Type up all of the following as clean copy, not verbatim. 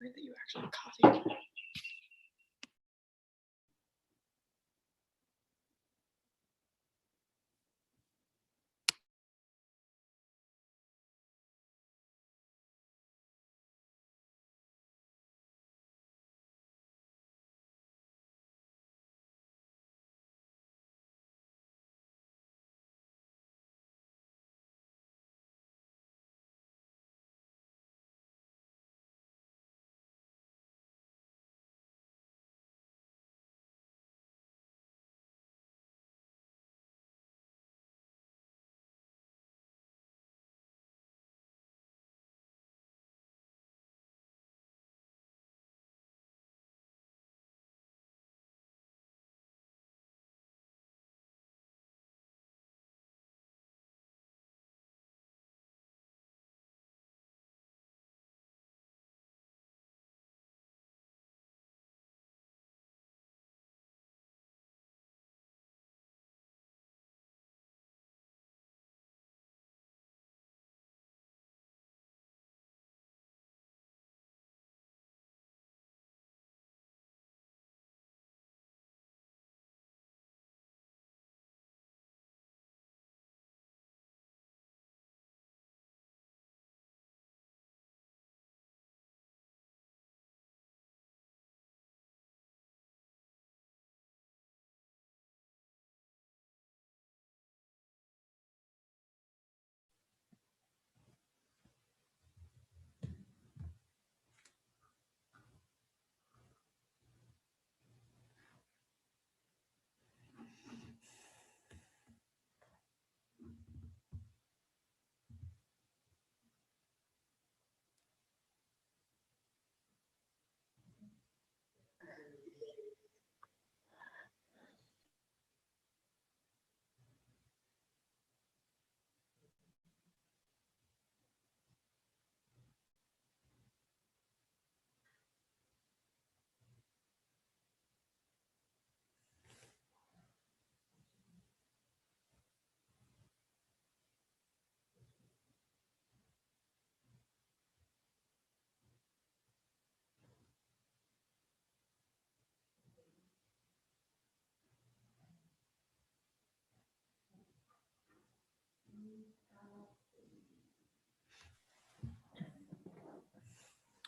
remember that you actually copied.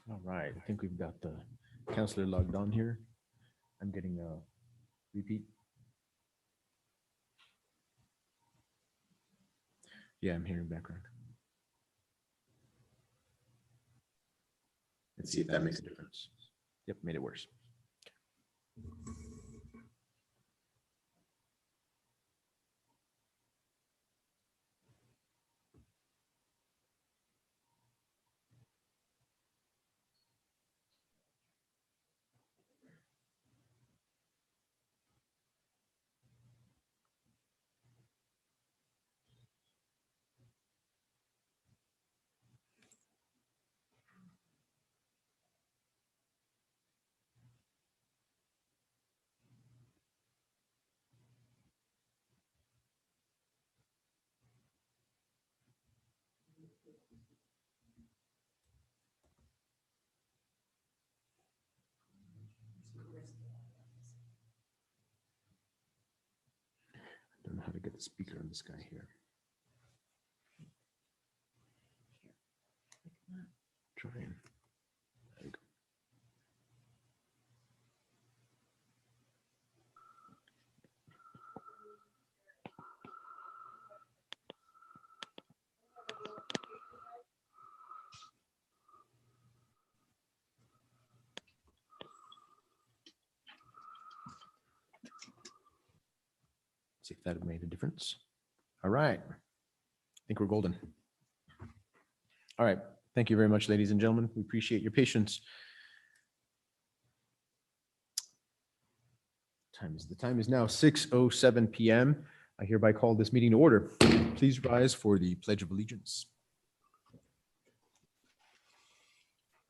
All right, I think we've got the counselor logged on here. I'm getting a repeat. Yeah, I'm hearing background. Let's see if that makes a difference. Yep, made it worse. I don't know how to get the speaker on this guy here. Trying. There you go. See if that made a difference. All right. I think we're golden. All right. Thank you very much, ladies and gentlemen. We appreciate your patience. The time is now 6:07 p.m. I hereby call this meeting to order. Please rise for the Pledge of Allegiance.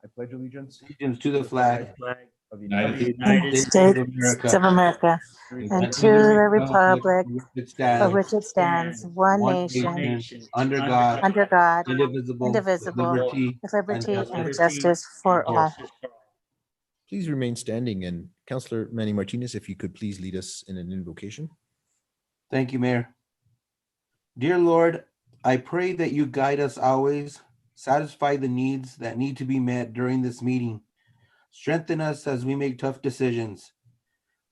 I pledge allegiance Allegiance to the flag of the of the United States of America and to the republic for which it stands, one nation, under God, under God, indivisible, indivisible, liberty with liberty and and justice for all. please remain standing, and Councillor Manny Martinez, if you could please lead us in an invocation. Thank you, Mayor. Dear Lord, I pray that you guide us always, satisfy the needs that need to be met during this meeting. Strengthen us as we make tough decisions.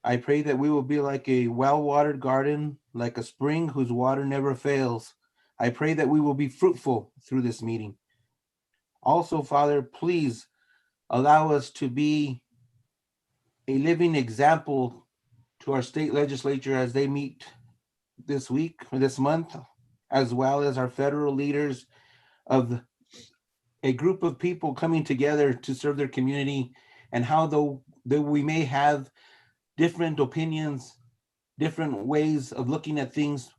I pray that we will be like a well-watered garden, like a spring whose water never fails. I pray that we will be fruitful through this meeting. Also, Father, please allow us to be a living example to our state legislature as they meet this week or this month, as well as our federal leaders, of a group of people coming together to serve their community, and how though we may have different opinions, different ways of looking at things,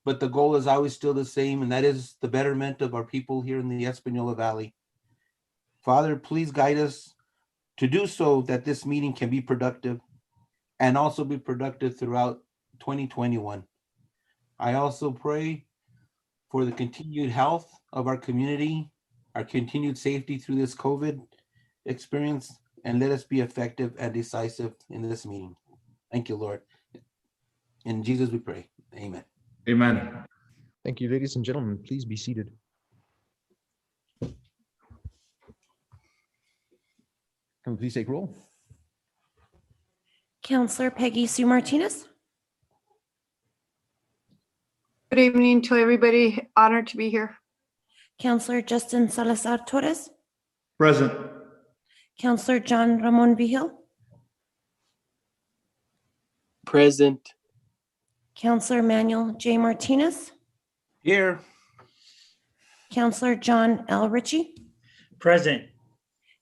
but the goal is always still the same, and that is the betterment of our people here in the Espanola Valley. Father, please guide us to do so that this meeting can be productive and also be productive throughout 2021. I also pray for the continued health of our community, our continued safety through this COVID experience, and let us be effective and decisive in this meeting. Thank you, Lord. In Jesus we pray. Amen. Amen. Thank you, ladies and gentlemen. Please be seated. Can we please take roll? Counselor Peggy Sue Martinez, Good evening to everybody. Honored to be here. Counselor Justin Salazar Torres, Present. Counselor John Ramon Vigil, Present. Counselor Manuel J. Martinez, Here. Counselor John L. Ritchie, Present.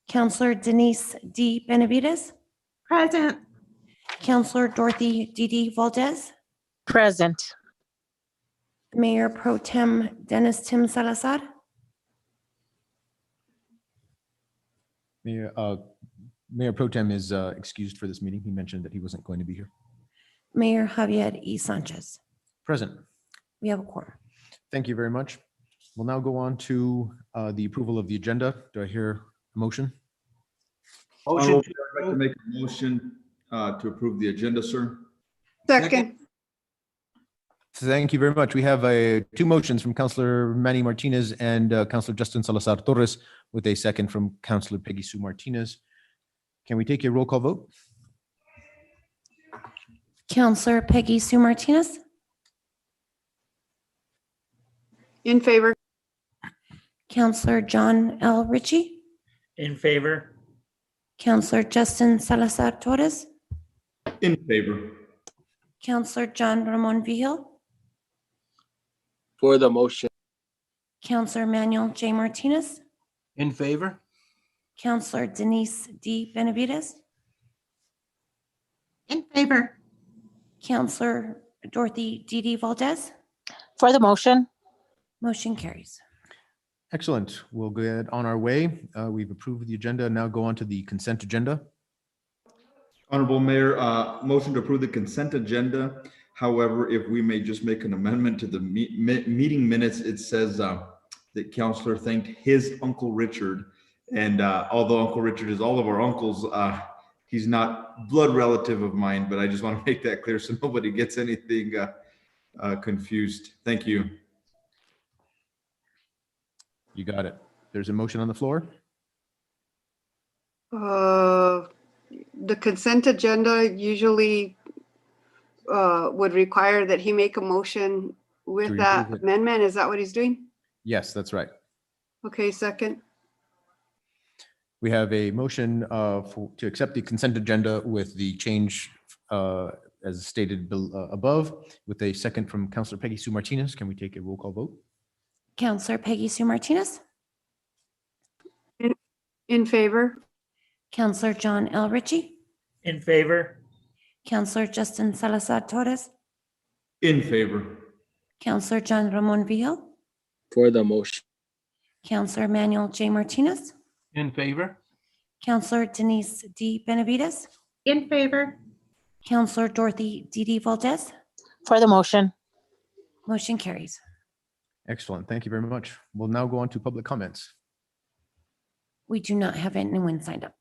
Counselor Denise D. Benavides, Present. Counselor Dorothy D.D. Valdez, Present. Mayor Pro Tem Dennis Tim Salazar, Mayor Pro Tem is excused for this meeting. He mentioned that he wasn't going to be here. Mayor Javier E. Sanchez. Present. We have a quorum. Thank you very much. We'll now go on to the approval of the agenda. Do I hear a motion? Motion I'd to like to make a motion to approve the agenda, sir. Second. Thank you very much. We have two motions from Councillor Manny Martinez and Councillor Justin Salazar Torres, with a second from Councillor Peggy Sue Martinez. Can we take a roll call vote? Counselor Peggy Sue Martinez, In favor. Counselor John L. Ritchie, In favor. Counselor Justin Salazar Torres, In favor. Counselor John Ramon Vigil, For the motion. Counselor Manuel J. Martinez, in favor. Counselor Denise D. Benavides, In favor. Counselor Dorothy D.D. Valdez. For the motion. Motion carries. Excellent. We'll get on our way. We've approved the agenda. Now go on to the consent agenda. Honorable Mayor, motion to approve the consent agenda. However, if we may just make an amendment to the meeting minutes, it says that Counselor thanked his Uncle Richard. And although Uncle Richard is all of our uncles, he's not blood relative of mine, but I just want to make that clear so nobody gets anything confused. Thank you. You got it. There's a motion on the floor. The consent agenda usually would require that he make a motion with To that remove it. amendment. Is that what he's doing? Yes, that's right. Okay, second. We have a motion to accept the consent agenda with the change as stated above, with a second from Councillor Peggy Sue Martinez. Can we take a roll call vote? Counselor Peggy Sue Martinez, In favor. Counselor John L. Ritchie, In favor. Counselor Justin Salazar Torres, In favor. Counselor John Ramon Vigil, For the motion. Counselor Manuel J. Martinez, In favor. Counselor Denise D. Benavides, In favor. Counselor Dorothy D.D. Valdez. For the motion. Motion carries. Excellent. Thank you very much. We'll now go on to public comments. We do not have anyone signed up.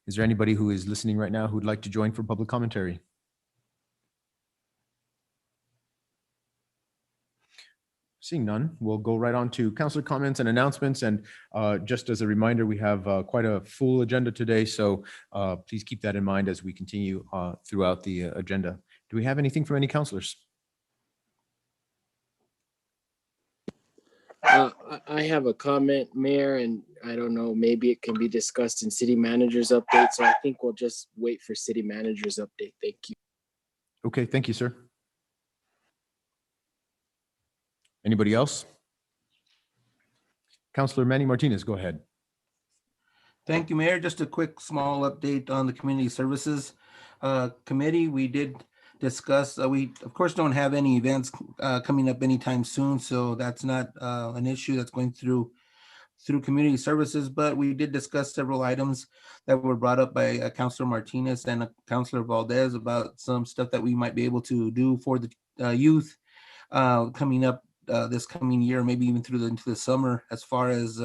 Is there anybody who is listening right now who'd like to join for public commentary? Seeing none, we'll go right on to councilor comments and announcements. And just as a reminder, we have quite a full agenda today, so please keep that in mind as we continue throughout the agenda. Do we have anything from any councilors? I have a comment, Mayor, and I don't know, maybe it can be discussed in city manager's update. So I think we'll just wait for city manager's update. Thank you. Okay, thank you, sir. Anybody else? Councilor Manny Martinez, go ahead. Thank you, Mayor. Just a quick small update on the Community Services Committee. We did discuss, we of course don't have any events coming up anytime soon, so that's not an issue that's going through Community Services, but we did discuss several items that were brought up by Councilor Martinez and Councilor Valdez about some stuff that we might be able to do for the youth coming up this coming year, maybe even into the summer, as far as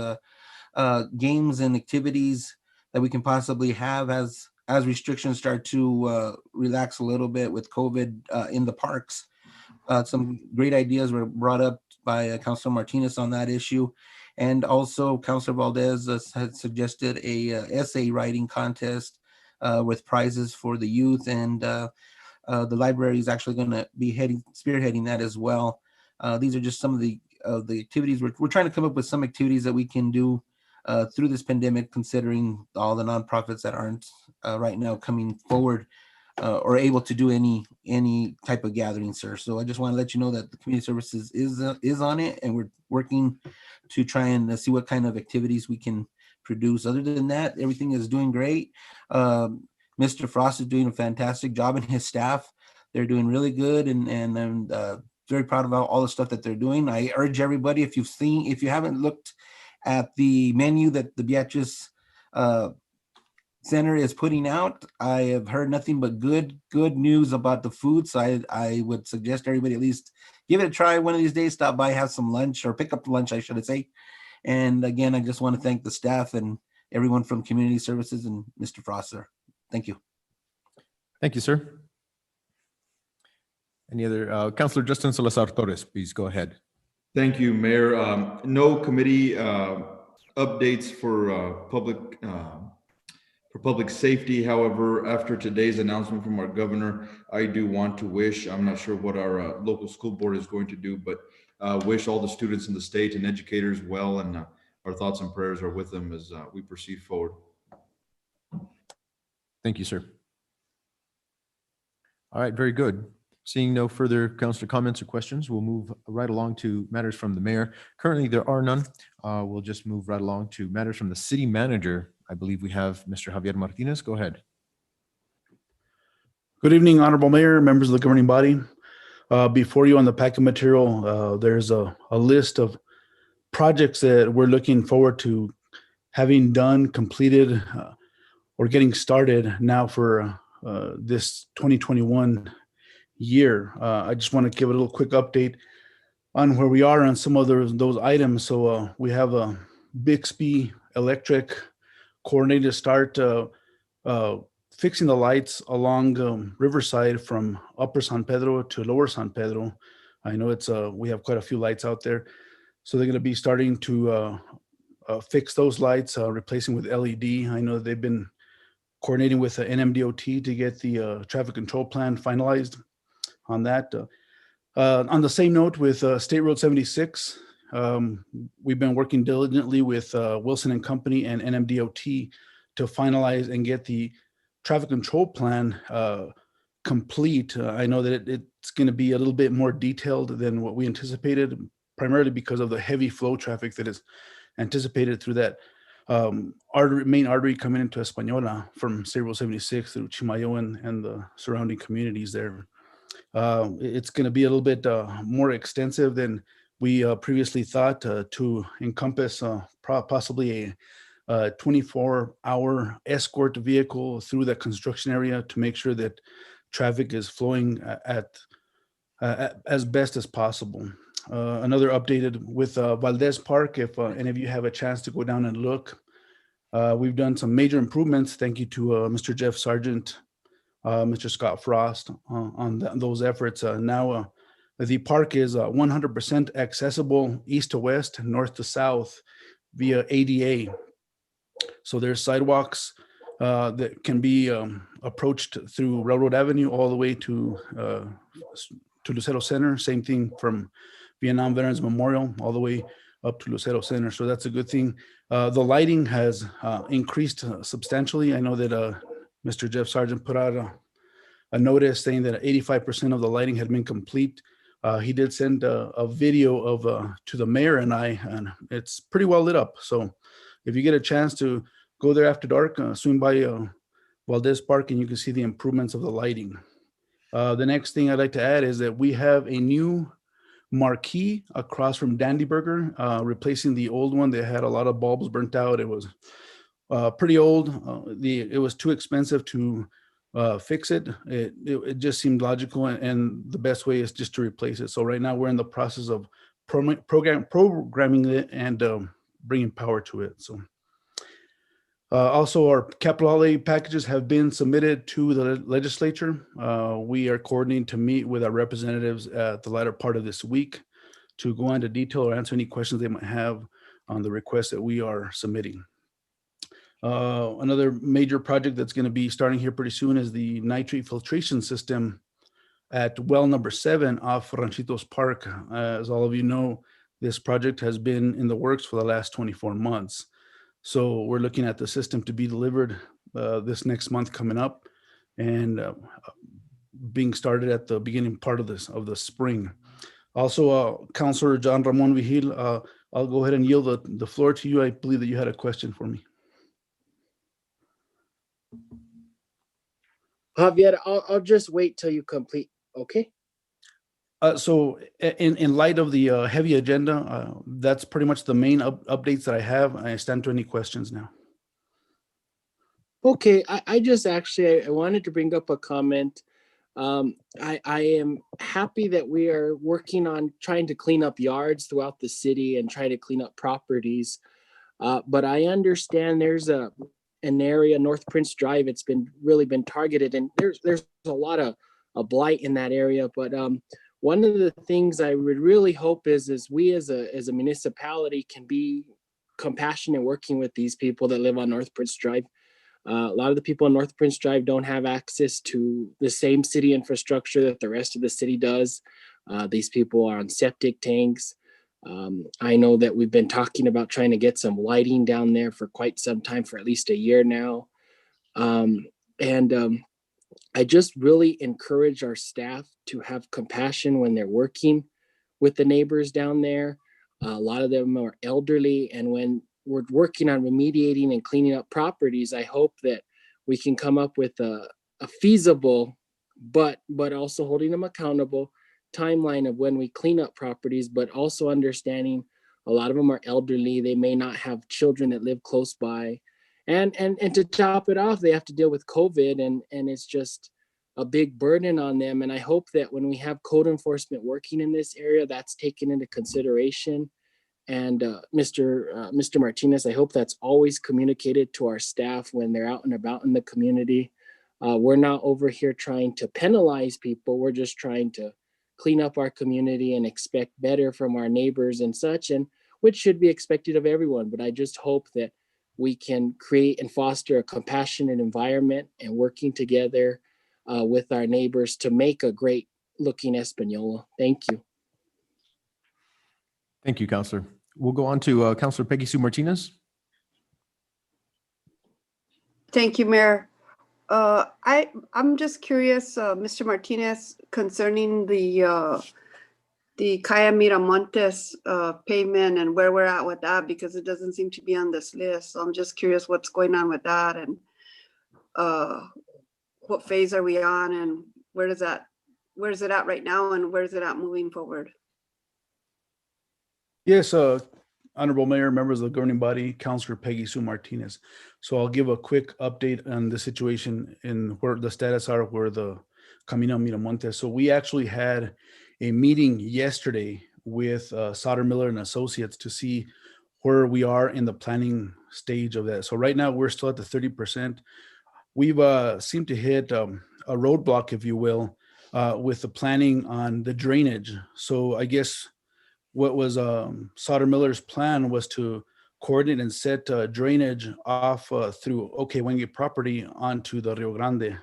games and activities that we can possibly have as restrictions start to relax a little bit with COVID in the parks. Some great ideas were brought up by Councilor Martinez on that issue. And also Councilor Valdez had suggested a essay writing contest with prizes for the youth. And the library is actually going to be spearheading that as well. These are just some of the activities. We're trying to come up with some activities that we can do through this pandemic, considering all the nonprofits that aren't right now coming forward or able to do any type of gathering, sir. So I just want to let you know that the Community Services is on it, and we're working to try and see what kind of activities we can produce. Other than that, everything is doing great. Mr. Frost is doing a fantastic job, and his staff, they're doing really good, and I'm very proud about all the stuff that they're doing. I urge everybody, if you haven't looked at the menu that the Beatrice Center is putting out, I have heard nothing but good news about the food. So I would suggest everybody at least give it a try one of these days. Stop by, have some lunch, or pick up lunch, I should say. And again, I just want to thank the staff and everyone from Community Services and Mr. Frosser. Thank you. Thank you, sir. Any other, Councilor Justin Salazar Torres, please go ahead. Thank you, Mayor. No committee updates for public safety. However, after today's announcement from our governor, I do want to wish, I'm not sure what our local school board is going to do, but wish all the students in the state and educators well, and our thoughts and prayers are with them as we proceed forward. Thank you, sir. All right, very good. Seeing no further councilor comments or questions, we'll move right along to matters from the mayor. Currently, there are none. We'll just move right along to matters from the city manager. I believe we have Mr. Javier Martinez. Go ahead. Good evening, Honorable Mayor, members of the governing body. Before you on the packet material, there's a list of projects that we're looking forward to having done, completed, or getting started now for this 2021 year. I just want to give a little quick update on where we are on some of those items. So we have a Bixby Electric coordinated start fixing the lights along Riverside from Upper San Pedro to Lower San Pedro. I know we have quite a few lights out there. So they're going to be starting to fix those lights, replacing with LED. I know they've been coordinating with the NMDOT to get the traffic control plan finalized on that. On the same note with State Road 76, we've been working diligently with Wilson and Company and NMDOT to finalize and get the traffic control plan complete. I know that it's going to be a little bit more detailed than what we anticipated, primarily because of the heavy flow traffic that is anticipated through that main artery coming into Española from State Road 76 through Chimayo and the surrounding communities there. It's going to be a little bit more extensive than we previously thought to encompass possibly a 24-hour escort vehicle through the construction area to make sure that traffic is flowing at as best as possible. Another updated with Valdez Park, if any of you have a chance to go down and look, We've done some major improvements. Thank you to Mr. Jeff Sargent, Mr. Scott Frost on those efforts. Now the park is 100% accessible east to west, north to south via ADA. So there's sidewalks that can be approached through Railroad Avenue all the way to Lucero Center. Same thing from Vietnam Veterans Memorial all the way up to Lucero Center. So that's a good thing. The lighting has increased substantially. I know that Mr. Jeff Sargent put out a notice saying that 85% of the lighting had been complete. He did send a video of to the mayor and I, and it's pretty well lit up. So if you get a chance to go there after dark, swing by Valdez Park, and you can see the improvements of the lighting. The next thing I'd like to add is that we have a new marquee across from Dandy Burger, replacing the old one that had a lot of bulbs burnt out. It was pretty old. It was too expensive to fix it. It just seemed logical, and the best way is just to replace it. So right now we're in the process of programming it and bringing power to it. So also our capital outlay packages have been submitted to the legislature. We are coordinating to meet with our representatives at the latter part of this week to go into detail or answer any questions they might have on the requests that we are submitting. Another major project that's going to be starting here pretty soon is the nitrate filtration system at well number 7 off Ranchitos Park. As all of you know, this project has been in the works for the last 24 months. So we're looking at the system to be delivered this next month coming up, and being started at the beginning part of the spring. Also, Councilor John Ramon Vigil, I'll go ahead and yield the floor to you. I believe that you had a question for me. Javier, I'll just wait till you complete. Okay. So in light of the heavy agenda, that's pretty much the main updates that I have. I stand to any questions now. Okay, I just actually, I wanted to bring up a comment. I am happy that we are working on trying to clean up yards throughout the city and try to clean up properties. But I understand there's an area, North Prince Drive, it's really been targeted, and there's a lot of blight in that area. But one of the things I would really hope is we as a municipality can be compassionate working with these people that live on North Prince Drive. A lot of the people on North Prince Drive don't have access to the same city infrastructure that the rest of the city does. These people are on septic tanks. I know that we've been talking about trying to get some lighting down there for quite some time, for at least a year now. I just really encourage our staff to have compassion when they're working with the neighbors down there. A lot of them are elderly, and when we're working on remediating and cleaning up properties, I hope that we can come up with a feasible, but also holding them accountable timeline of when we clean up properties, but also understanding a lot of them are elderly. They may not have children that live close by. And to top it off, they have to deal with COVID, and it's just a big burden on them. And I hope that when we have code enforcement working in this area, that's taken into consideration. And Mr. Martinez, I hope that's always communicated to our staff when they're out and about in the community. We're not over here trying to penalize people. We're just trying to clean up our community and expect better from our neighbors and such, and which should be expected of everyone. But I just hope that we can create and foster a compassionate environment and working together with our neighbors to make a great looking Espanola. Thank you. Thank you, Councilor. We'll go on to Councilor Peggy Sue Martinez. Thank you, Mayor. I'm just curious, Mr. Martinez, concerning the Calle Miramontes payment and where we're at with that, because it doesn't seem to be on this list. So I'm just curious what's going on with that, and what phase are we on, and where is it at right now, and where is it at moving forward? Yes, Honorable Mayor, members of the governing body, Councilor Peggy Sue Martinez. So I'll give a quick update on the situation and where the status are where the Camino Miramontes. So we actually had a meeting yesterday with Sauter Miller and Associates to see where we are in the planning stage of that. So right now we're still at the 30%. We've seemed to hit a roadblock, if you will, with the planning on the drainage. So I guess what was Sauter Miller's plan was to coordinate and set drainage off through Okewenge property onto the Rio Grande.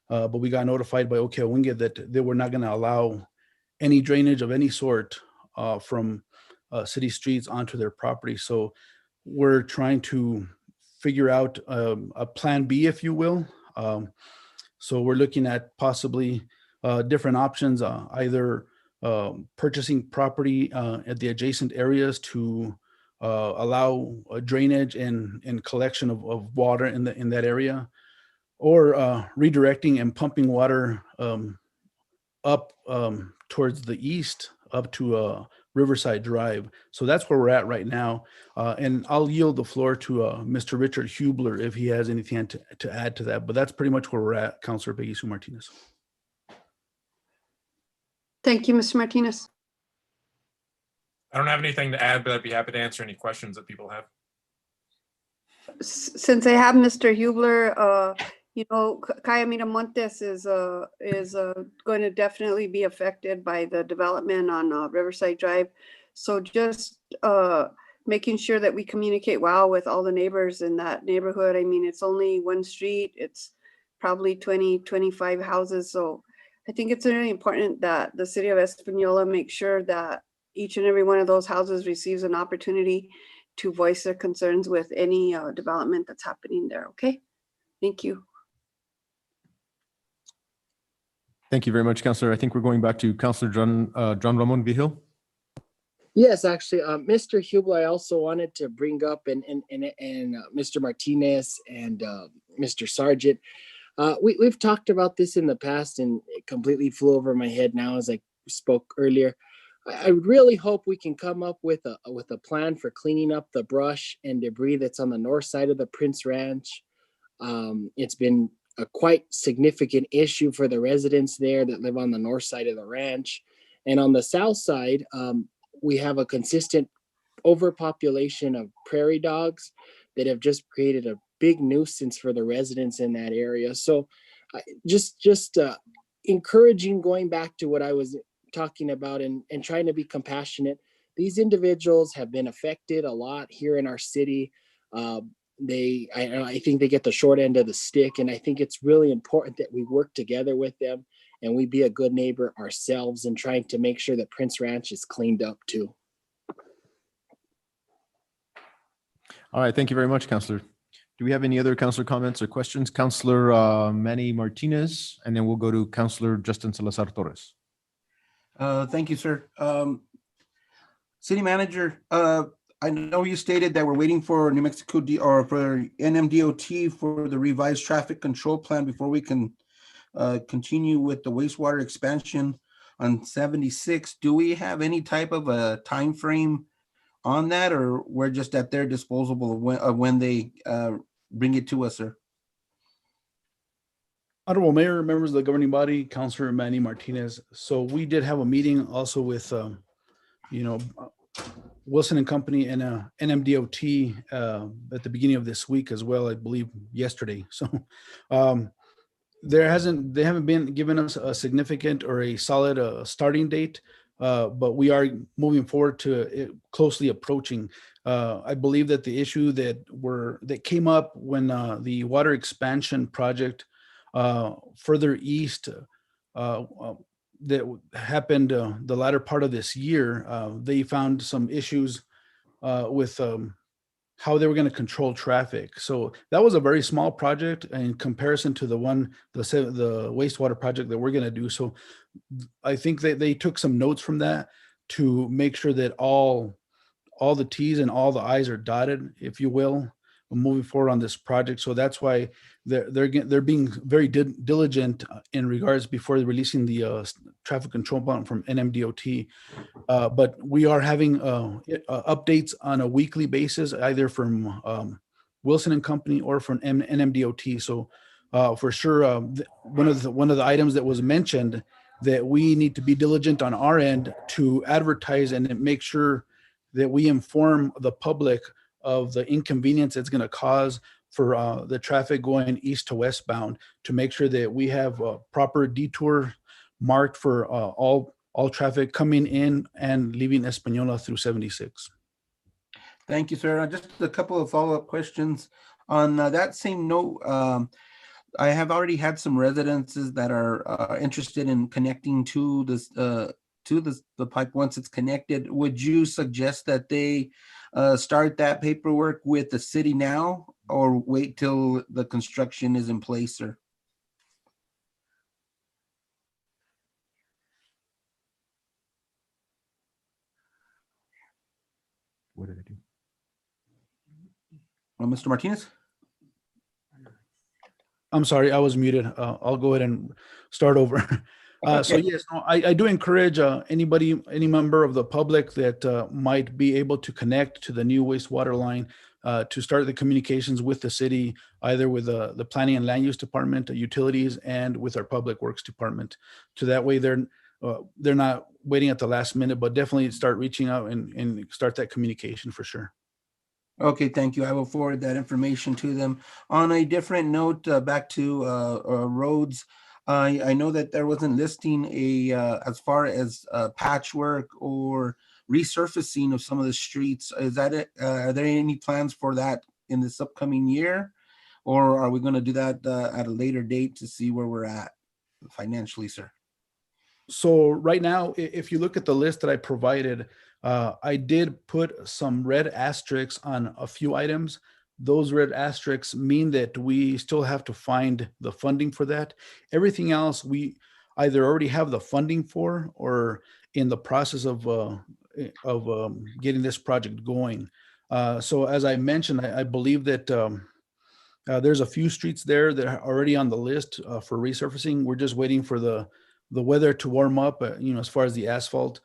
But we got notified by Okewenge that they were not going to allow any drainage of any sort from city streets onto their property. So we're trying to figure out a plan B, if you will. So we're looking at possibly different options, either purchasing property at the adjacent areas to allow drainage and collection of water in that area, or redirecting and pumping water up towards the east up to Riverside Drive. So that's where we're at right now. And I'll yield the floor to Mr. Richard Hubler if he has anything to add to that. But that's pretty much where we're at, Councilor Peggy Sue Martinez. Thank you, Mr. Martinez. I don't have anything to add, but I'd be happy to answer any questions that people have. Since I have Mr. Hubler, Calle Miramontes is going to definitely be affected by the development on Riverside Drive. So just making sure that we communicate well with all the neighbors in that neighborhood. I mean, it's only one street. It's probably 20, 25 houses. So I think it's really important that the city of Espanola make sure that each and every one of those houses receives an opportunity to voice their concerns with any development that's happening there. Okay, thank you. Thank you very much, Councilor. I think we're going back to Councilor John Ramon Vigil. Yes, actually, Mr. Hubler, I also wanted to bring up and Mr. Martinez and Mr. Sargent. We've talked about this in the past and it completely flew over my head now as I spoke earlier. I really hope we can come up with a plan for cleaning up the brush and debris that's on the north side of the Prince Ranch. It's been a quite significant issue for the residents there that live on the north side of the ranch. And on the south side, we have a consistent overpopulation of prairie dogs that have just created a big nuisance for the residents in that area. So just encouraging, going back to what I was talking about and trying to be compassionate. These individuals have been affected a lot here in our city. I think they get the short end of the stick, and I think it's really important that we work together with them and we be a good neighbor ourselves and trying to make sure that Prince Ranch is cleaned up too. All right, thank you very much, Councilor. Do we have any other councilor comments or questions? Councilor Manny Martinez, and then we'll go to Councilor Justin Salazar Torres. Thank you, sir. City Manager, I know you stated that we're waiting for New Mexico or for NMDOT for the revised traffic control plan before we can continue with the wastewater expansion on 76. Do we have any type of a time frame on that, or we're just at their disposal of when they bring it to us, sir? Honorable Mayor, members of the governing body, Councilor Manny Martinez. So we did have a meeting also with, Wilson and Company and NMDOT at the beginning of this week as well, I believe yesterday. So they haven't been given us a significant or a solid starting date, but we are moving forward to it closely approaching. I believe that the issue that came up when the water expansion project further east that happened the latter part of this year, they found some issues with how they were going to control traffic. So that was a very small project in comparison to the wastewater project that we're going to do. So I think that they took some notes from that to make sure that all the T's and all the I's are dotted, if you will, moving forward on this project. So that's why they're being very diligent in regards before releasing the traffic control plan from NMDOT. But we are having updates on a weekly basis, either from Wilson and Company or from NMDOT. So for sure, one of the items that was mentioned that we need to be diligent on our end to advertise and make sure that we inform the public of the inconvenience it's going to cause for the traffic going east to westbound, to make sure that we have a proper detour marked for all traffic coming in and leaving Española through 76. Thank you, sir. Just a couple of follow-up questions. On that same note, I have already had some residences that are interested in connecting to this to the pipe once it's connected. Would you suggest that they start that paperwork with the city now, or wait till the construction is in place, sir? What did I do? Mr. Martinez? I'm sorry, I was muted. I'll go ahead and start over. So yes, no, I do encourage any member of the public that might be able to connect to the new wastewater line to start the communications with the city, either with the Planning and Land Use Department, utilities, and with our Public Works Department. So that way they're not waiting at the last minute, but definitely start reaching out and start that communication for sure. Okay, thank you. I will forward that information to them. On a different note, back to roads, I know that there wasn't listing as far as patchwork or resurfacing of some of the streets. Is that it? Are there any plans for that in this upcoming year? Or are we going to do that at a later date to see where we're at financially, sir? So right now, if you look at the list that I provided, I did put some red asterisks on a few items. Those red asterisks mean that we still have to find the funding for that. Everything else, we either already have the funding for or in the process of getting this project going. So as I mentioned, I believe that there's a few streets there that are already on the list for resurfacing. We're just waiting for the weather to warm up, as far as the asphalt.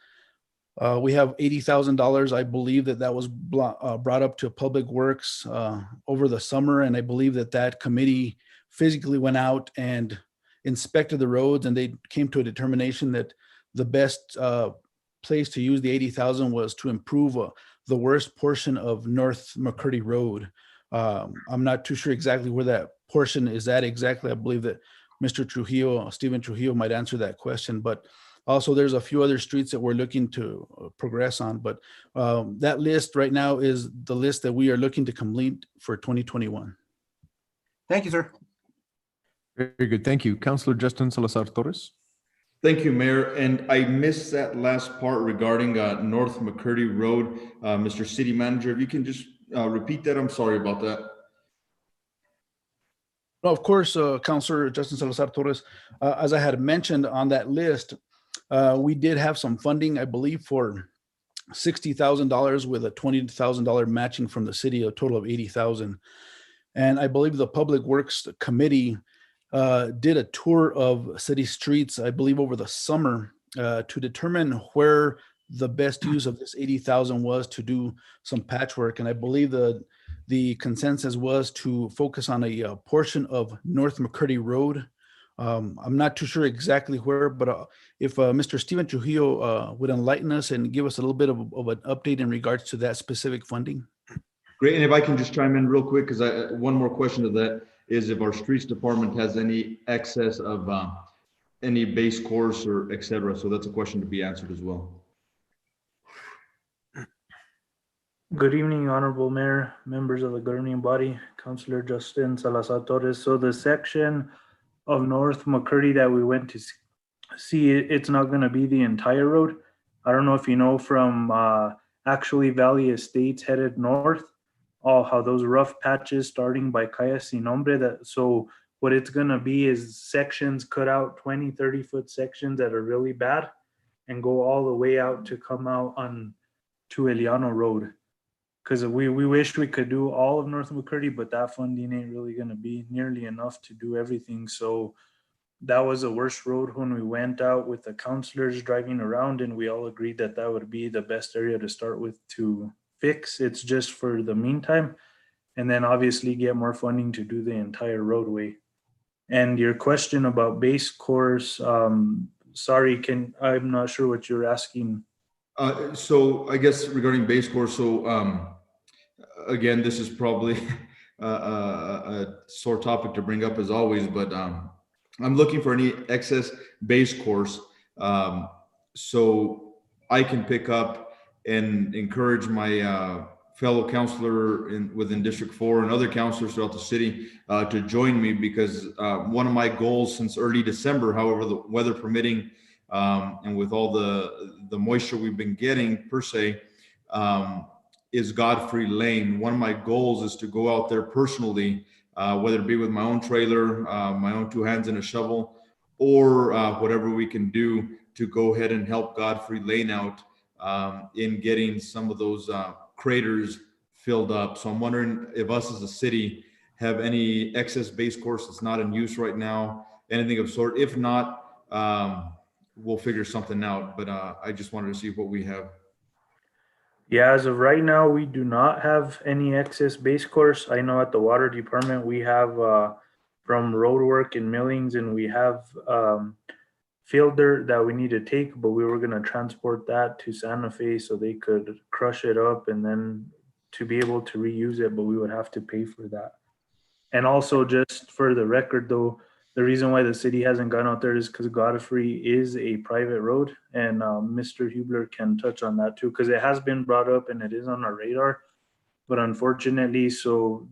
We have $80,000. I believe that was brought up to Public Works over the summer. And I believe that committee physically went out and inspected the roads, and they came to a determination that the best place to use the 80,000 was to improve the worst portion of North McCurdy Road. I'm not too sure exactly where that portion is at exactly. I believe that Mr. Trujillo, Stephen Trujillo, might answer that question, but also there's a few other streets that we're looking to progress on. But that list right now is the list that we are looking to complete for 2021. Thank you, sir. Very good. Thank you. Councilor Justin Salazar Torres. Thank you, Mayor. And I missed that last part regarding North McCurdy Road. Mr. City Manager, if you can just repeat that. I'm sorry about that. Well, of course, Councilor Justin Salazar Torres, as I had mentioned on that list, we did have some funding, I believe, for $60,000 with a $20,000 matching from the city, a total of $80,000. And I believe the Public Works Committee did a tour of city streets, I believe, over the summer to determine where the best use of this $80,000 was to do some patchwork. And I believe the consensus was to focus on a portion of North McCurdy Road. I'm not too sure exactly where, but if Mr. Stephen Trujillo would enlighten us and give us a little bit of an update in regards to that specific funding. Great. And if I can just chime in real quick, because one more question to that is if our streets department has any excess of any base course or et cetera. So that's a question to be answered as well. Good evening, Honorable Mayor, members of the governing body, Councilor Justin Salazar Torres. So the section of North McCurdy that we went to see, it's not going to be the entire road. I don't know if you know from actually Valley Estates headed north, how those rough patches starting by Calle Sin Nombre. So what it's going to be is sections cut out, 20, 30-foot sections that are really bad and go all the way out to come out on to Eliano Road. Because we wish we could do all of North McCurdy, but that funding ain't really going to be nearly enough to do everything. So that was the worst road when we went out with the councilors driving around, and we all agreed that would be the best area to start with to fix. It's just for the meantime, and then obviously get more funding to do the entire roadway. And your question about base course, sorry, I'm not sure what you're asking. So I guess regarding base course, so again, this is probably a sore topic to bring up as always, but I'm looking for any excess base course so I can pick up and encourage my fellow counselor within District 4 and other counselors throughout the city to join me, because one of my goals since early December, however, the weather permitting, and with all the moisture we've been getting per se, is Godfrey Lane. One of my goals is to go out there personally, whether it be with my own trailer, my own 2 hands and a shovel, or whatever we can do to go ahead and help Godfrey Lane out in getting some of those craters filled up. So I'm wondering if us as a city have any excess base course that's not in use right now, anything of sort. If not, we'll figure something out. But I just wanted to see what we have. Yeah, as of right now, we do not have any excess base course. I know at the water department, we have from road work and millings, and we have field dirt that we need to take, but we were going to transport that to Santa Fe so they could crush it up and then to be able to reuse it, but we would have to pay for that. And also, just for the record though, the reason why the city hasn't gone out there is because Godfrey is a private road, and Mr. Hubler can touch on that too, because it has been brought up and it is on our radar. But unfortunately, so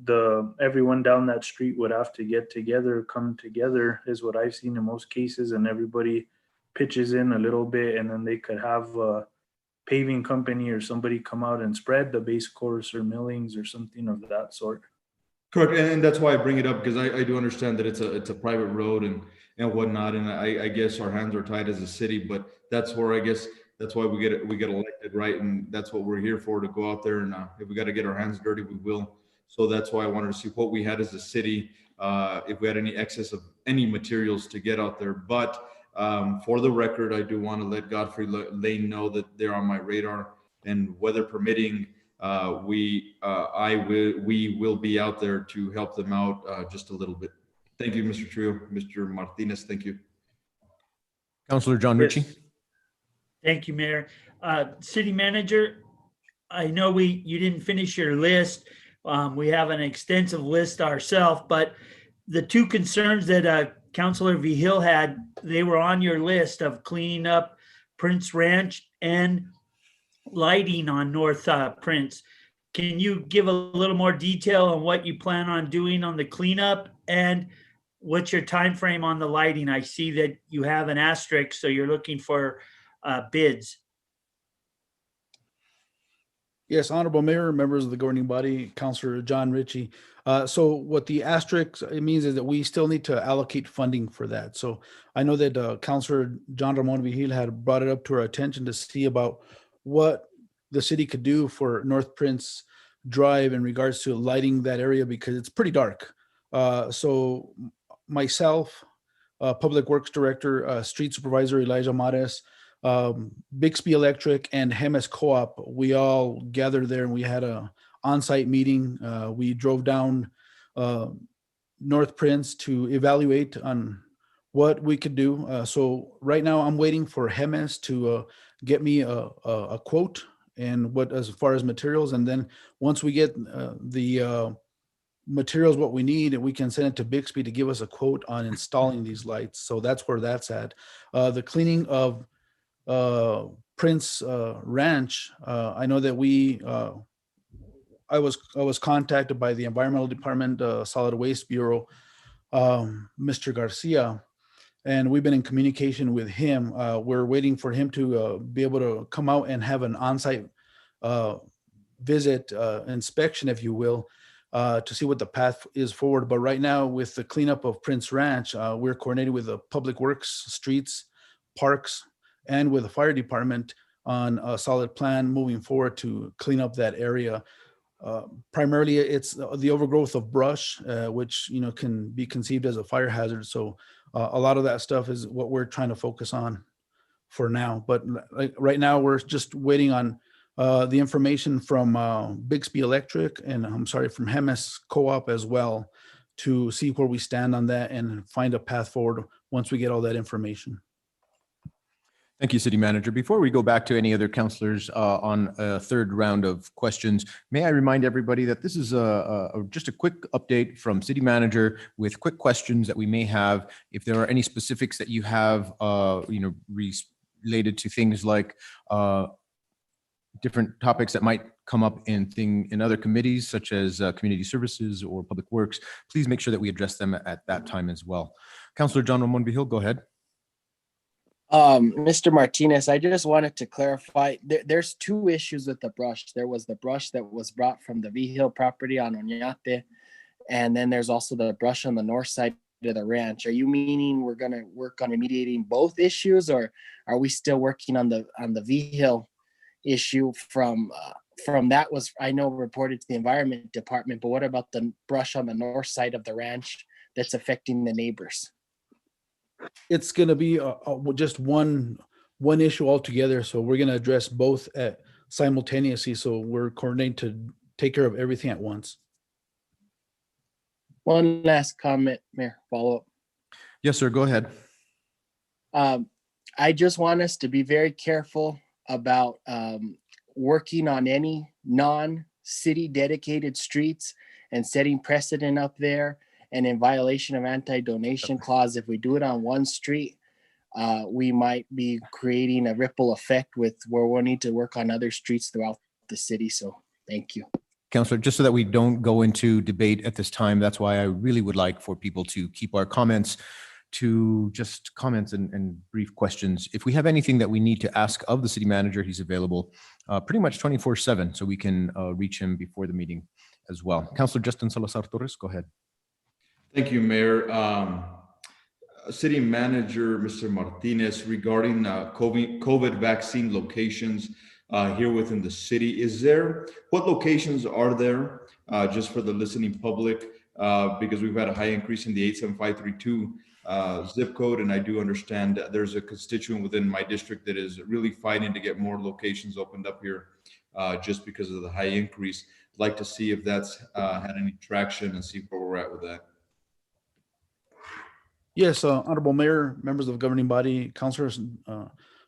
everyone down that street would have to get together, come together, is what I've seen in most cases, and everybody pitches in a little bit, and then they could have a paving company or somebody come out and spread the base course or millings or something of that sort. Correct, and that's why I bring it up, because I do understand that it's a private road and whatnot, and I guess our hands are tied as a city, but that's where I guess that's why we get elected, right? And that's what we're here for, to go out there, and if we got to get our hands dirty, we will. So that's why I wanted to see what we had as a city, if we had any excess of any materials to get out there. But for the record, I do want to let Godfrey Lane know that they're on my radar, and weather permitting, we will be out there to help them out just a little bit. Thank you, Mr. Trio. Mr. Martinez, thank you. Councilor John Ritchie. Yes. Thank you, Mayor. City Manager, I know you didn't finish your list. We have an extensive list ourselves, but the 2 concerns that Councilor Vigil had, they were on your list of cleaning up Prince Ranch and lighting on North Prince. Can you give a little more detail on what you plan on doing on the cleanup, and what's your time frame on the lighting? I see that you have an asterisk, so you're looking for bids. Yes, Honorable Mayor, members of the governing body, Councilor John Ritchie. So what the asterisk it means is that we still need to allocate funding for that. So I know that Councilor John Ramon Vigil had brought it up to our attention to see about what the city could do for North Prince Drive in regards to lighting that area, because it's pretty dark. So myself, Public Works Director, Street Supervisor Elijah Mares, Bixby Electric, and Hemes Co-op, we all gathered there and we had a on-site meeting. We drove down North Prince to evaluate on what we could do. So right now I'm waiting for Hemes to get me a quote and what as far as materials, and then once we get the materials what we need, and we can send it to Bixby to give us a quote on installing these lights. So that's where that's at. The cleaning of Prince Ranch, I know that I was contacted by the Environmental Department, Solid Waste Bureau, Mr. Garcia, and we've been in communication with him. We're waiting for him to be able to come out and have an on-site visit, inspection, if you will, to see what the path is forward. But right now, with the cleanup of Prince Ranch, we're coordinating with the Public Works, Streets, Parks, and with the Fire Department on a solid plan moving forward to clean up that area. Primarily, it's the overgrowth of brush, which can be conceived as a fire hazard. So a lot of that stuff is what we're trying to focus on for now. But right now, we're just waiting on the information from Bixby Electric and from Hemes Co-op as well, to see where we stand on that and find a path forward once we get all that information. Thank you, City Manager. Before we go back to any other councilors on a third round of questions, may I remind everybody that this is just a quick update from City Manager with quick questions that we may have. If there are any specifics that you have, related to things like different topics that might come up in other committees, such as Community Services or Public Works, please make sure that we address them at that time as well. Councilor John Ramon Vigil, go ahead. Mr. Martinez, I just wanted to clarify, there's two issues with the brush. There was the brush that was brought from the Vigil property on Oñate, and then there's also the brush on the north side of the ranch. Are you meaning we're going to work on remediating both issues, or are we still working on the Vigil issue from that was, I know, reported to the Environment Department, but what about the brush on the north side of the ranch that's affecting the neighbors? It's going to be just one issue altogether. So we're going to address both simultaneously. So we're coordinating to take care of everything at once. One last comment, Mayor, follow up. Yes, sir. Go ahead. I just want us to be very careful about working on any non-city dedicated streets and setting precedent up there. And in violation of anti-donation clause, if we do it on one street, we might be creating a ripple effect with where we'll need to work on other streets throughout the city. So thank you. Councilor, just so that we don't go into debate at this time, that's why I really would like for people to keep our comments to just comments and brief questions. If we have anything that we need to ask of the city manager, he's available pretty much 24/7, so we can reach him before the meeting as well. Councilor Justin Salazar Torres, go ahead. Thank you, Mayor. City Manager, Mr. Martinez, regarding COVID vaccine locations here within the city, what locations are there, just for the listening public, because we've had a high increase in the 87532 zip code, and I do understand that there's a constituent within my district that is really fighting to get more locations opened up here just because of the high increase. I'd like to see if that's had any traction and see where we're at with that. Yes, Honorable Mayor, members of the governing body, councilors,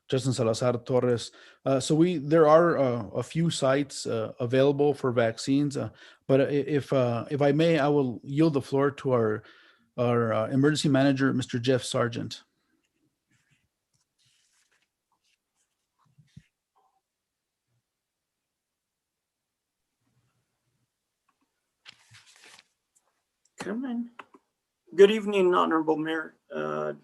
Justin Salazar Torres. So there are a few sites available for vaccines, but if I may, I will yield the floor to our emergency manager, Mr. Jeff Sargent. Come on. Good evening, Honorable Mayor. I'm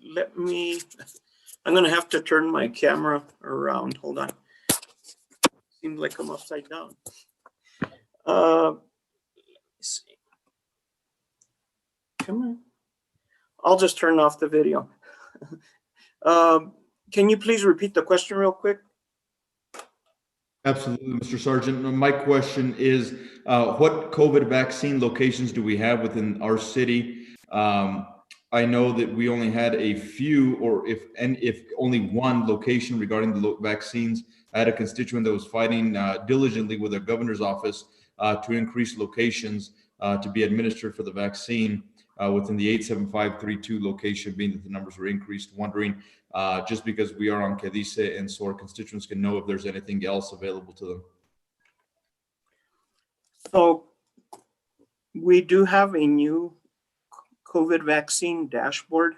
going to have to turn my camera around. Hold on. Seems like I'm upside down. Let's see. Come on. I'll just turn off the video. Can you please repeat the question real quick? Absolutely, Mr. Sargent. My question is, what COVID vaccine locations do we have within our city? I know that we only had a few, or if only one location regarding the vaccines. I had a constituent that was fighting diligently with the governor's office to increase locations to be administered for the vaccine within the 87532 location, being that the numbers were increased. Wondering, just because we are on Cadice, and so our constituents can know if there's anything else available to them. So we do have a new COVID vaccine dashboard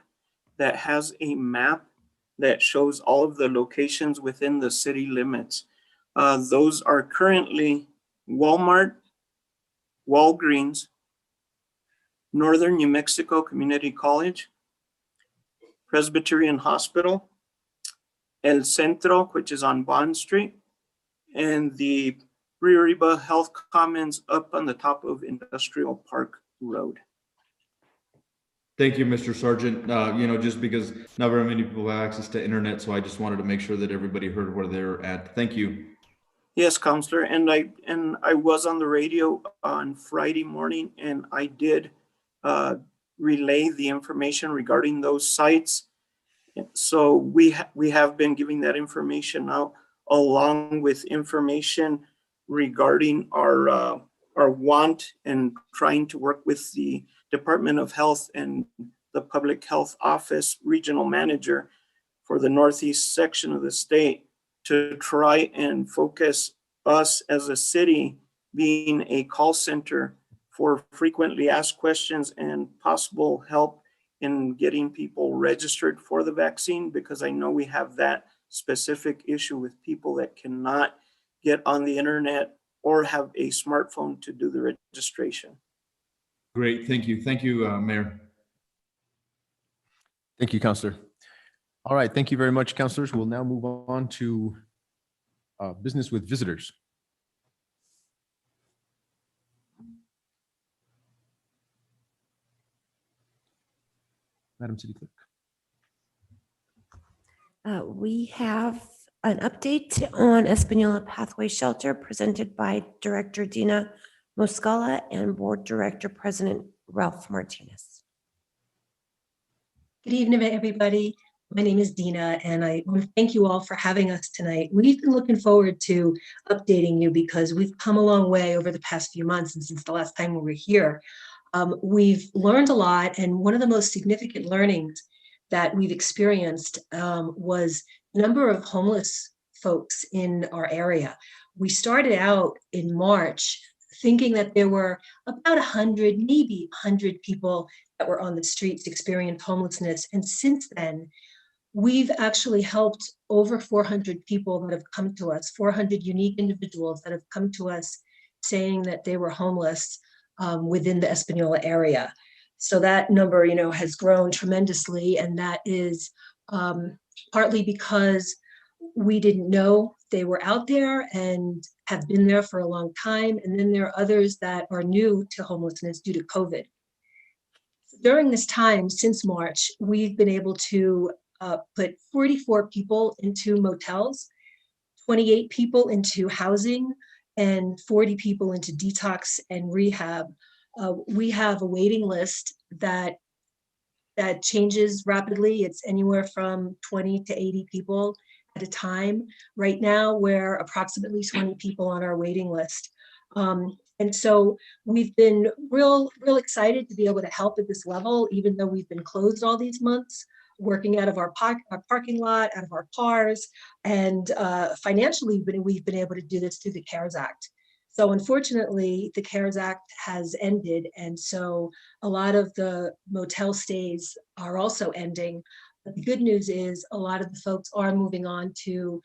that has a map that shows all of the locations within the city limits. Those are currently Walmart, Walgreens, Northern New Mexico Community College, Presbyterian Hospital, El Centro, which is on Bond Street, and the Rio Arriba Health Commons up on the top of Industrial Park Road. Thank you, Mr. Sargent. Just because not very many people have access to internet, so I just wanted to make sure that everybody heard where they're at. Thank you. Yes, Counselor, and I was on the radio on Friday morning, and I did relay the information regarding those sites. So we have been giving that information out, along with information regarding our want and trying to work with the Department of Health and the Public Health Office regional manager for the northeast section of the state to try and focus us as a city being a call center for frequently asked questions and possible help in getting people registered for the vaccine, because I know we have that specific issue with people that cannot get on the internet or have a smartphone to do the registration. Great, thank you. Thank you, Mayor. Thank you, Counselor. All right, thank you very much, counselors. We'll now move on to business with visitors. Madam City Clerk. We have an update on Espanola Pathway Shelter presented by Director Dina Moscala and Board Director President Ralph Martinez. Good evening, everybody. My name is Dina, and I want to thank you all for having us tonight. We've been looking forward to updating you because we've come a long way over the past few months and since the last time we were here. We've learned a lot, and one of the most significant learnings that we've experienced was the number of homeless folks in our area. We started out in March thinking that there were about 100, maybe 100 people that were on the streets experiencing homelessness. And since then, we've actually helped over 400 people that have come to us, 400 unique individuals that have come to us saying that they were homeless within the Espanola area. So that number, has grown tremendously, and that is partly because we didn't know they were out there and have been there for a long time. And then there are others that are new to homelessness due to COVID. During this time, since March, we've been able to put 44 people into motels, 28 people into housing, and 40 people into detox and rehab. We have a waiting list that changes rapidly. It's anywhere from 20 to 80 people at a time. Right now, we're approximately 20 people on our waiting list. And so we've been real excited to be able to help at this level, even though we've been closed all these months, working out of our parking lot, out of our cars, and financially, we've been able to do this through the CARES Act. So unfortunately, the CARES Act has ended, and so a lot of the motel stays are also ending. But the good news is a lot of the folks are moving on to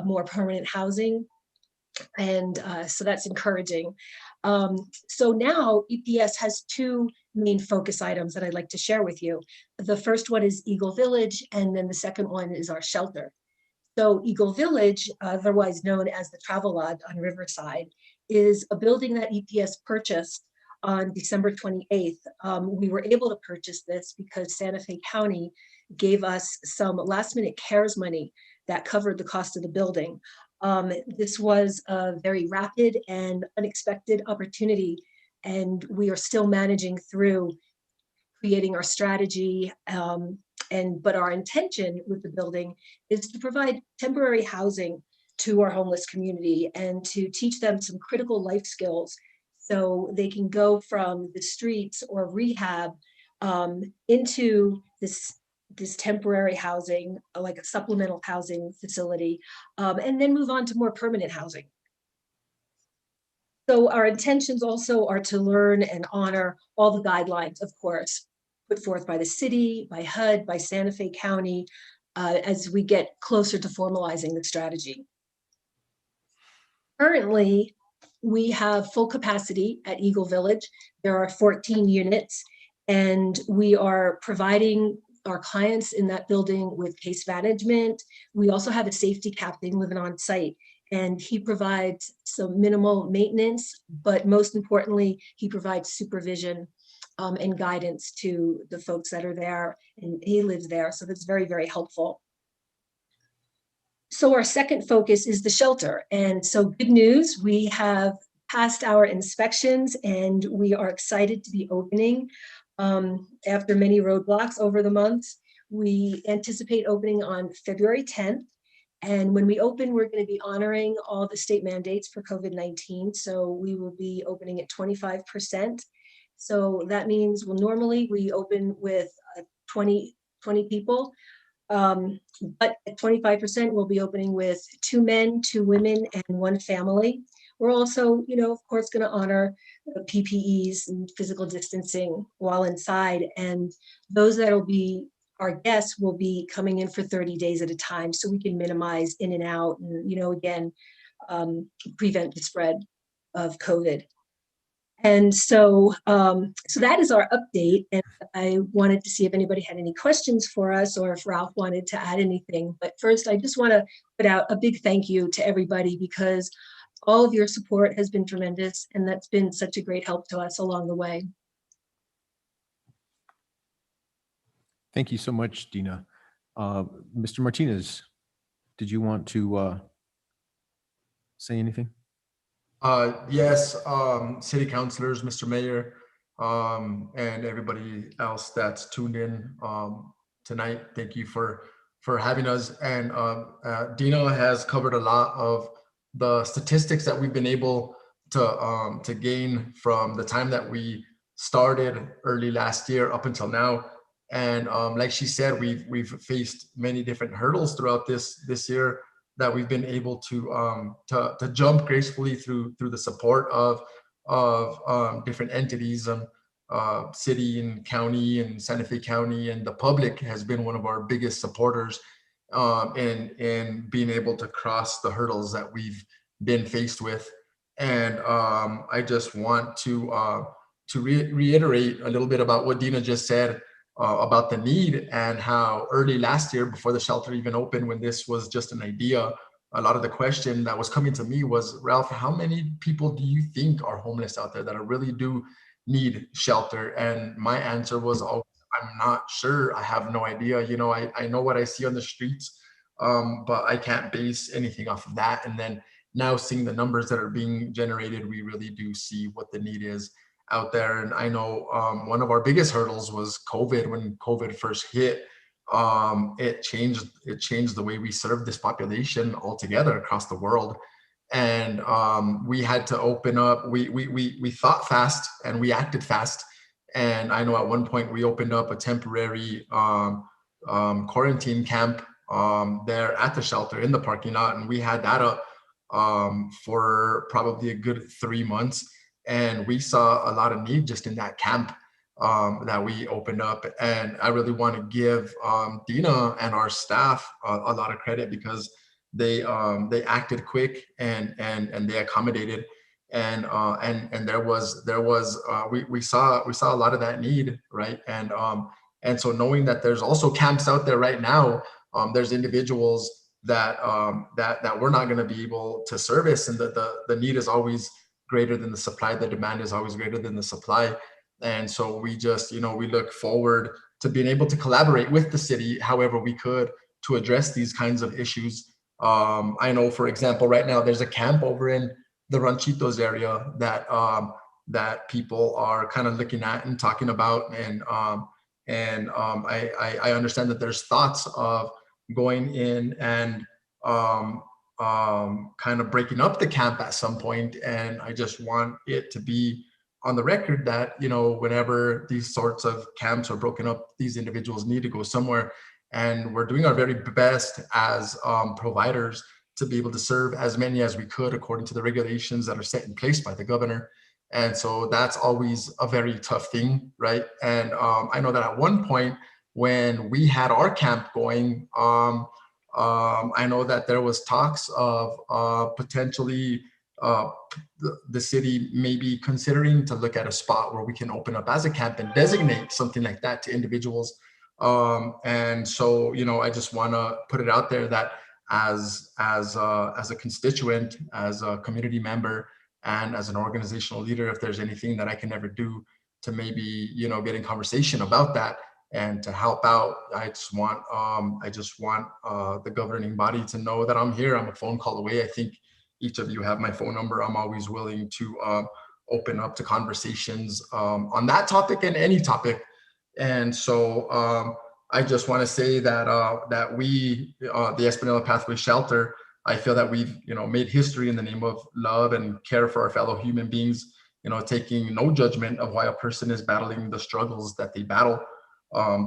more permanent housing, and so that's encouraging. So now EPS has two main focus items that I'd like to share with you. The first one is Eagle Village, and then the second one is our shelter. So Eagle Village, otherwise known as the Travelodge on Riverside, is a building that EPS purchased on December 28th. We were able to purchase this because Santa Fe County gave us some last minute CARES money that covered the cost of the building. This was a very rapid and unexpected opportunity, and we are still managing through creating our strategy. But our intention with the building is to provide temporary housing to our homeless community and to teach them some critical life skills so they can go from the streets or rehab into this temporary housing, like a supplemental housing facility, and then move on to more permanent housing. So our intentions also are to learn and honor all the guidelines, of course, put forth by the city, by HUD, by Santa Fe County, as we get closer to formalizing the strategy. Currently, we have full capacity at Eagle Village. There are 14 units, and we are providing our clients in that building with case management. We also have a safety captain living on site, and he provides some minimal maintenance, but most importantly, he provides supervision and guidance to the folks that are there, and he lives there, so that's very, very helpful. So our second focus is the shelter, and so good news, we have passed our inspections and we are excited to be opening after many roadblocks over the months. We anticipate opening on February 10th. And when we open, we're going to be honoring all the state mandates for COVID-19. So we will be opening at 25%. So that means, well, normally we open with 20 people. But at 25%, we'll be opening with 2 men, 2 women, and 1 family. We're also, of course, going to honor the PPEs and physical distancing while inside. And those that'll be our guests will be coming in for 30 days at a time, so we can minimize in and out and, again, prevent the spread of COVID. And so that is our update. And I wanted to see if anybody had any questions for us or if Ralph wanted to add anything. But first, I just want to put out a big thank you to everybody, because all of your support has been tremendous, and that's been such a great help to us along the way. Thank you so much, Dina. Mr. Martinez, did you want to say anything? Yes, city councilors, Mr. Mayor, and everybody else that's tuned in tonight. Thank you for having us. And Dina has covered a lot of the statistics that we've been able to gain from the time that we started early last year up until now. And like she said, we've faced many different hurdles throughout this year that we've been able to jump gracefully through the support of different entities, city and county and Santa Fe County, and the public has been one of our biggest supporters in being able to cross the hurdles that we've been faced with. And I just want to reiterate a little bit about what Dina just said about the need, and how early last year, before the shelter even opened, when this was just an idea, a lot of the question that was coming to me was, Ralph, how many people do you think are homeless out there that really do need shelter? And my answer was, oh, I'm not sure. I have no idea. I know what I see on the streets, but I can't base anything off of that. And then now seeing the numbers that are being generated, we really do see what the need is out there. And I know one of our biggest hurdles was COVID. When COVID first hit, it changed the way we serve this population altogether across the world. And we had to open up. We thought fast and we acted fast. And I know at one point we opened up a temporary quarantine camp there at the shelter in the parking lot, and we had that up for probably a good 3 months. And we saw a lot of need just in that camp that we opened up. And I really want to give Dina and our staff a lot of credit, because they acted quick and they accommodated. And there was we saw a lot of that need, right? And so knowing that there's also camps out there right now, there's individuals that we're not going to be able to service, and the need is always greater than the supply. The demand is always greater than the supply. And so we just, we look forward to being able to collaborate with the city however we could to address these kinds of issues. I know, for example, right now there's a camp over in the Ranchitos area that people are kind of looking at and talking about. And I understand that there's thoughts of going in and kind of breaking up the camp at some point. And I just want it to be on the record that, whenever these sorts of camps are broken up, these individuals need to go somewhere. And we're doing our very best as providers to be able to serve as many as we could according to the regulations that are set in place by the governor. And so that's always a very tough thing, right? And I know that at one point when we had our camp going, I know that there was talks of potentially the city maybe considering to look at a spot where we can open up as a camp and designate something like that to individuals. And so, I just want to put it out there that as a constituent, as a community member, and as an organizational leader, if there's anything that I can ever do to maybe, get in conversation about that and to help out, I just want the governing body to know that I'm here. I'm a phone call away. I think each of you have my phone number. I'm always willing to open up to conversations on that topic and any topic. And so I just want to say that we, the Espanola Pathway Shelter, I feel that we've made history in the name of love and care for our fellow human beings, taking no judgment of why a person is battling the struggles that they battle.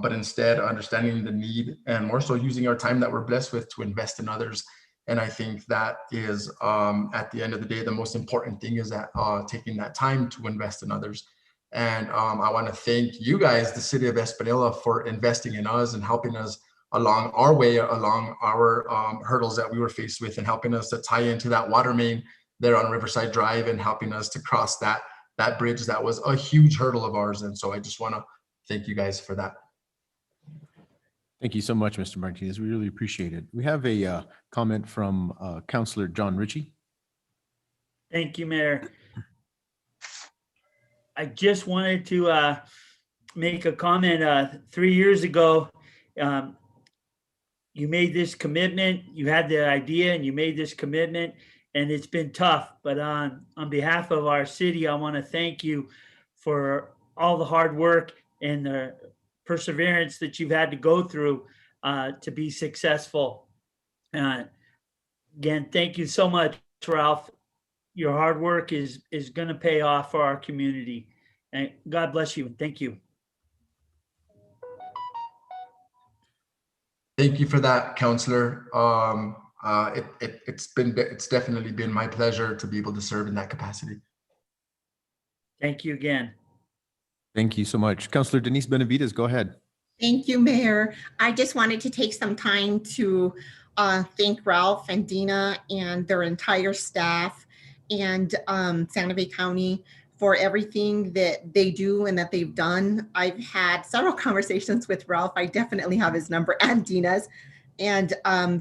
but instead understanding the need and more so using our time that we're blessed with to invest in others. And I think that is, at the end of the day, the most important thing is that taking that time to invest in others. And I want to thank you guys, the city of Espanola, for investing in us and helping us along our way, along our hurdles that we were faced with, and helping us to tie into that water main there on Riverside Drive, and helping us to cross that bridge that was a huge hurdle of ours. And so I just want to thank you guys for that. Thank you so much, Mr. Martinez. We really appreciate it. We have a comment from Councilor John Ritchie. Thank you, Mayor. I just wanted to make a comment. 3 years ago, you made this commitment. You had the idea and you made this commitment, and it's been tough. But on behalf of our city, I want to thank you for all the hard work and the perseverance that you've had to go through to be successful. Again, thank you so much, Ralph. Your hard work is going to pay off for our community. And God bless you. Thank you. Thank you for that, Councilor. It's definitely been my pleasure to be able to serve in that capacity. Thank you again. Thank you so much. Councilor Denise Benavides, go ahead. Thank you, Mayor. I just wanted to take some time to thank Ralph and Dina and their entire staff and Santa Fe County for everything that they do and that they've done. I've had several conversations with Ralph. I definitely have his number and Dina's, and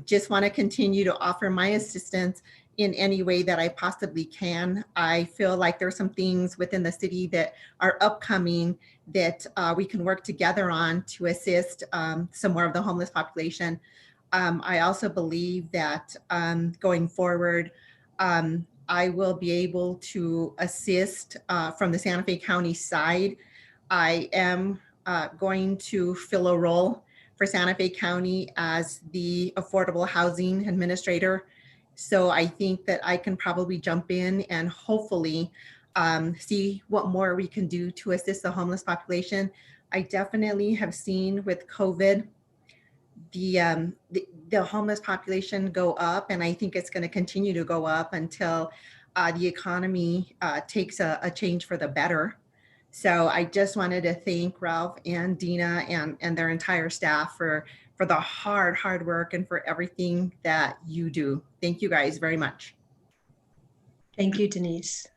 just want to continue to offer my assistance in any way that I possibly can. I feel like there's some things within the city that are upcoming that we can work together on to assist some more of the homeless population. I also believe that going forward, I will be able to assist from the Santa Fe County side. I am going to fill a role for Santa Fe County as the Affordable Housing Administrator. So I think that I can probably jump in and hopefully see what more we can do to assist the homeless population. I definitely have seen with COVID, the homeless population go up, and I think it's going to continue to go up until the economy takes a change for the better. So I just wanted to thank Ralph and Dina and their entire staff for the hard work and for everything that you do. Thank you guys very much. Thank you, Denise.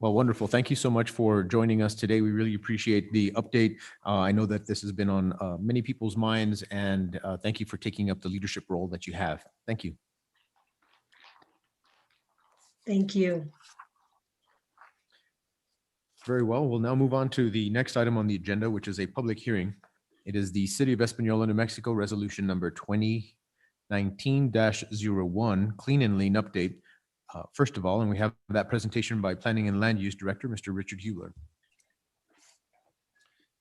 Well, wonderful. Thank you so much for joining us today. We really appreciate the update. I know that this has been on many people's minds, and thank you for taking up the leadership role that you have. Thank you. Thank you. Very well. We'll now move on to the next item on the agenda, which is a public hearing. It is the City of Espanola, New Mexico Resolution Number 2019-01, Clean and Lean Update. First of all, and we have that presentation by Planning and Land Use Director, Mr. Richard Hewler.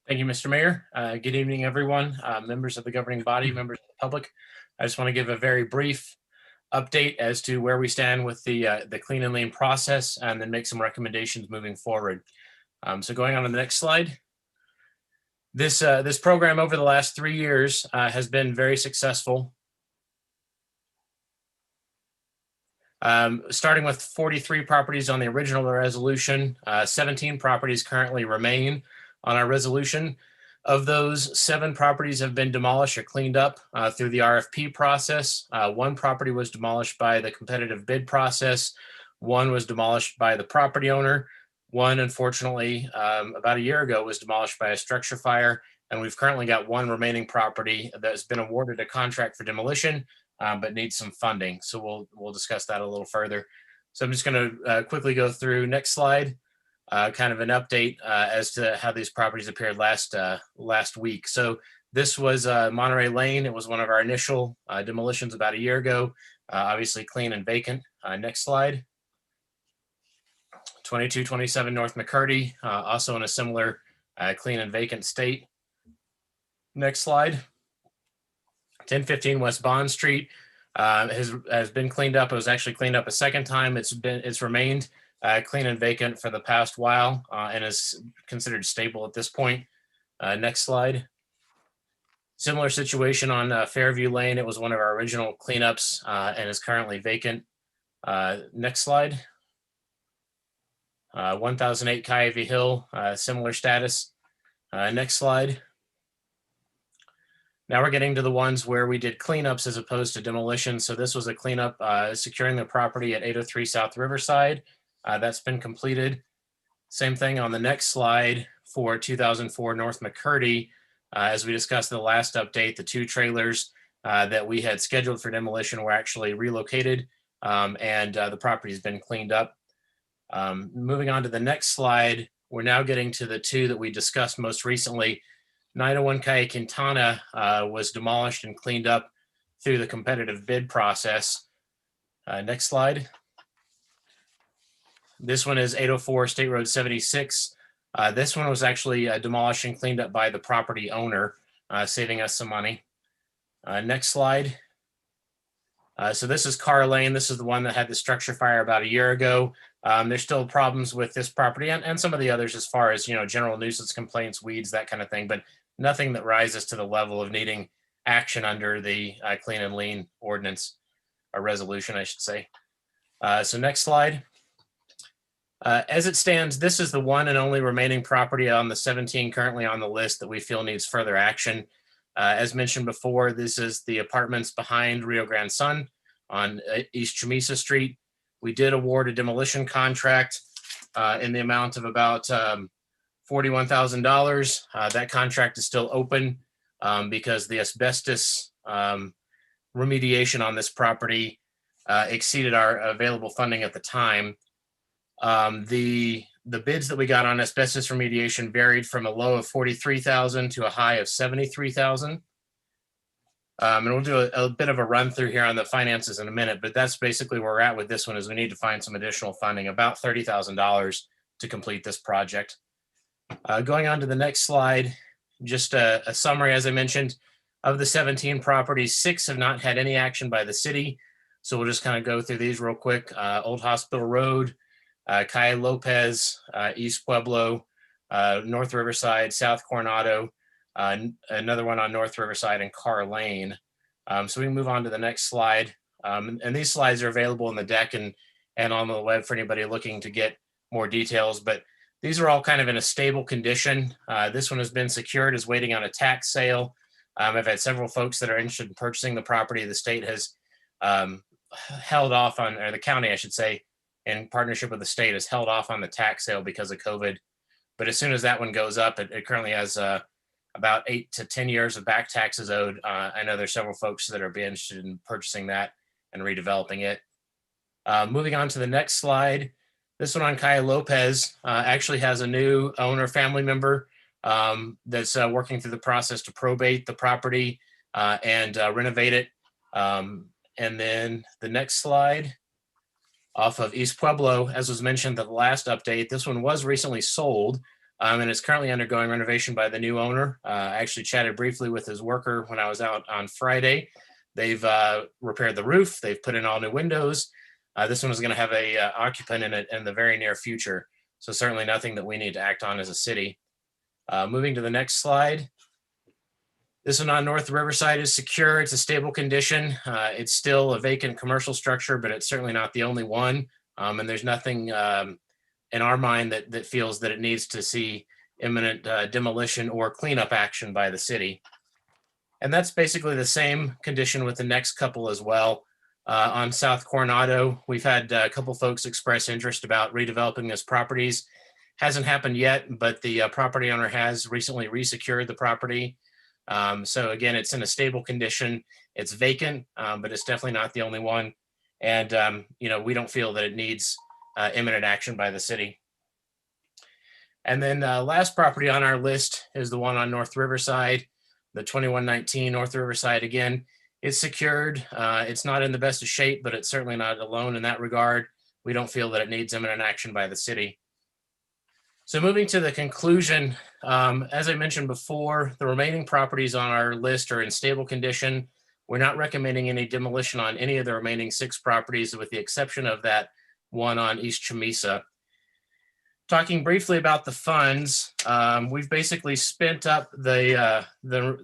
Thank you, Mr. Mayor. Good evening, everyone, members of the governing body, members of the public. I just want to give a very brief update as to where we stand with the Clean and Lean process, and then make some recommendations moving forward. So going on to the next slide. This program over the last 3 years has been very successful. Starting with 43 properties on the original resolution, 17 properties currently remain on our resolution. Of those, 7 properties have been demolished or cleaned up through the RFP process. 1 property was demolished by the competitive bid process. 1 was demolished by the property owner. 1, unfortunately, about a year ago was demolished by a structure fire. And we've currently got 1 remaining property that's been awarded a contract for demolition, but needs some funding. So we'll discuss that a little further. So I'm just going to quickly go through next slide, kind of an update as to how these properties appeared last week. So this was Monterey Lane. It was one of our initial demolitions about a year ago, obviously clean and vacant. Next slide. 2227 North McCurdy, also in a similar clean and vacant state. Next slide. 1015 West Bond Street has been cleaned up. It was actually cleaned up a second time. It's remained clean and vacant for the past while and is considered stable at this point. Next slide. Similar situation on Fairview Lane. It was one of our original cleanups and is currently vacant. Next slide. 1008 Cuyahoga Hill, similar status. Next slide. Now we're getting to the ones where we did cleanups as opposed to demolition. So this was a cleanup securing the property at 803 South Riverside. That's been completed. Same thing on the next slide for 2004 North McCurdy. As we discussed in the last update, the 2 trailers that we had scheduled for demolition were actually relocated and the property has been cleaned up. Moving on to the next slide, we're now getting to the 2 that we discussed most recently. 901 Calle Quintana was demolished and cleaned up through the competitive bid process. Next slide. This one is 804 State Road 76. This one was actually demolished and cleaned up by the property owner, saving us some money. Next slide. So this is Carr Lane. This is the one that had the structure fire about a year ago. There's still problems with this property and some of the others as far as, general nuisance complaints, weeds, that kind of thing, but nothing that rises to the level of needing action under the clean and lean ordinance or resolution, I should say. So next slide. As it stands, this is the one and only remaining property on the 17 currently on the list that we feel needs further action. As mentioned before, this is the apartments behind Rio Grande Sun on East Chamisa Street. We did award a demolition contract in the amount of about $41,000. That contract is still open because the asbestos remediation on this property exceeded our available funding at the time. The bids that we got on asbestos remediation varied from a low of $43,000 to a high of $73,000. And we'll do a bit of a run through here on the finances in a minute, but that's basically where we're at with this one is we need to find some additional funding, about $30,000 to complete this project. Going on to the next slide, just a summary, as I mentioned, of the 17 properties, 6 have not had any action by the city. So we'll just kind of go through these real quick. Old Hospital Road, Calle Lopez, East Pueblo, North Riverside, South Coronado, another one on North Riverside, and Carr Lane. So we can move on to the next slide. And these slides are available in the deck and on the web for anybody looking to get more details. But these are all kind of in a stable condition. This one has been secured, is waiting on a tax sale. I've had several folks that are interested in purchasing the property. The state has held off on, or the county, I should say, in partnership with the state, has held off on the tax sale because of COVID. But as soon as that one goes up, it currently has about 8 to 10 years of back taxes owed. I know there's several folks that are be interested in purchasing that and redeveloping it. Moving on to the next slide. This one on Calle Lopez actually has a new owner, family member that's working through the process to probate the property and renovate it. And then the next slide. Off of East Pueblo, as was mentioned at the last update, this one was recently sold and is currently undergoing renovation by the new owner. I actually chatted briefly with his worker when I was out on Friday. They've repaired the roof. They've put in all new windows. This one is going to have a occupant in it in the very near future. So certainly nothing that we need to act on as a city. Moving to the next slide. This one on North Riverside is secure. It's a stable condition. It's still a vacant commercial structure, but it's certainly not the only one. And there's nothing in our mind that feels that it needs to see imminent demolition or cleanup action by the city. And that's basically the same condition with the next couple as well. On South Coronado, we've had a couple folks express interest about redeveloping those properties. Hasn't happened yet, but the property owner has recently resecured the property. So again, it's in a stable condition. It's vacant, but it's definitely not the only one. And, we don't feel that it needs imminent action by the city. And then last property on our list is the one on North Riverside, the 2119 North Riverside. Again, it's secured. It's not in the best of shape, but it's certainly not alone in that regard. We don't feel that it needs imminent action by the city. So moving to the conclusion, as I mentioned before, the remaining properties on our list are in stable condition. We're not recommending any demolition on any of the remaining 6 properties with the exception of that one on East Chamisa. talking briefly about the funds, we've basically spent up the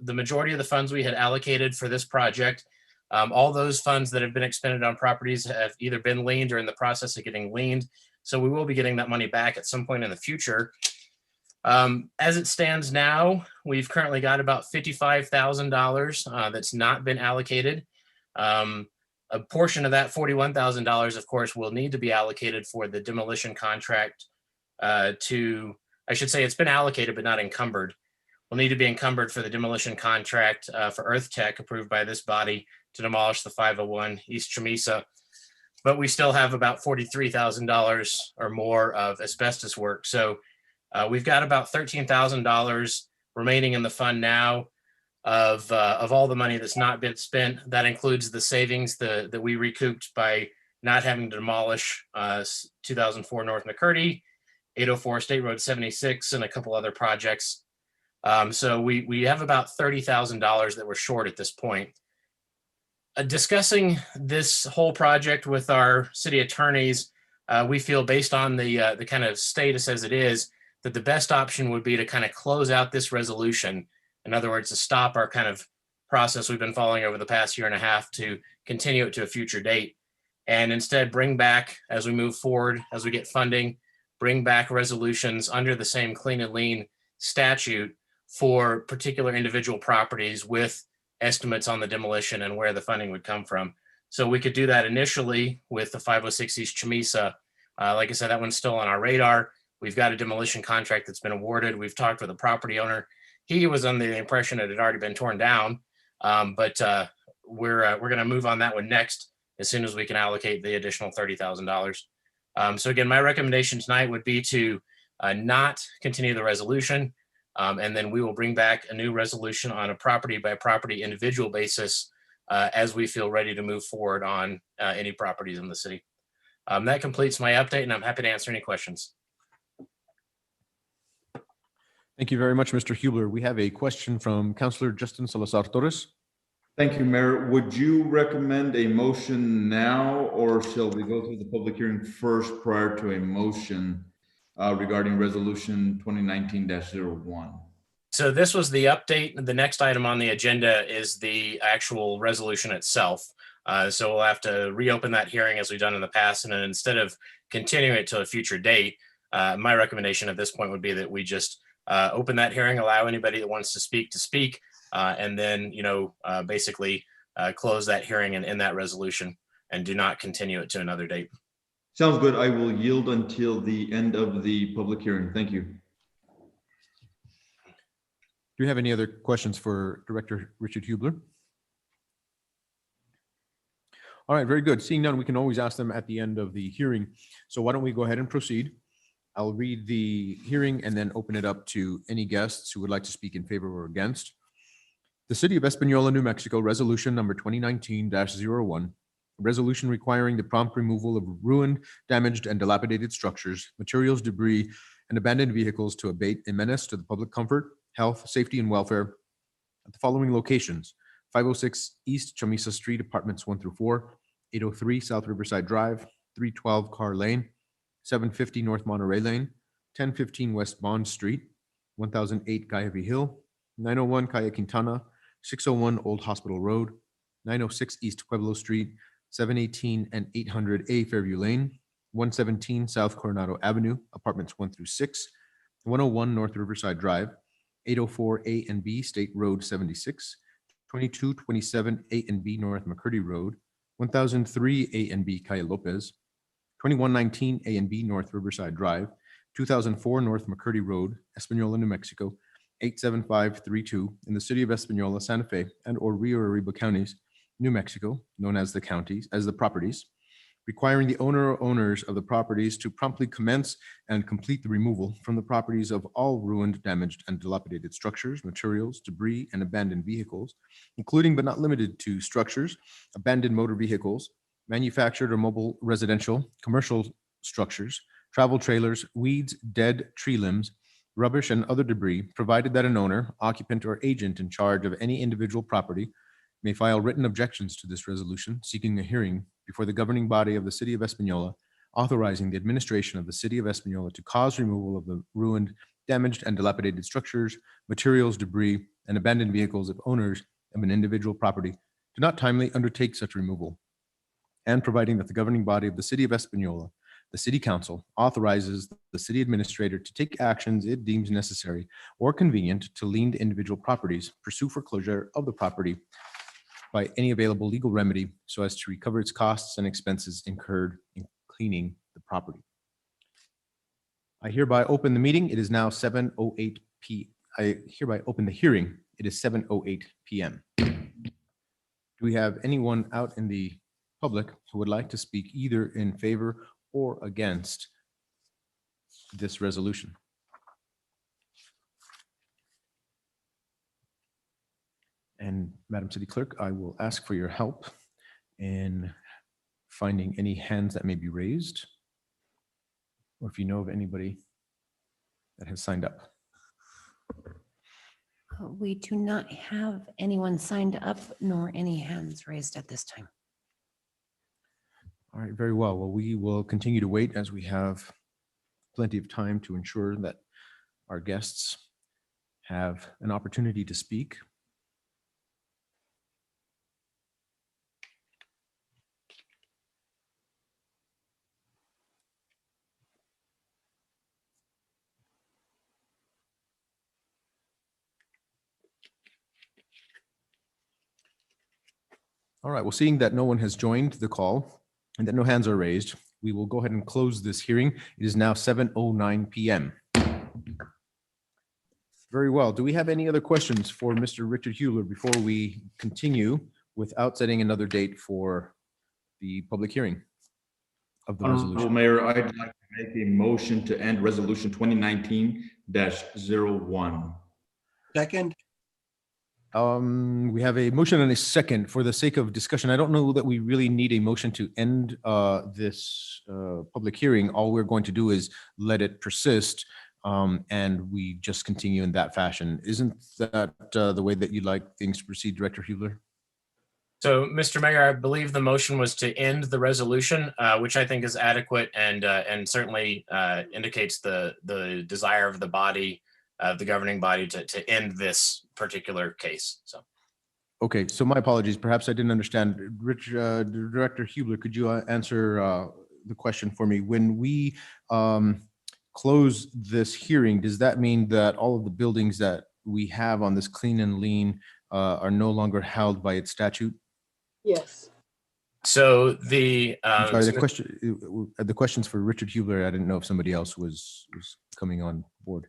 majority of the funds we had allocated for this project. All those funds that have been expended on properties have either been liened or in the process of getting liened. So we will be getting that money back at some point in the future. As it stands now, we've currently got about $55,000 that's not been allocated. A portion of that $41,000, of course, will need to be allocated for the demolition contract I should say it's been allocated but not encumbered. Will need to be encumbered for the demolition contract for Earth Tech approved by this body to demolish the 501 East Chamisa. But we still have about $43,000 or more of asbestos work. So we've got about $13,000 remaining in the fund now of all the money that's not been spent. That includes the savings that we recouped by not having to demolish 2004 North McCurdy, 804 State Road 76, and a couple other projects. So we have about $30,000 that we're short at this point. Discussing this whole project with our city attorneys, we feel based on the kind of status as it is, that the best option would be to kind of close out this resolution. In other words, to stop our kind of process we've been following over the past year and a half to continue it to a future date. And instead bring back, as we move forward, as we get funding, bring back resolutions under the same clean and lean statute for particular individual properties with estimates on the demolition and where the funding would come from. So we could do that initially with the 506 East Chamisa. Like I said, that one's still on our radar. We've got a demolition contract that's been awarded. We've talked with the property owner. He was under the impression it had already been torn down, but we're going to move on that one next as soon as we can allocate the additional $30,000. So again, my recommendation tonight would be to not continue the resolution, and then we will bring back a new resolution on a property by property individual basis as we feel ready to move forward on any properties in the city. That completes my update, and I'm happy to answer any questions. Thank you very much, Mr. Hubler. We have a question from Councilor Justin Salazar Torres. Thank you, Mayor. Would you recommend a motion now, or shall we go through the public hearing first prior to a motion regarding resolution 2019-01? So this was the update. The next item on the agenda is the actual resolution itself. So we'll have to reopen that hearing as we've done in the past. And then instead of continuing it to a future date, my recommendation at this point would be that we just open that hearing, allow anybody that wants to speak, and then, basically close that hearing and end that resolution and do not continue it to another date. Sounds good. I will yield until the end of the public hearing. Thank you. Do you have any other questions for Director Richard Hubler? All right, very good. Seeing none, we can always ask them at the end of the hearing. So why don't we go ahead and proceed? I'll read the hearing and then open it up to any guests who would like to speak in favor or against. The City of Espanola, New Mexico, Resolution Number 2019-01, a resolution requiring the prompt removal of ruined, damaged, and dilapidated structures, materials, debris, and abandoned vehicles to abate a menace to the public comfort, health, safety, and welfare at the following locations: 506 East Chamisa Street, Apartments 1 through 4, 803 South Riverside Drive, 312 Carr Lane, 750 North Monterey Lane, 1015 West Bond Street, 1008 Guayabí Hill, 901 Calle Quintana, 601 Old Hospital Road, 906 East Pueblo Street, 718 and 800A Fairview Lane, 117 South Coronado Avenue, Apartments 1 through 6, 101 North Riverside Drive, 804 A and B State Road 76, 2227 A and B North McCurdy Road, 1003 A and B Calle Lopez, 2119 A and B North Riverside Drive, 2004 North McCurdy Road, Espanola, New Mexico, 87532 in the city of Espanola, Santa Fe, and or Rio Arriba counties, New Mexico, known as the counties, as the properties, requiring the owner or owners of the properties to promptly commence and complete the removal from the properties of all ruined, damaged, and dilapidated structures, materials, debris, and abandoned vehicles, including but not limited to structures, abandoned motor vehicles, manufactured or mobile residential, commercial structures, travel trailers, weeds, dead tree limbs, rubbish, and other debris, provided that an owner, occupant, or agent in charge of any individual property may file written objections to this resolution, seeking a hearing before the governing body of the city of Espanola authorizing the administration of the city of Espanola to cause removal of the ruined, damaged, and dilapidated structures, materials, debris, and abandoned vehicles of owners of an individual property do not timely undertake such removal, and providing that the governing body of the city of Espanola, the city council, authorizes the city administrator to take actions it deems necessary or convenient to liened individual properties, pursue foreclosure of the property by any available legal remedy so as to recover its costs and expenses incurred in cleaning the property. I hereby open the meeting. It is now 7:08 p. I hereby open the hearing. It is 7:08 p.m. Do we have anyone out in the public who would like to speak either in favor or against this resolution? And Madam City Clerk, I will ask for your help in finding any hands that may be raised, or if you know of anybody that has signed up. We do not have anyone signed up nor any hands raised at this time. All right, very well. Well, we will continue to wait as we have plenty of time to ensure that our guests have an opportunity to speak. All right, well, seeing that no one has joined the call and that no hands are raised, we will go ahead and close this hearing. It is now 7:09 p.m. Very well. Do we have any other questions for Mr. Richard Hewler before we continue without setting another date for the public hearing of the Honorable resolution? Mayor, I'd like to make a motion to end resolution 2019-01. Second. We have a motion and a second. For the sake of discussion, I don't know that we really need a motion to end this public hearing. All we're going to do is let it persist, and we just continue in that fashion. Isn't that the way that you'd like things to proceed, Director Hubler? So, Mr. Mayor, I believe the motion was to end the resolution, which I think is adequate and certainly indicates the desire of the body, the governing body, to end this particular case. So, Okay, so my apologies. Perhaps I didn't understand. Director Hubler, could you answer the question for me? When we close this hearing, does that mean that all of the buildings that we have on this clean and lean are no longer held by its statute? Yes. so the I'm sorry, the question's for Richard Hubler. I didn't know if somebody else was coming on board.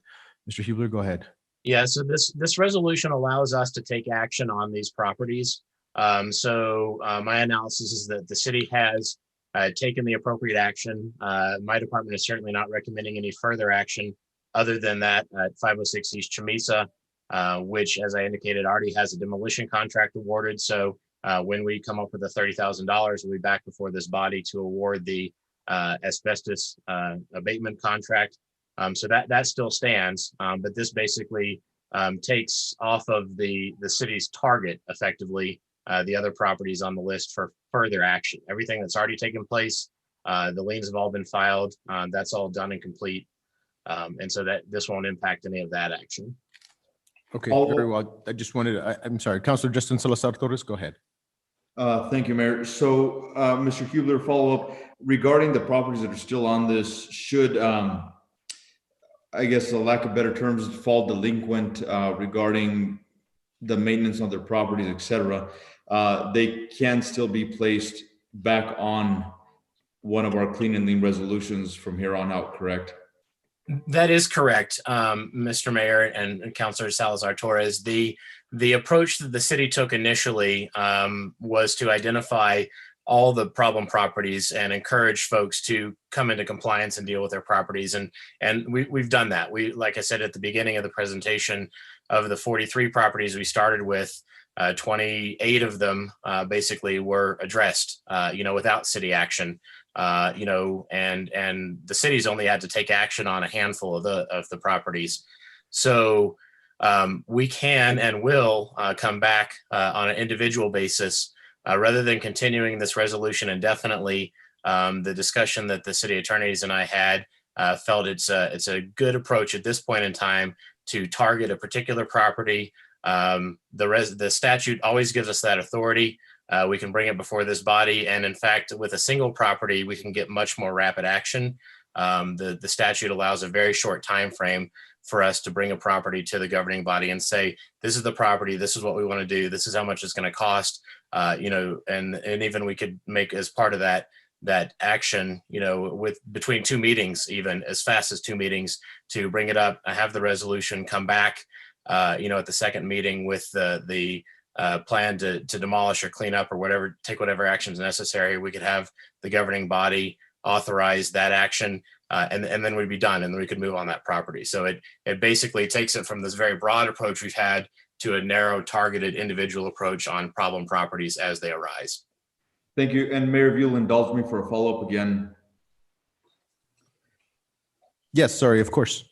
Mr. Hubler, go ahead. Yeah, so this resolution allows us to take action on these properties. My analysis is that the city has taken the appropriate action. My department is certainly not recommending any further action other than that at 506 East Chamisa, which, as I indicated, already has a demolition contract awarded. So when we come up with the $30,000, we'll be back before this body to award the asbestos abatement contract. So that still stands, but this basically takes off of the city's target, effectively, the other properties on the list for further action. Everything that's already taken place, the liens have all been filed, that's all done and complete. And so that this won't impact any of that action. Okay, very well. I just wanted to, I'm sorry, Councilor Justin Salazar Torres, go ahead. Thank you, Mayor. So, Mr. Hubler, follow up regarding the properties that are still on this, should, I guess, a lack of better terms, fall delinquent regarding the maintenance on their properties, et cetera, they can still be placed back on one of our clean and lean resolutions from here on out, correct? That is correct, Mr. Mayor and Councilor Salazar Torres. The approach that the city took initially was to identify all the problem properties and encourage folks to come into compliance and deal with their properties. And we've done that. Like I said at the beginning of the presentation, of the 43 properties we started with, 28 of them basically were addressed, without city action. And the city's only had to take action on a handful of the properties. So we can and will come back on an individual basis rather than continuing this resolution indefinitely. the discussion that the city attorneys and I had felt it's a good approach at this point in time to target a particular property. The statute always gives us that authority. We can bring it before this body, and in fact, with a single property, we can get much more rapid action. The statute allows a very short time frame for us to bring a property to the governing body and say, this is the property, this is what we want to do, this is how much it's going to cost, and even we could make as part of that action, with between 2 meetings, even as fast as 2 meetings, to bring it up, have the resolution, come back, at the second meeting with the plan to demolish or clean up or whatever, take whatever actions necessary. We could have the governing body authorize that action, and then we'd be done, and then we could move on that property. So it basically takes it from this very broad approach we've had to a narrow, targeted, individual approach on problem properties as they arise. Thank you. And Mayor, if you'll indulge me for a follow-up again. Yes, sorry, of course.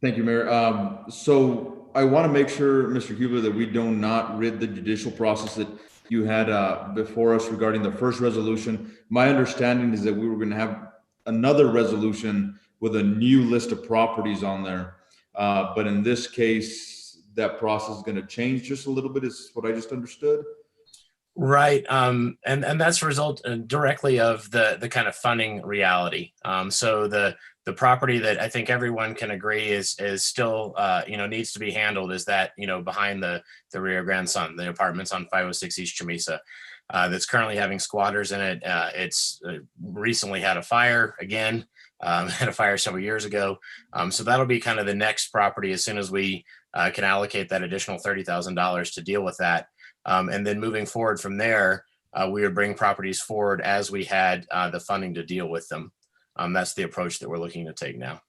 Thank you, Mayor. So I want to make sure, Mr. Huber, that we do not rid the judicial process that you had before us regarding the first resolution. My understanding is that we were going to have another resolution with a new list of properties on there. But in this case, that process is going to change just a little bit, is what I just understood. Right. And that's a result directly of the kind of funding reality. So the property that I think everyone can agree is still, needs to be handled is that, behind the Rio Grande Sun, the apartments on 506 East Chamisa, that's currently having squatters in it. It's recently had a fire again, had a fire several years ago. So that'll be kind of the next property as soon as we can allocate that additional $30,000 to deal with that. And then moving forward from there, we would bring properties forward as we had the funding to deal with them. That's the approach that we're looking to take now.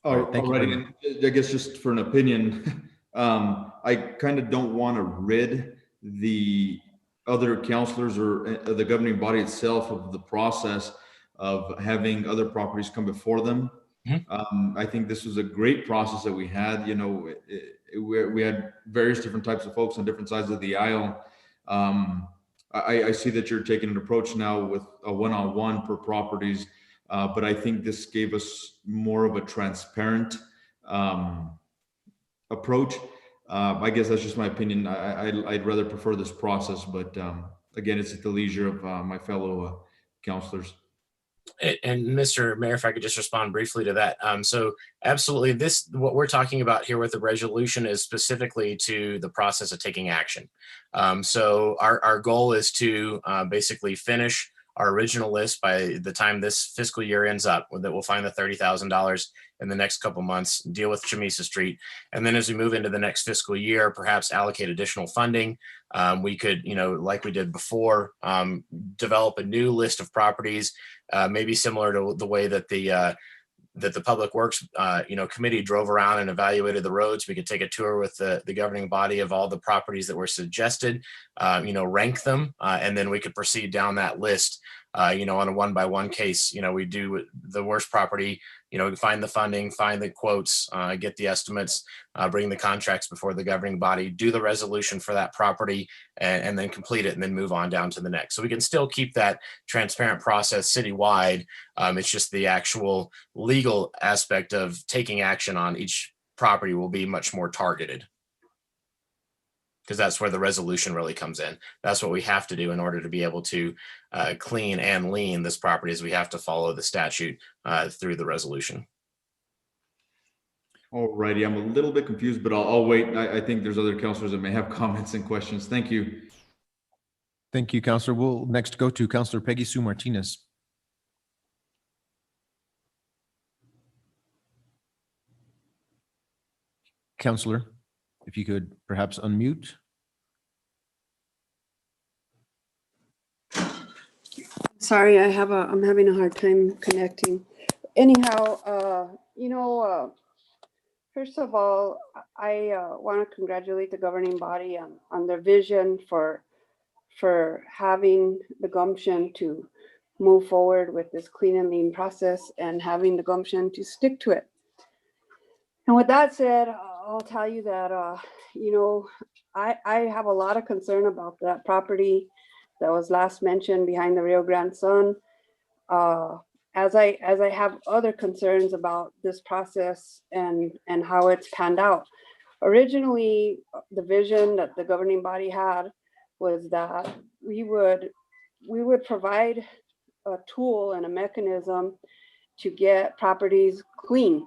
All right. And I guess just for an opinion, I kind of don't want to rid the other counselors or the governing body itself of the process of having other properties come before them. I think this was a great process that we had. We had various different types of folks on different sides of the aisle. I see that you're taking an approach now with a one-on-one per properties, but I think this gave us more of a transparent approach. I guess that's just my opinion. I'd rather prefer this process, but again, it's at the leisure of my fellow counselors. And Mr. Mayor, if I could just respond briefly to that. So absolutely, what we're talking about here with the resolution is specifically to the process of taking action. So our goal is to basically finish our original list by the time this fiscal year ends up, that we'll find the $30,000 in the next couple months, deal with Chamisa Street. And then as we move into the next fiscal year, perhaps allocate additional funding. We could, like we did before, develop a new list of properties, maybe similar to the way that the Public Works, committee drove around and evaluated the roads. We could take a tour with the governing body of all the properties that were suggested, rank them, and then we could proceed down that list, on a 1-by-1 case. We do the worst property, find the funding, find the quotes, get the estimates, bring the contracts before the governing body, do the resolution for that property, and then complete it, and then move on down to the next. So we can still keep that transparent process citywide. It's just the actual legal aspect of taking action on each property will be much more targeted, because that's where the resolution really comes in. That's what we have to do in order to be able to clean and lien this property, is we have to follow the statute through the resolution. All righty, I'm a little bit confused, but I'll wait. I think there's other counselors that may have comments and questions. Thank you. Thank you, Counselor. We'll next go to Counselor Peggy Sue Martinez. Counselor, if you could perhaps unmute. Sorry, I'm having a hard time connecting. Anyhow, first of all, I want to congratulate the governing body on their vision for having the gumption to move forward with this clean and lean process, and having the gumption to stick to it. And with that said, I'll tell you that, I have a lot of concern about that property. that was last mentioned behind the Rio Grande Sun. As I have other concerns about this process and how it's panned out. Originally, the vision that the governing body had was that we would provide a tool and a mechanism to get properties cleaned.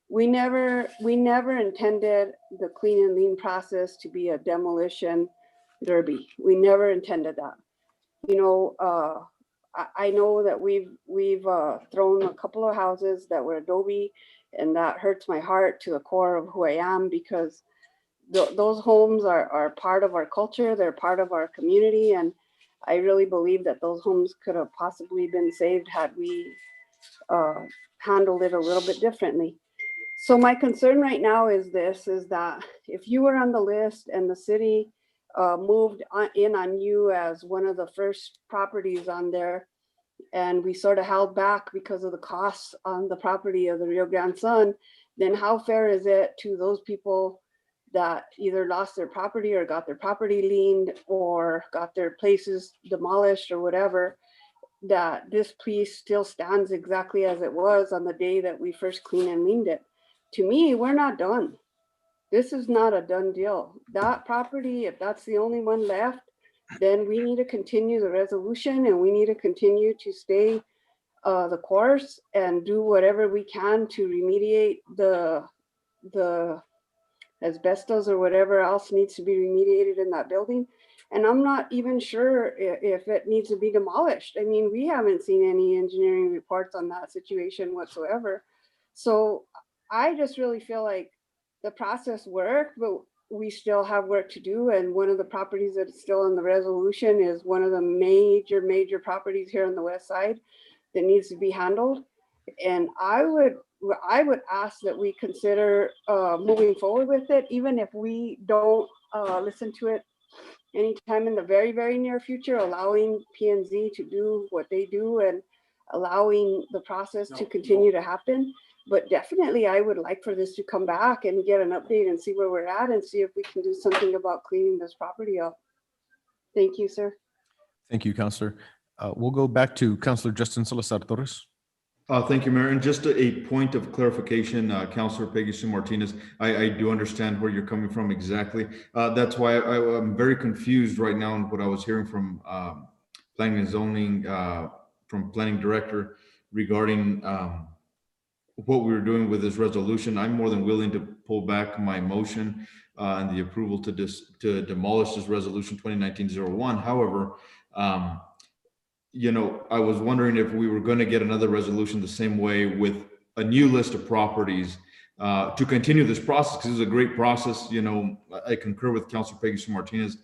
We never intended the clean and lean process to be a demolition derby. We never intended that. You know, I know that we've thrown a couple of houses that were adobe, and that hurts my heart to the core of who I am, because those homes are part of our culture. They're part of our community, and I really believe that those homes could have possibly been saved had we handled it a little bit differently. So my concern right now is that if you were on the list and the city moved in on you as one of the first properties on there, and we sort of held back because of the costs on the property of the Rio Grande Sun, then how fair is it to those people that either lost their property or got their property liened or got their places demolished or whatever, that this piece still stands exactly as it was on the day that we first cleaned and liened it? To me, we're not done. This is not a done deal. That property, if that's the only one left, then we need to continue the resolution, and we need to continue to stay the course and do whatever we can to remediate the asbestos or whatever else needs to be remediated in that building. And I'm not even sure if it needs to be demolished. I mean, we haven't seen any engineering reports on that situation whatsoever. So I just really feel like the process worked, but we still have work to do. And one of the properties that's still in the resolution is one of the major properties here on the west side that needs to be handled. And I would ask that we consider moving forward with it, even if we don't listen to it anytime in the very, very near future, allowing P&Z to do what they do and allowing the process to continue to happen. But definitely, I would like for this to come back and get an update and see where we're at and see if we can do something about cleaning this property up. Thank you, sir. Thank you, Councillor. We'll go back to Councillor Justin Salazar Torres. Thank you, Mayor. And just a point of clarification, Councillor Peggy Sue Martinez, I do understand where you're coming from exactly. That's why I'm very confused right now in what I was hearing from Planning and Zoning, from Planning Director regarding what we were doing with this resolution. I'm more than willing to pull back my motion and the approval to demolish this resolution 2019-01. However, you know, I was wondering if we were going to get another resolution the same way with a new list of properties to continue this process, because it's a great process. You know, I concur with Councilor Peggy Sue Martinez.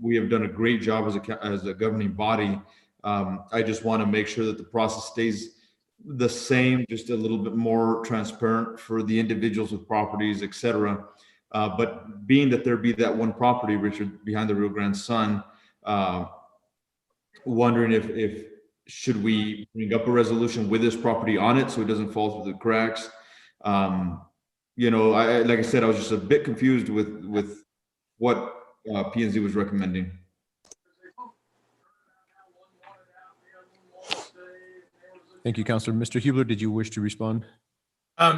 We have done a great job as a governing body. I just want to make sure that the process stays the same, just a little bit more transparent for the individuals with properties, etc. But being that there be that one property, Richard, behind the Rio Grande Sun, wondering if should we bring up a resolution with this property on it so it doesn't fall through the cracks. You know, like I said, I was just a bit confused with what P&Z was recommending. Thank you, Councillor. Mr. Hubler, did you wish to respond?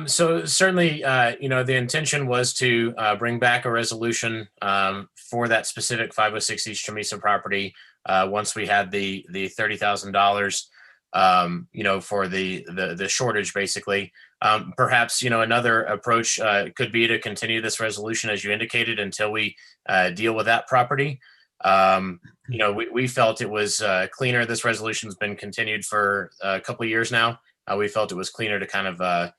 So certainly, you know, the intention was to bring back a resolution for that specific 506 East Chamisa property once we had the $30,000, you know, for the shortage, basically. Perhaps, you know, another approach could be to continue this resolution, as you indicated, until we deal with that property. You know, we felt it was cleaner. This resolution has been continued for a couple of years now. We felt it was cleaner to kind of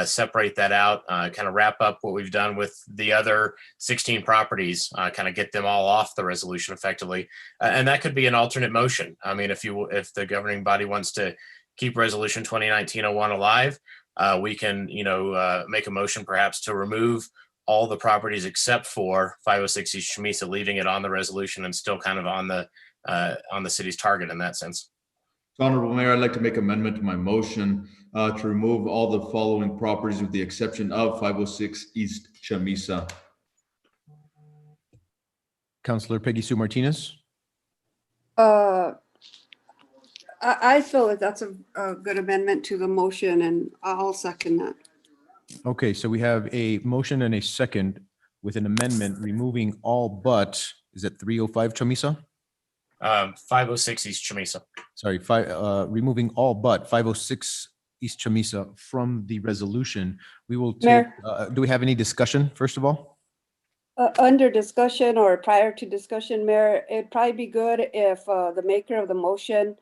separate that out, kind of wrap up what we've done with the other 16 properties, kind of get them all off the resolution effectively. And that could be an alternate motion. I mean, if the governing body wants to keep resolution 2019-01 alive, we can, you know, make a motion perhaps to remove all the properties except for 506 East Chamisa, leaving it on the resolution and still kind of on the city's target in that sense. Honorable Mayor, I'd like to make amendment to my motion to remove all the following properties with the exception of 506 East Chamisa. Counselor Peggy Sue Martinez. I feel that that's a good amendment to the motion, and I'll second that. Okay, so we have a motion and a second with an amendment removing all but, is it 305 Chamisa? 506 East Chamisa. Sorry, removing all but 506 East Chamisa from the resolution. We will take, Mayor? do we have any discussion, first of all? Under discussion or prior to discussion, Mayor, it'd probably be good if the maker of the motion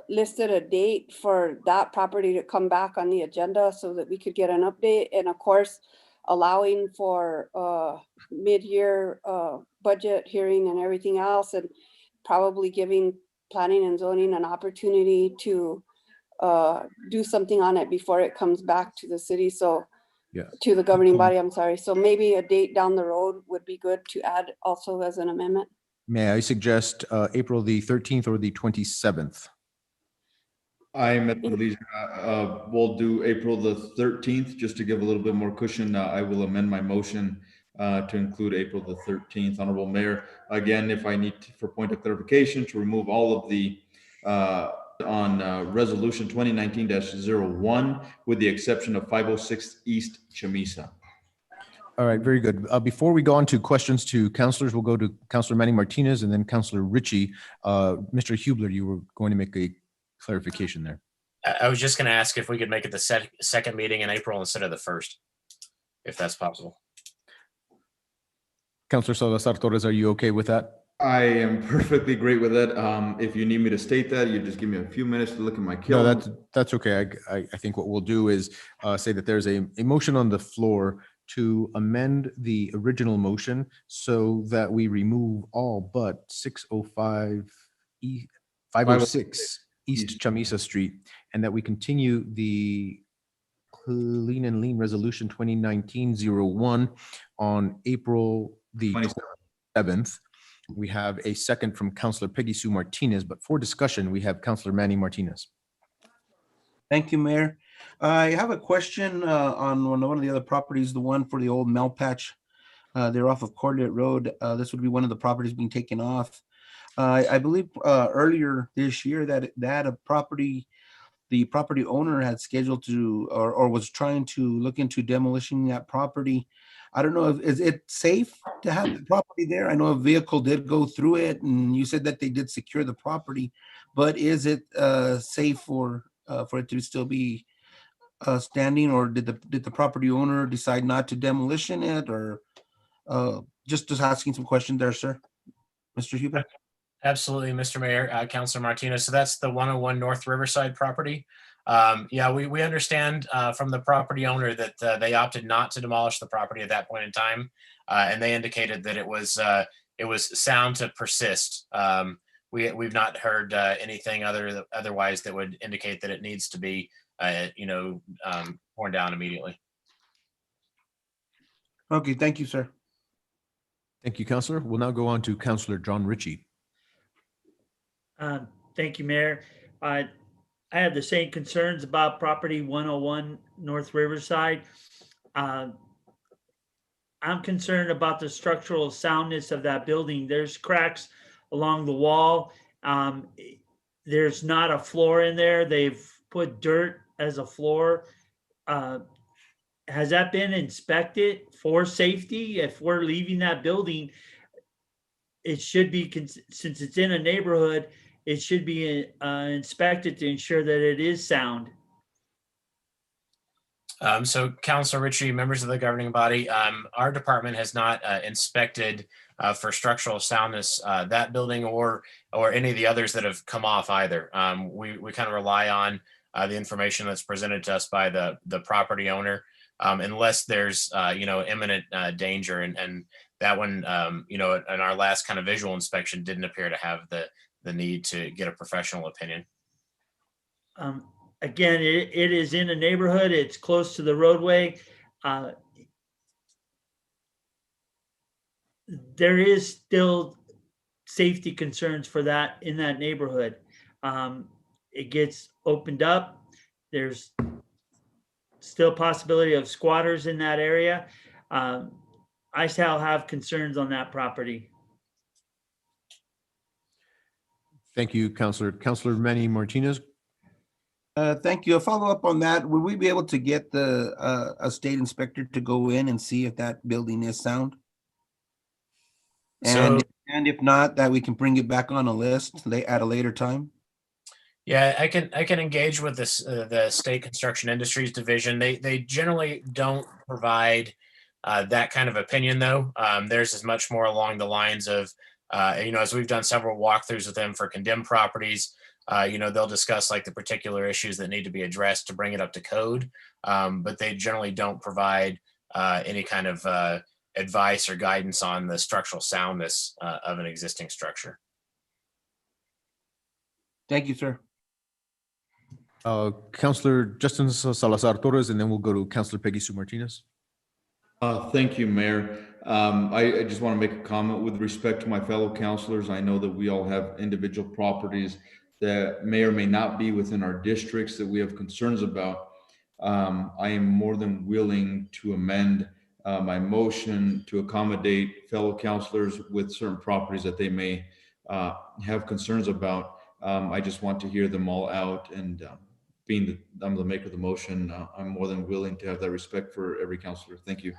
listed a date for that property to come back on the agenda so that we could get an update. And of course, allowing for mid-year budget hearing and everything else, and probably giving planning and zoning an opportunity to do something on it before it comes back to the city. So yeah, to the governing body, I'm sorry. So maybe a date down the road would be good to add also as an amendment. May I suggest April the 13th or the 27th? I'm at the leisure. We'll do April the 13th, just to give a little bit more cushion. I will amend my motion to include April the 13th. Honorable Mayor, again, if I need to, for point of clarification, to remove all of the on resolution 2019-01 with the exception of 506 East Chamisa. All right, very good. Before we go on to questions to counselors, we'll go to Counselor Manny Martinez and then Counselor Ritchie. Mr. Hubler, you were going to make a clarification there. I was just going to ask if we could make it the second meeting in April instead of the first, if that's possible. Counselor Salazar Torres, are you okay with that? I am perfectly great with it. If you need me to state that, you just give me a few minutes to look at my No, calendar. that's okay. I think what we'll do is say that there's a motion on the floor to amend the original motion so that we remove all but 506 East Chamisa Street, and that we continue the Clean and Lean Resolution 2019-01 on April the 27th. We have a second from Counselor Peggy Sue Martinez, but for discussion, we have Counselor Manny Martinez. Thank you, Mayor. I have a question on one of the other properties, the one for the old Mel Patch. They're off of Cordet Road. This would be one of the properties being taken off. I believe earlier this year that a property, the property owner had scheduled to or was trying to look into demolishing that property. I don't know is it safe to have the property there? I know a vehicle did go through it, and you said that they did secure the property, but is it safe for it to still be standing, or did the property owner decide not to demolition it, or just asking some questions there, sir? Mr. Huber? Absolutely, Mr. Mayor, Councilor Martinez. So that's the 101 North Riverside property. Yeah, we understand from the property owner that they opted not to demolish the property at that point in time, and they indicated that it was sound to persist. We've not heard anything otherwise that would indicate that it needs to be torn down immediately. Okay, thank you, sir. Thank you, Counselor. We'll now go on to Counselor John Ritchie. Thank you, Mayor. I have the same concerns about property 101 North Riverside. I'm concerned about the structural soundness of that building. There's cracks along the wall. There's not a floor in there. They've put dirt as a floor. Has that been inspected for safety? If we're leaving that building, it should be, since it's in a neighborhood, it should be inspected to ensure that it is sound. So Councilor Ritchie, members of the governing body, our department has not inspected for structural soundness that building or any of the others that have come off either. We kind of rely on the information that's presented to us by the property owner, unless there's imminent danger, and that one in our last kind of visual inspection didn't appear to have the need to get a professional opinion. Again, it is in a neighborhood. It's close to the roadway. There is still safety concerns for that in that neighborhood. It gets opened up. There's still possibility of squatters in that area. I shall have concerns on that property. Thank you, Counselor. Counselor Manny Martinez. Thank you. A follow-up on that, would we be able to get a state inspector to go in and see if that building is sound? So- And if not, that we can bring it back on a list at a later time? Yeah, I can engage with this the State Construction Industries Division. They generally don't provide that kind of opinion, though. Theirs is much more along the lines of, as we've done several walkthroughs with them for condemned properties, they'll discuss like the particular issues that need to be addressed to bring it up to code. But they generally don't provide any kind of advice or guidance on the structural soundness of an existing structure. Thank you, sir. Counselor Justin Salazar Torres, and then we'll go to Counselor Peggy Sue Martinez. Thank you, Mayor. I just want to make a comment with respect to my fellow counselors. I know that we all have individual properties that may or may not be within our districts that we have concerns about. I am more than willing to amend my motion to accommodate fellow counselors with certain properties that they may have concerns about. I just want to hear them all out, and being that I'm the maker of the motion, I'm more than willing to have that respect for every counselor. Thank you.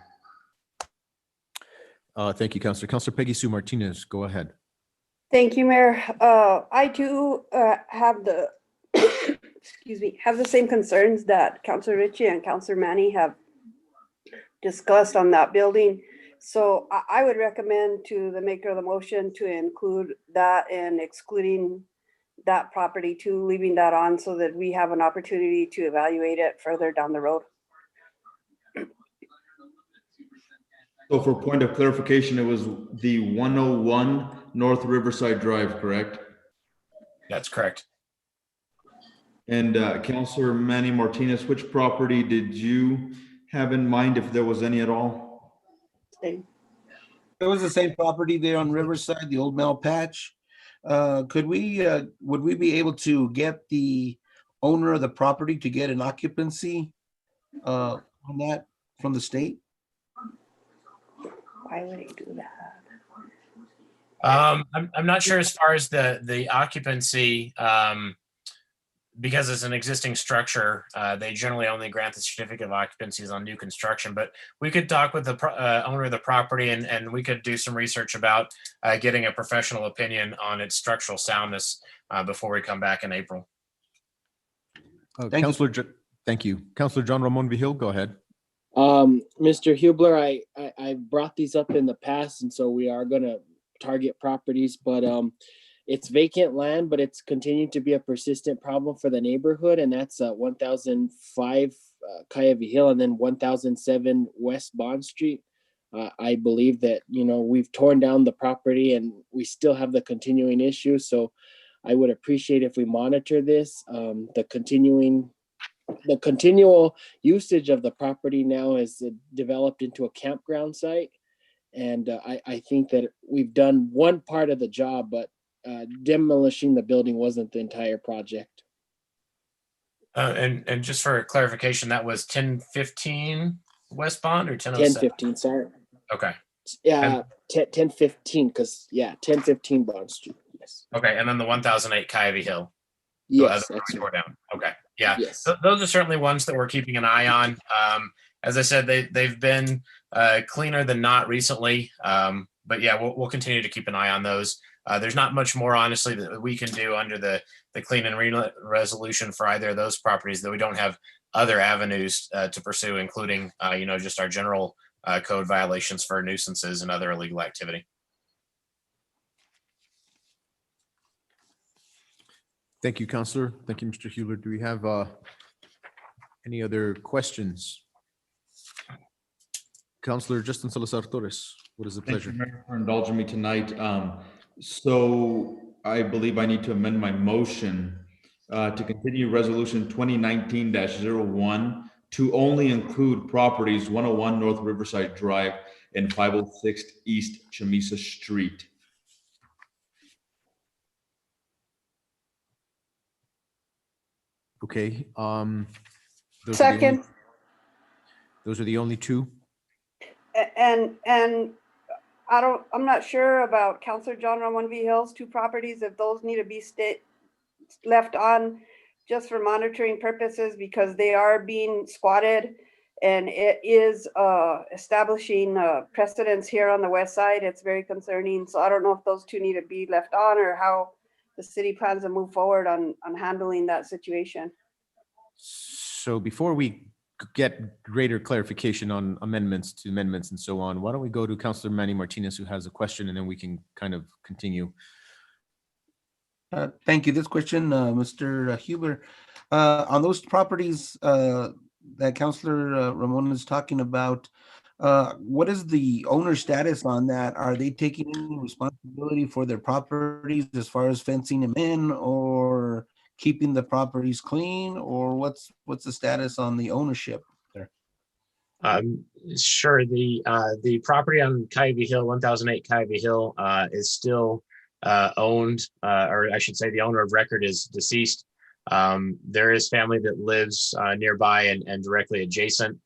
Thank you, Counselor. Counselor Peggy Sue Martinez, go ahead. Thank you, Mayor. I do have the, excuse me, have the same concerns that Councilor Ritchie and Councilor Manny have discussed on that building. So I would recommend to the maker of the motion to include that and excluding that property too, leaving that on so that we have an opportunity to evaluate it further down the road. So for point of clarification, it was the 101 North Riverside Drive, correct? That's correct. And Councilor Manny Martinez, which property did you have in mind, if there was any at all? It was the same property there on Riverside, the old Mel Patch. Would we be able to get the owner of the property to get an occupancy on that from the state? Why would he do that? I'm not sure as far as the occupancy, because it's an existing structure. They generally only grant the certificate of occupancies on new construction. But we could talk with the owner of the property, and we could do some research about getting a professional opinion on its structural soundness before we come back in April. Thank you. Counselor John Ramon Vigil, go ahead. Mr. Hubler, I brought these up in the past, and so we are going to target properties, but it's vacant land, but it's continued to be a persistent problem for the neighborhood, and that's 1005 Kaya Vigil and then 1007 West Bond Street. I believe that, we've torn down the property and we still have the continuing issue, so I would appreciate if we monitor this. The continual usage of the property now has developed into a campground site. And I think that we've done one part of the job, but demolishing the building wasn't the entire project. And just for clarification, that was 1015 West Bond or 1007? 1015, sorry. Okay. Yeah, 1015, because 1015 Bond Street. Yes. Okay, and then the 1008 Kaya Vigil. Yes, that's tore down. Okay, yeah. Yes. Those are certainly ones that we're keeping an eye on. As I said, they've been cleaner than not recently, but yeah, we'll continue to keep an eye on those. There's not much more, honestly, that we can do under the clean and resolution for either of those properties, that we don't have other avenues to pursue, including just our general code violations for nuisances and other illegal activity. Thank you, Counselor. Thank you, Mr. Hubler. Do we have any other questions? Counselor Justin Salazar Torres, what is the pleasure? Thank you, Mayor, for indulging me tonight. So I believe I need to amend my motion to continue resolution 2019-01 to only include properties 101 North Riverside Drive and 506 East Chamisa Street. Okay. Second. Those are the only two? And I'm not sure about Counselor John Ramon V. Hill's 2 properties, if those need to be left on just for monitoring purposes, because they are being squatted and it is establishing precedents here on the west side. It's very concerning. So I don't know if those 2 need to be left on or how the city plans to move forward on handling that situation. So before we get greater clarification on amendments and so on, why don't we go to Councilor Manny Martinez, who has a question, and then we can kind of continue. Thank you. This question, Mr. Huber, on those properties that Councilor Ramon is talking about, what is the owner status on that? Are they taking any responsibility for their properties as far as fencing them in or keeping the properties clean, or what's the status on the ownership there? Sure. The property on Kaiwi Hill, 1008 Kaiwi Hill, is still owned, or I should say the owner of record is deceased. There is family that lives nearby and directly adjacent.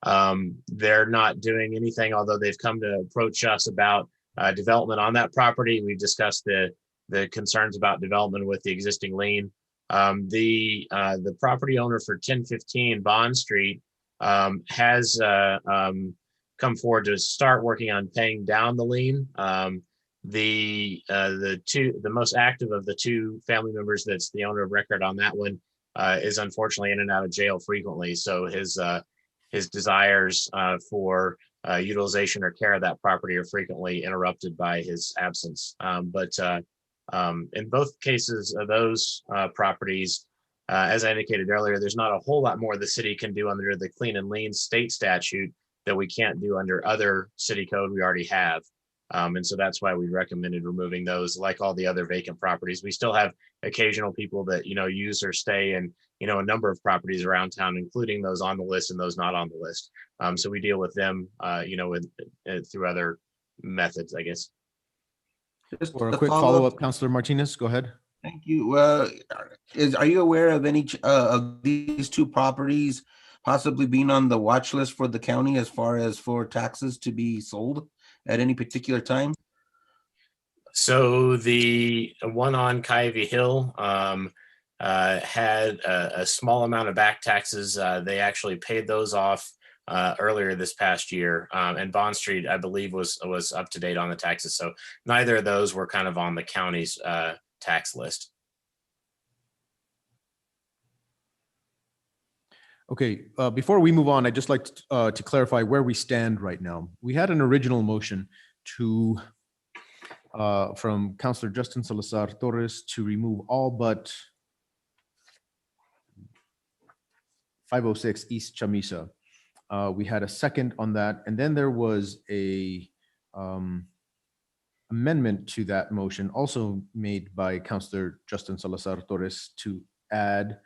They're not doing anything, although they've come to approach us about development on that property. We've discussed the concerns about development with the existing lien. The property owner for 1015 Bond Street has come forward to start working on paying down the lien. The most active of the 2 family members that's the owner of record on that one is unfortunately in and out of jail frequently. So his desires for utilization or care of that property are frequently interrupted by his absence. In both cases of those properties, as I indicated earlier, there's not a whole lot more the city can do under the clean and lean state statute that we can't do under other city code we already have. And so that's why we recommended removing those, like all the other vacant properties. We still have occasional people that, use or stay in, a number of properties around town, including those on the list and those not on the list. So we deal with them, through other methods, I guess. Just For a quick follow-up, Councilor Martinez, go ahead. Thank you. Are you aware of any of these 2 properties possibly being on the watch list for the county as far as for taxes to be sold at any particular time? So the one on Kaiwi Hill had a small amount of back taxes. They actually paid those off earlier this past year, and Bond Street, I believe, was up to date on the taxes. So neither of those were kind of on the county's tax list. Okay, before we move on, I'd just like to clarify where we stand right now. We had an original motion from Councilor Justin Salazar Torres to remove all but 506 East Chamisa. We had a second on that, and then there was a amendment to that motion also made by Councilor Justin Salazar Torres to add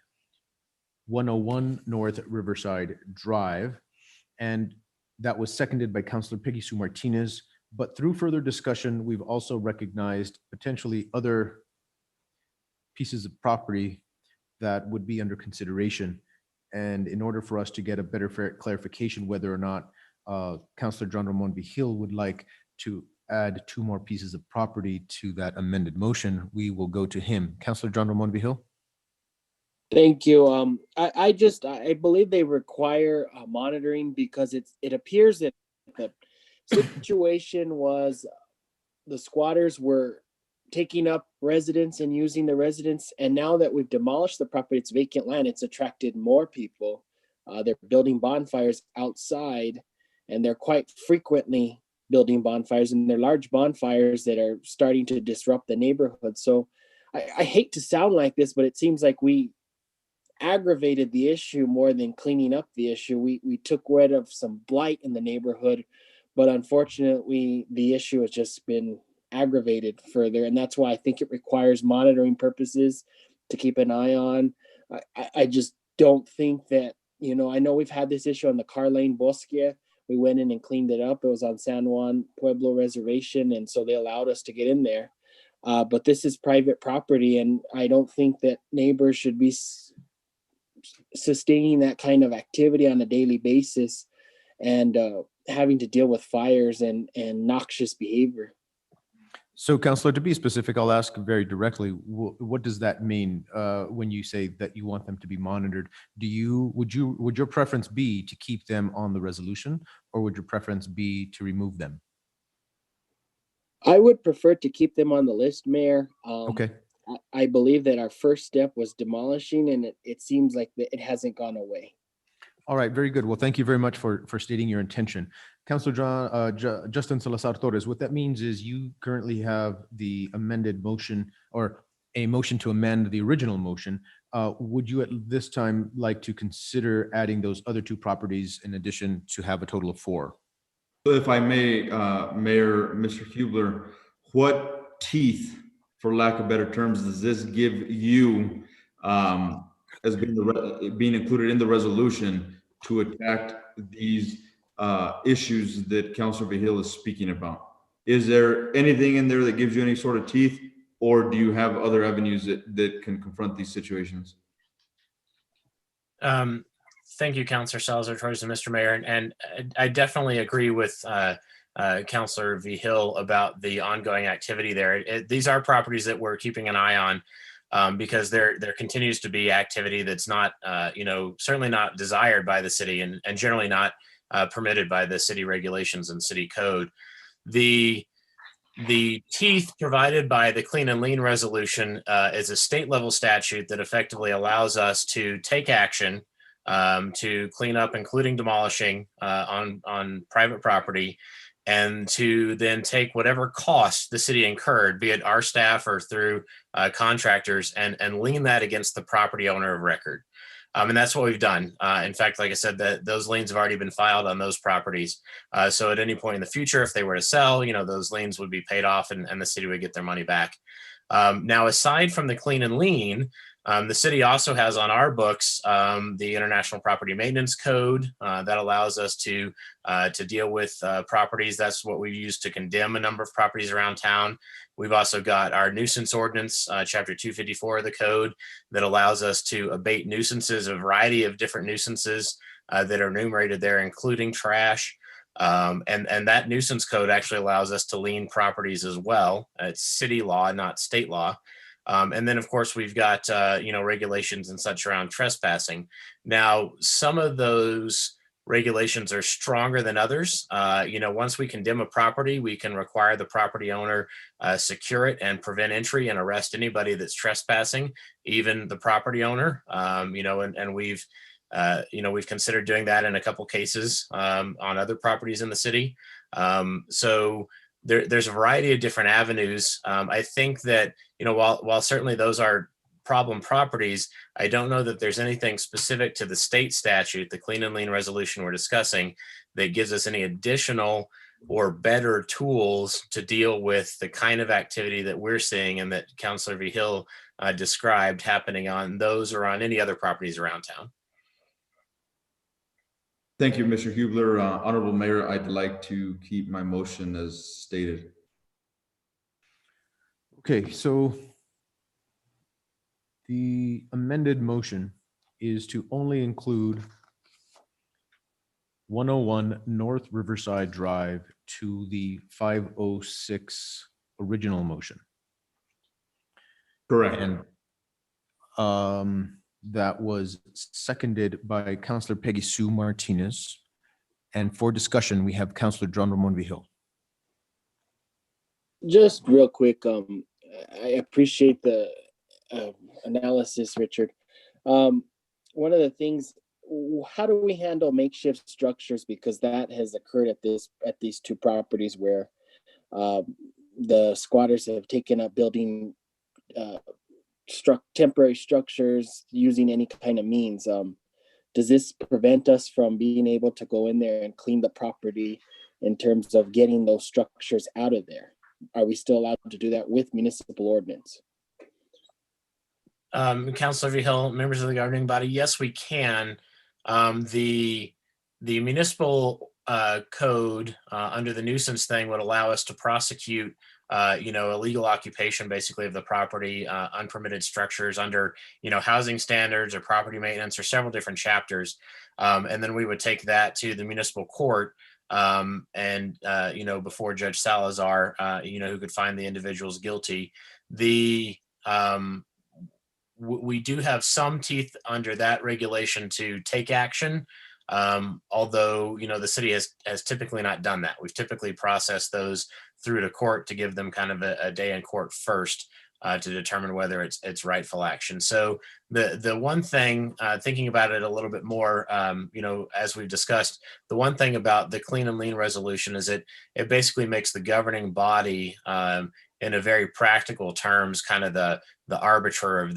101 North Riverside Drive, and that was seconded by Councilor Peggy Sue Martinez. But through further discussion, we've also recognized potentially other pieces of property that would be under consideration. And in order for us to get a better clarification whether or not Councilor John Ramon V. Hill would like to add 2 more pieces of property to that amended motion, we will go to him. Councilor John Ramon V. Hill. Thank you. I believe they require monitoring because it appears that the situation was the squatters were taking up residence and using the residence. And now that we've demolished the property, it's vacant land, it's attracted more people. They're building bonfires outside, and they're quite frequently building bonfires, and they're large bonfires that are starting to disrupt the neighborhood. So I hate to sound like this, but it seems like we aggravated the issue more than cleaning up the issue. We took rid of some blight in the neighborhood, but unfortunately the issue has just been aggravated further, and that's why I think it requires monitoring purposes to keep an eye on. I just don't think that, I know we've had this issue on the Car Lane Bosque. We went in and cleaned it up. It was on San Juan Pueblo Reservation, and so they allowed us to get in there. But this is private property, and I don't think that neighbors should be sustaining that kind of activity on a daily basis. And having to deal with fires and noxious behavior. So, Counselor, to be specific, I'll ask very directly, what does that mean when you say that you want them to be monitored? Would your preference be to keep them on the resolution, or would your preference be to remove them? I would prefer to keep them on the list, Mayor. Okay. I believe that our first step was demolishing, and it seems like it hasn't gone away. All right, very good. Well, thank you very much for stating your intention. Councilor Justin Salazar Torres, what that means is you currently have the amended motion or a motion to amend the original motion. Would you at this time like to consider adding those other two properties in addition to have a total of 4? So if I may, Mayor, Mr. Hubler, what teeth, for lack of better terms, does this give you as being included in the resolution to attack these issues that Councilor Vigil is speaking about? Is there anything in there that gives you any sort of teeth, or do you have other avenues that can confront these situations? Thank you, Councilor Salazar Torres and Mr. Mayor. And I definitely agree with Councilor Vigil about the ongoing activity there. These are properties that we're keeping an eye on because there continues to be activity that's not, certainly not desired by the city and generally not permitted by the city regulations and city code. The teeth provided by the Clean and Lean resolution is a state level statute that effectively allows us to take action to clean up, including demolishing on private property, and to then take whatever cost the city incurred, be it our staff or through contractors, and lien that against the property owner of record. And that's what we've done. In fact, like I said, those liens have already been filed on those properties. So at any point in the future, if they were to sell, those liens would be paid off and the city would get their money back. Now, aside from the Clean and Lean, the city also has on our books the International Property Maintenance Code that allows us to deal with properties. That's what we use to condemn a number of properties around town. We've also got our nuisance ordinance, chapter 254 of the code, that allows us to abate nuisances, a variety of different nuisances that are enumerated there, including trash. And that nuisance code actually allows us to lien properties as well. It's city law, not state law. And then, of course, we've got, regulations and such around trespassing. Now, some of those regulations are stronger than others. Once we condemn a property, we can require the property owner secure it and prevent entry and arrest anybody that's trespassing, even the property owner. And we've considered doing that in a couple cases on other properties in the city. So there's a variety of different avenues. I think that, while certainly those are problem properties, I don't know that there's anything specific to the state statute, the Clean and Lean resolution we're discussing, that gives us any additional or better tools to deal with the kind of activity that we're seeing and that Councilor Vigil described happening on those or on any other properties around town. Thank you, Mr. Hubler. Honorable Mayor, I'd like to keep my motion as stated. Okay, so the amended motion is to only include 101 North Riverside Drive to the 506 original motion. Correct. And that was seconded by Councilor Peggy Sue Martinez. And for discussion, we have Councilor John Ramon Vigil. Just real quick, I appreciate the analysis, Richard. One of the things, how do we handle makeshift structures? Because that has occurred at these two properties where the squatters have taken up building temporary structures using any kind of means. Does this prevent us from being able to go in there and clean the property in terms of getting those structures out of there? Are we still allowed to do that with municipal ordinance? Councilor Vigil, members of the governing body, yes, we can. The municipal code under the nuisance thing would allow us to prosecute illegal occupation basically of the property, unpermitted structures under, housing standards or property maintenance or several different chapters. And then we would take that to the municipal court and before Judge Salazar, who could find the individuals guilty. We do have some teeth under that regulation to take action. Although, the city has typically not done that. We've typically processed those through to court to give them kind of a day in court first to determine whether it's rightful action. So the one thing, thinking about it a little bit more, as we've discussed, the one thing about the clean and lien resolution is it basically makes the governing body, in a very practical terms, kind of the arbiter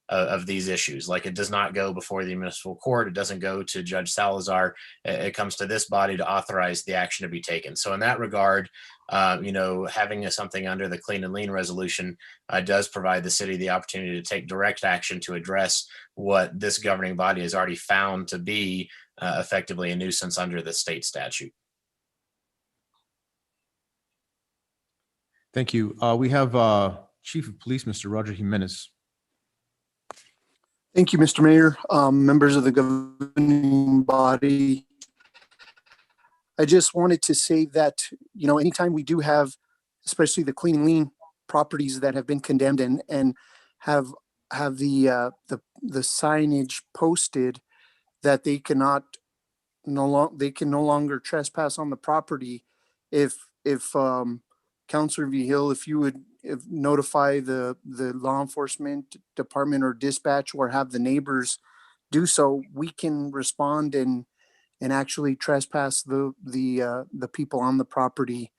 of these issues. Like, it does not go before the municipal court. It doesn't go to Judge Salazar. It comes to this body to authorize the action to be taken. So in that regard, having something under the clean and lien resolution does provide the city the opportunity to take direct action to address what this governing body has already found to be effectively a nuisance under the state statute. Thank you. We have Chief of Police, Mr. Roger Jimenez. Thank you, Mr. Mayor, members of the governing body. I just wanted to say that, anytime we do have, especially the clean and lien properties that have been condemned and have the signage posted that they can no longer trespass on the property. If Councilor Vigil, if you would notify the law enforcement department or dispatch, or have the neighbors do so, we can respond and actually trespass the people on the property,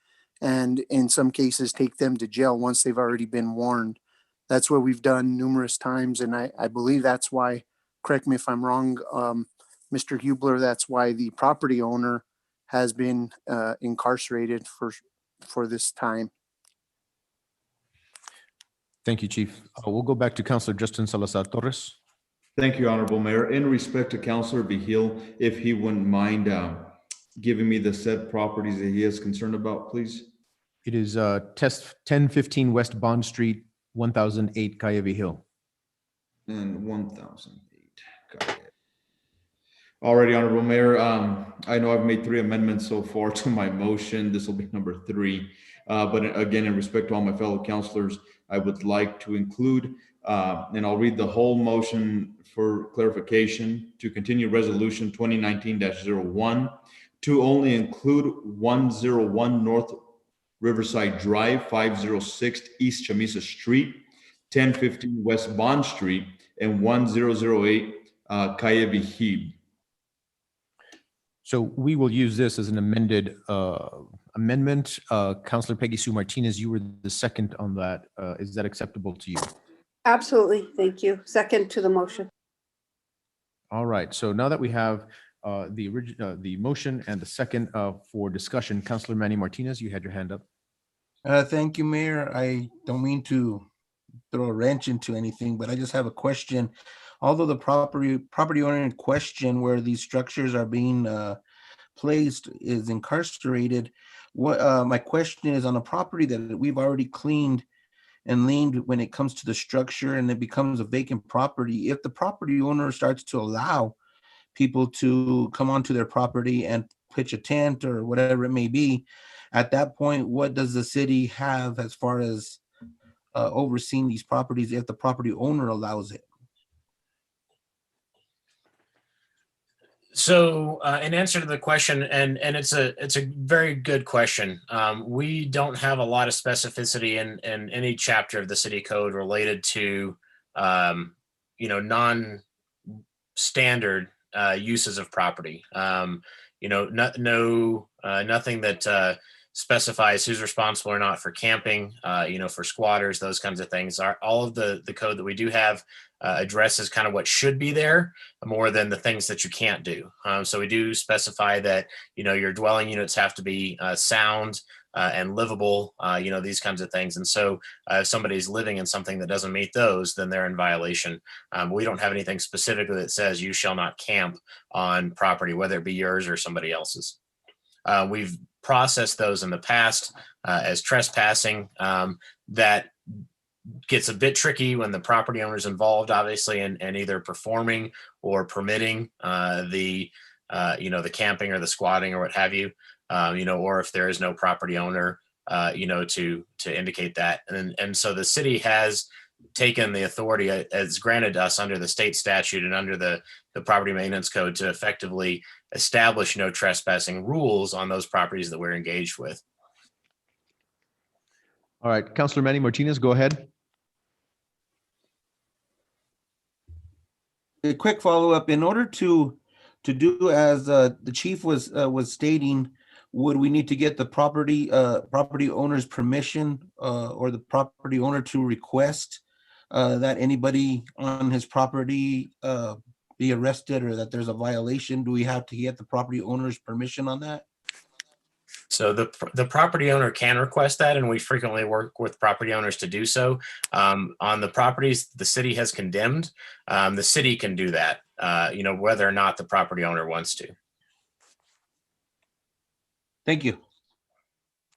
and in some cases take them to jail once they've already been warned. That's what we've done numerous times, and I believe that's why, correct me if I'm wrong, Mr. Hubler, that's why the property owner has been incarcerated for this time. Thank you, Chief. We'll go back to Councilor Justin Salazar Torres. Thank you, Honorable Mayor. In respect to Councilor Vigil, if he wouldn't mind giving me the said properties that he is concerned about, please. It is test 1015 West Bond Street, 1008 Calle Vigil. And 1008. Got it. Alrighty, Honorable Mayor. I know I've made 3 amendments so far to my motion. This will be number 3. But again, in respect to all my fellow councilors, I would like to include, and I'll read the whole motion for clarification, to continue resolution 2019-01 to only include 101 North Riverside Drive, 506 East Chamisa Street, 1015 West Bond Street, and 1008 Calle Vigil. So we will use this as an amended amendment. Councilor Peggy Sue Martinez, you were the second on that. Is that acceptable to you? Absolutely. Thank you. Second to the motion. All right. So now that we have the motion and the second for discussion, Councilor Manny Martinez, you had your hand up. Thank you, Mayor. I don't mean to throw a wrench into anything, but I just have a question. Although the property owner in question where these structures are being placed is incarcerated, my question is, on a property that we've already cleaned and leaned when it comes to the structure and it becomes a vacant property, if the property owner starts to allow people to come onto their property and pitch a tent or whatever it may be, at that point, what does the city have as far as overseeing these properties if the property owner allows it? So in answer to the question, and it's a very good question. We don't have a lot of specificity in any chapter of the city code related to non-standard uses of property. Nothing that specifies who's responsible or not for camping, for squatters, those kinds of things. All of the code that we do have addresses kind of what should be there more than the things that you can't do. So we do specify that, your dwelling units have to be sound and livable, these kinds of things. And so if somebody's living in something that doesn't meet those, then they're in violation. We don't have anything specifically that says you shall not camp on property, whether it be yours or somebody else's. We've processed those in the past as trespassing. That gets a bit tricky when the property owner is involved, obviously, in either performing or permitting the camping or the squatting or what have you. or if there is no property owner, to indicate that. And so the city has taken the authority as granted us under the state statute and under the property maintenance code to effectively establish no trespassing rules on those properties that we're engaged with. All right, Councilor Manny Martinez, go ahead. A quick follow-up. In order to do as the chief was stating, would we need to get the property owner's permission or the property owner to request that anybody on his property be arrested or that there's a violation? Do we have to get the property owner's permission on that? So the property owner can request that, and we frequently work with property owners to do so. On the properties the city has condemned, the city can do that, whether or not the property owner wants to. Thank you.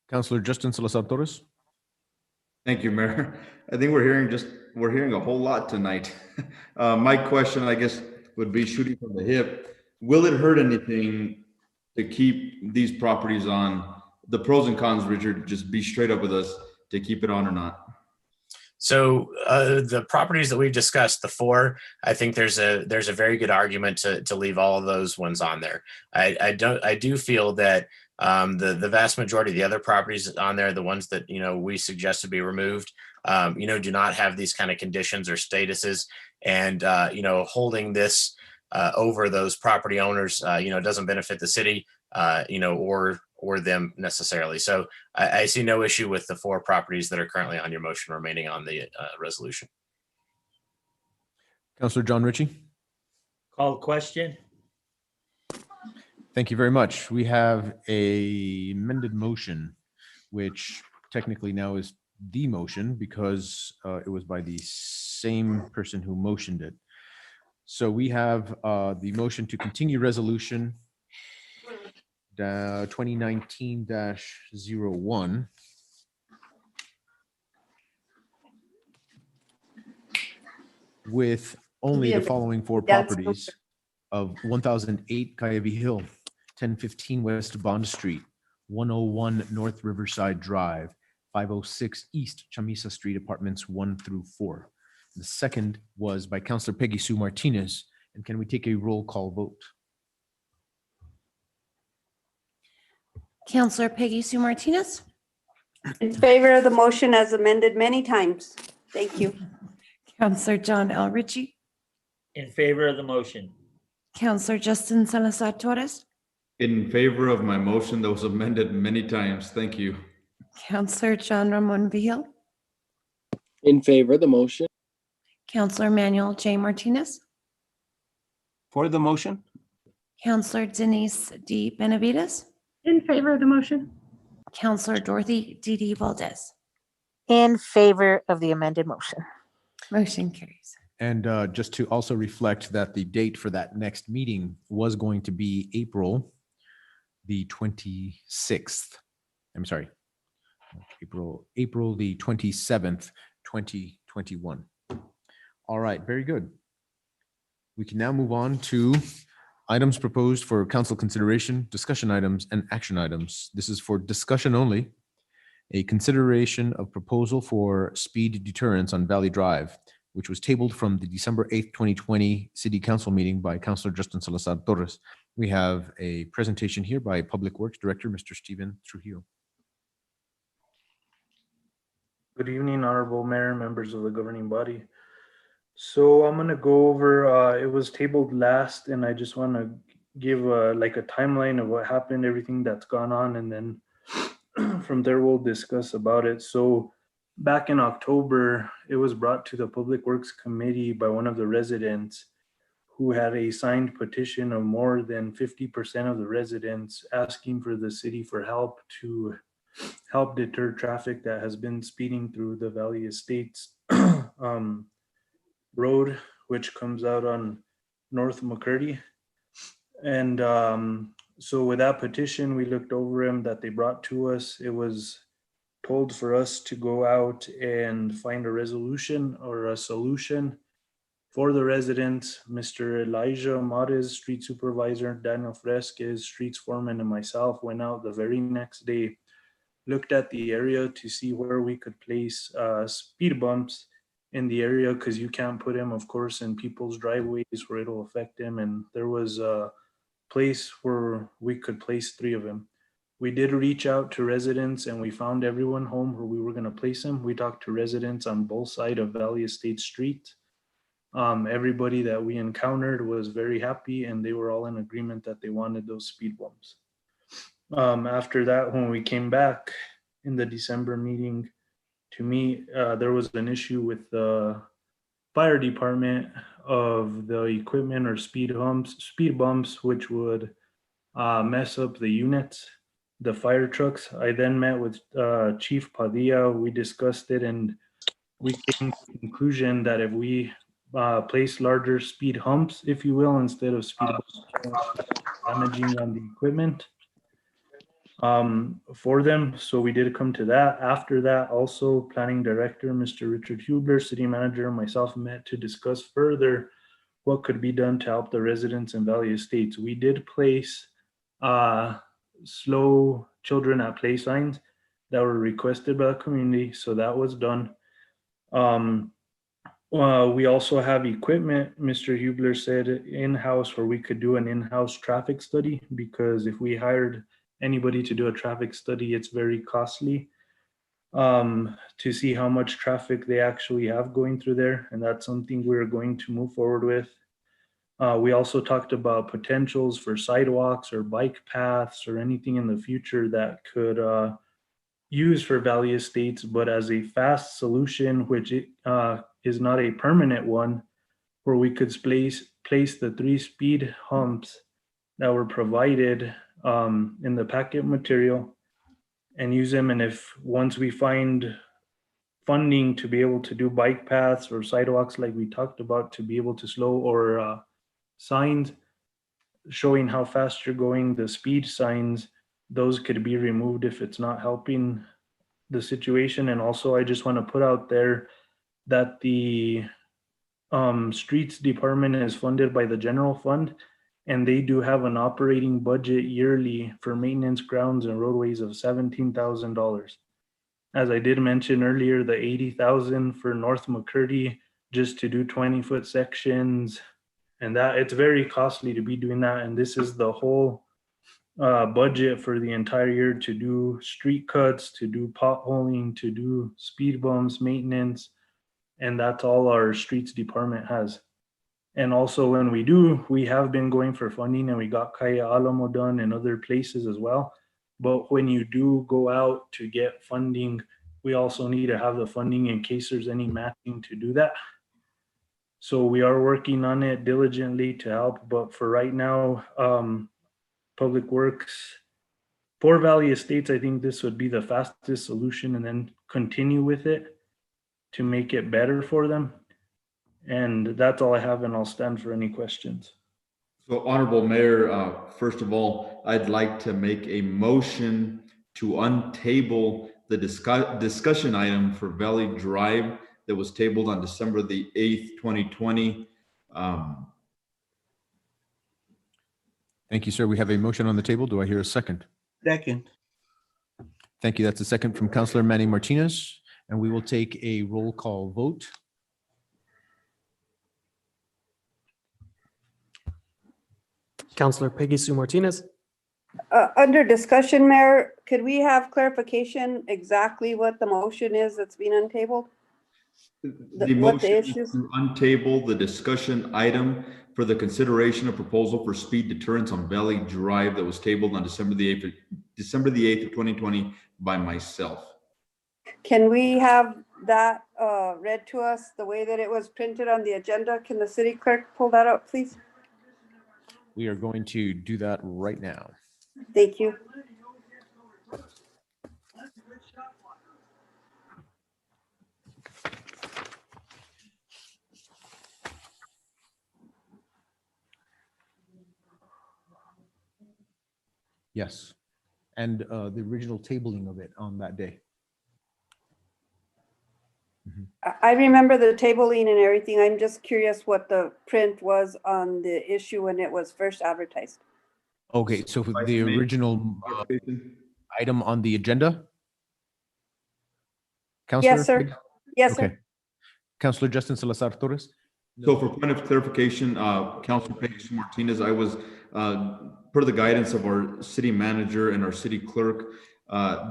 Councilor Justin Salazar Torres. Thank you, Mayor. I think we're hearing a whole lot tonight. My question, I guess, would be shooting from the hip. Will it hurt anything to keep these properties on? The pros and cons, Richard, just be straight up with us to keep it on or not. So the properties that we've discussed, the four, I think there's a very good argument to leave all of those ones on there. I do feel that the vast majority of the other properties on there, the ones that we suggest to be removed, do not have these kind of conditions or statuses, and holding this over those property owners, doesn't benefit the city, or them necessarily. So I see no issue with the four properties that are currently on your motion remaining on the resolution. Councilor John Ritchie. Call the question. Thank you very much. We have a amended motion, which technically now is the motion because it was by the same person who motioned it. So we have the motion to continue resolution 2019-01 with only the following four properties of 1008 Cayuga Hill, 1015 West Bond Street, 101 North Riverside Drive, 506 East Chamisa Street, apartments 1 through 4. The second was by Councilor Peggy Sue Martinez. And can we take a roll call vote? Councilor Peggy Sue Martinez. In favor of the motion as amended many times. Thank you. Councilor John L. Ritchie. In favor of the motion. Councilor Justin Salazar Torres. In favor of my motion that was amended many times. Thank you. Councilor John Ramon Vihil. In favor of the motion. Councilor Manuel J. Martinez. For the motion. Councilor Denise D. Benavides. In favor of the motion. Councilor Dorothy D.D. Valdez. In favor of the amended motion. Motion carries. And just to also reflect that the date for that next meeting was going to be April the 26th. I'm sorry, April the 27th, 2021. All right, very good. We can now move on to items proposed for council consideration, discussion items, and action items. This is for discussion only. A consideration of proposal for speed deterrence on Valley Drive, which was tabled from the December 8th, 2020 City Council meeting by Councilor Justin Salazar Torres. We have a presentation here by Public Works Director, Mr. Steven Trujillo. Good evening, Honorable Mayor, members of the governing body. So I'm gonna go over, it was tabled last, and I just wanna give a timeline of what happened, everything that's gone on, and then from there we'll discuss about it. So back in October, it was brought to the Public Works Committee by one of the residents who had a signed petition of more than 50% of the residents asking for the city for help to help deter traffic that has been speeding through the Valley Estates road, which comes out on North McCurdy. And so with that petition, we looked over them that they brought to us. It was told for us to go out and find a resolution or a solution For the residents, Mr. Elijah Mares, street supervisor, Daniel Fresquez, streets foreman, and myself went out the very next day, looked at the area to see where we could place speed bumps in the area, because you can't put them, of course, in people's driveways where it'll affect them. And there was a place where we could place 3 of them. We did reach out to residents and we found everyone home where we were going to place them. We talked to residents on both sides of Valley Estate Street. Everybody that we encountered was very happy and they were all in agreement that they wanted those speed bumps. After that, when we came back in the December meeting to meet, there was an issue with the fire department of the equipment or speed bumps, which would mess up the units, the fire trucks. I then met with Chief Padilla. We discussed it and we came to the conclusion that if we place larger speed humps, if you will, instead of speed bumps, damaging on the equipment for them. So we did come to that. After that, also planning director, Mr. Richard Hubler, city manager, and myself met to discuss further what could be done to help the residents in Valley Estates. We did place slow children at play signs that were requested by the community. So that was done. We also have equipment, Mr. Hubler said, in-house, where we could do an in-house traffic study, because if we hired anybody to do a traffic study, it's very costly to see how much traffic they actually have going through there. And that's something we're going to move forward with. We also talked about potentials for sidewalks or bike paths or anything in the future that could use for Valley Estates, but as a fast solution, which is not a permanent one, where we could place the 3 speed humps that were provided in the packet material and use them. And if once we find funding to be able to do bike paths or sidewalks like we talked about, to be able to slow, or signs showing how fast you're going, the speed signs, those could be removed if it's not helping the situation. And also, I just want to put out there that the streets department is funded by the general fund, and they do have an operating budget yearly for maintenance, grounds, and roadways of $17,000. As I did mention earlier, the $80,000 for North McCurdy just to do 20-foot sections, and that it's very costly to be doing that. And this is the whole budget for the entire year to do street cuts, to do potholing, to do speed bumps, maintenance, and that's all our streets department has. And also when we have been going for funding, and we got Calle Alamo done and other places as well. But when you do go out to get funding, we also need to have the funding in case there's any matching to do that. So we are working on it diligently to help. But for right now, Public Works for Valley Estates, I think this would be the fastest solution, and then continue with it to make it better for them. And that's all I have, and I'll stand for any questions. So Honorable Mayor, first of all, I'd like to make a motion to untable the discussion item for Valley Drive that was tabled on December the 8th, 2020. Thank you, sir. We have a motion on the table. Do I hear a second? Second. Thank you. That's a second from Councilor Manny Martinez, and we will take a roll call vote. Councilor Peggy Sue Martinez. Under discussion, Mayor, could we have clarification exactly what the motion is that's being untabled? The motion is to untable the discussion item for the consideration of proposal for speed deterrence on Valley Drive that was tabled on December the 8th of 2020 by myself. Can we have that read to us the way that it was printed on the agenda? Can the city clerk pull that up, please? We are going to do that right now. Thank you. Yes. And the original tabling of it on that day. I remember the tabling and everything. I'm just curious what the print was on the issue when it was first advertised. Okay, so for Vice the Mayor, original clarification? item on the agenda? Yes, sir. Counselor? Yes, Okay. sir. Counselor Justin Salazar Torres? So for point of clarification, Councilor Peggy Sue Martinez, I was, per the guidance of our city manager and our city clerk,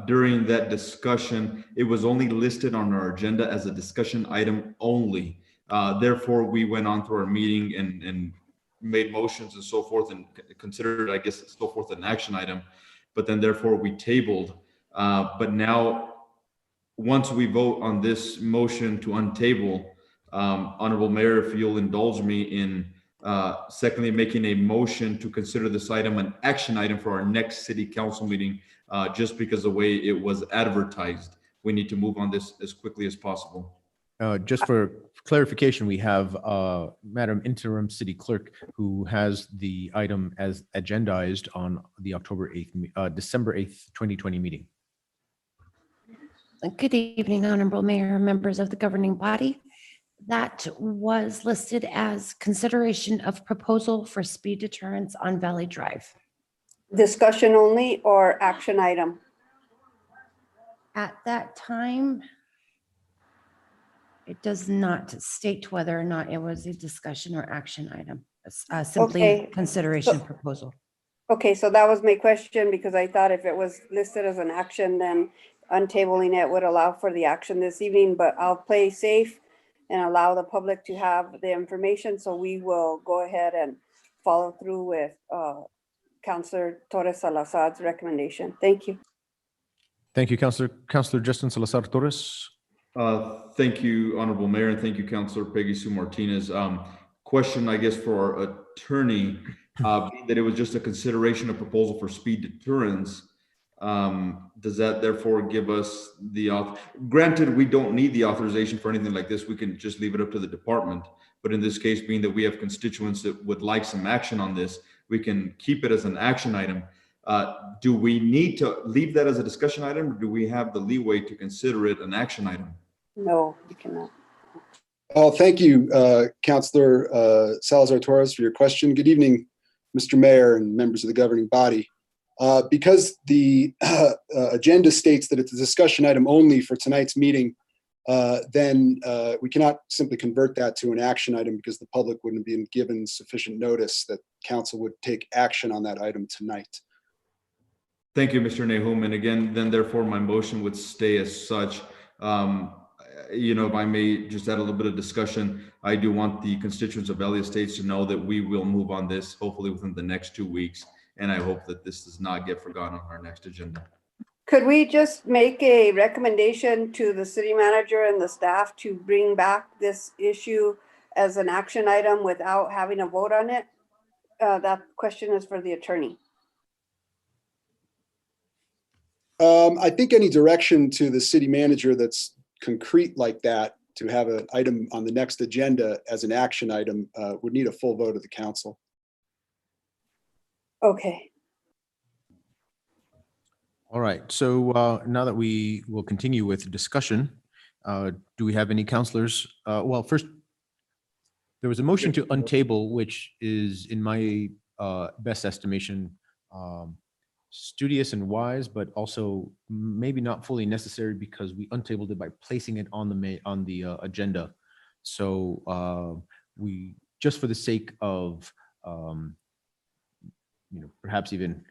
during that discussion, it was only listed on our agenda as a discussion item only. Therefore, we went on to our meeting and made motions and so forth and considered, I guess, so forth an action item. But then therefore we tabled. But now, once we vote on this motion to untable, Honorable Mayor, if you'll indulge me in secondly making a motion to consider this item an action item for our next city council meeting, just because the way it was advertised, we need to move on this as quickly as possible. Just for clarification, we have Madam Interim City Clerk who has the item as agendized on the December 8th, 2020 meeting. Good evening, Honorable Mayor, members of the governing body. That was listed as consideration of proposal for speed deterrence on Valley Drive. Discussion only or action item? At that time, it does not state whether or not it was a discussion or action item. Simply Okay. consideration So- proposal. Okay, so that was my question because I thought if it was listed as an action, then untabling it would allow for the action this evening, but I'll play safe and allow the public to have the information. So we will go ahead and follow through with Councilor Torres Salazar's recommendation. Thank you. Thank you, Counselor. Counselor Justin Salazar Torres. Thank you, Honorable Mayor, and thank you, Councilor Peggy Sue Martinez. Question, I guess, for our attorney, being that it was just a consideration of proposal for speed deterrence. Does that therefore give us granted, we don't need the authorization for anything like this. We can just leave it up to the department. But in this case, being that we have constituents that would like some action on this, we can keep it as an action item. Do we need to leave that as a discussion item, or do we have the leeway to consider it an action item? No, you cannot. Thank you, Councilor Salazar Torres, for your question. Good evening, Mr. Mayor and members of the governing body. Because the agenda states that it's a discussion item only for tonight's meeting, then we cannot simply convert that to an action item because the public wouldn't be given sufficient notice that council would take action on that item tonight. Thank you, Mr. Nahum. And again, then therefore my motion would stay as such. If I may just add a little bit of discussion, I do want the constituents of Valley Estates to know that we will move on this hopefully within the next 2 weeks. And I hope that this does not get forgotten on our next agenda. Could we just make a recommendation to the city manager and the staff to bring back this issue as an action item without having a vote on it? That question is for the attorney. I think any direction to the city manager that's concrete like that, to have an item on the next agenda as an action item, would need a full vote of the council. Okay. All right, so now that we will continue with discussion, do we have any counselors? Well, first, there was a motion to untable, which is in my best estimation, studious and wise, but also maybe not fully necessary because we untabled it by placing it on the agenda. So we, just for the sake of perhaps even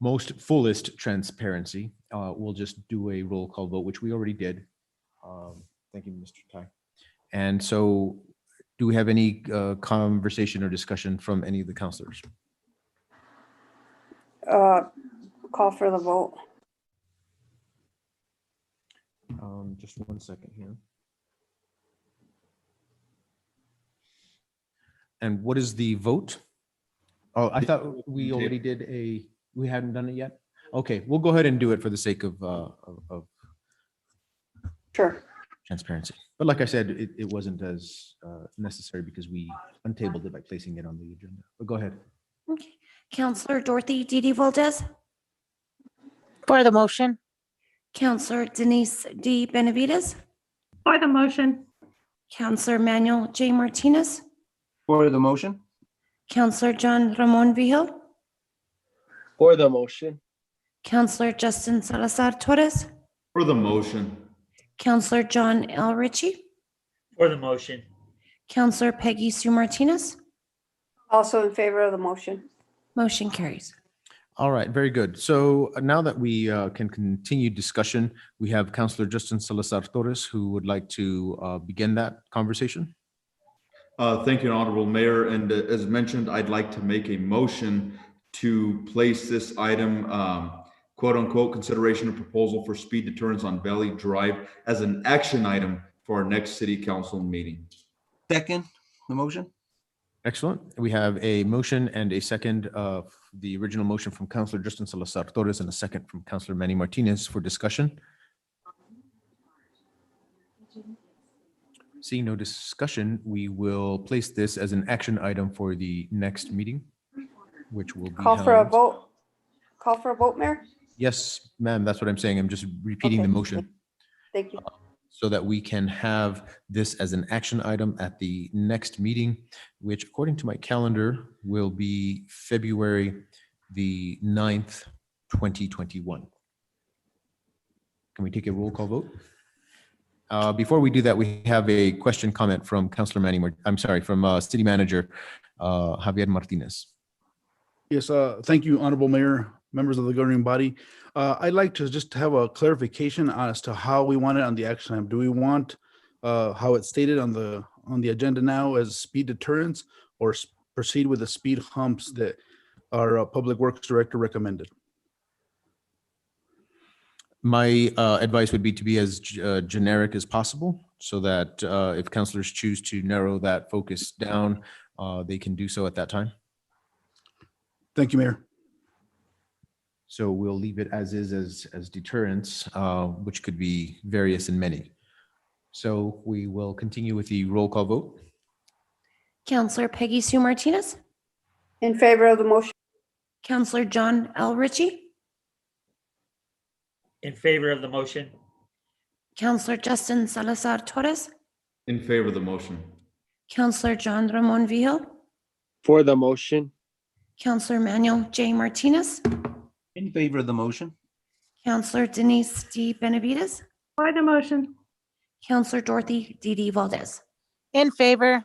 most fullest transparency, we'll just do a roll call vote, which we already did. Thank you, Mr. Tai. And so do we have any conversation or discussion from any of the counselors? Call for the vote. Just 1 second here. And what is the vote? Oh, I thought we already did we hadn't done it yet? Okay, we'll go ahead and do it for the sake of sure, transparency. But like I said, it wasn't as necessary because we untabled it by placing it on the agenda. But go ahead. Okay. Counselor Dorothy Didi Valdez. For the motion. Counselor Denise D. Benavides. For the motion. Counselor Manuel J. Martinez, For the motion? Counselor John Ramon Vijel, For the motion. Counselor Justin Salazar Torres, For the motion. Counselor John L. Ritchie, For the motion. Counselor Peggy Sue Martinez. Also in favor of the motion. Motion carries. All right, very good. So now that we can continue discussion, we have Counselor Justin Salazar Torres who would like to begin that conversation. Thank you, Honorable Mayor. And as mentioned, I'd like to make a motion to place this item, quote unquote, consideration of proposal for speed deterrence on Valley Drive as an action item for our next city council meeting. Second, the motion? Excellent. We have a motion and a second of the original motion from Counselor Justin Salazar Torres and a second from Counselor Manny Martinez for discussion. Seeing no discussion, we will place this as an action item for the next meeting, which will be Call for a held- vote. Call for a vote, Mayor? Yes, ma'am, that's what I'm saying. I'm just repeating the Okay. motion Thank you. so that we can have this as an action item at the next meeting, which according to my calendar will be February the 9th, 2021. Can we take a roll call vote? Before we do that, we have a question comment from Councilor Manny, from City Manager Javier Martinez. Yes, thank you, Honorable Mayor, members of the governing body. I'd like to just have a clarification as to how we want it on the action item. Do we want how it's stated on the agenda now as speed deterrence, or proceed with the speed humps that our Public Works Director recommended? My advice would be to be as generic as possible so that if councilors choose to narrow that focus down, they can do so at that time. Thank you, Mayor. So we'll leave it as is as deterrence, which could be various and many. So we will continue with the roll call vote. Counselor Peggy Sue Martinez, In favor of the motion. Counselor John L. Ritchie, In favor of the motion. Counselor Justin Salazar Torres, In favor of the motion. Counselor John Ramon Vijel, For the motion. Counselor Manuel J. Martinez, In favor of the motion? Counselor Denise D. Benavides, For the motion. Counselor Dorothy D.D. Valdez. In favor.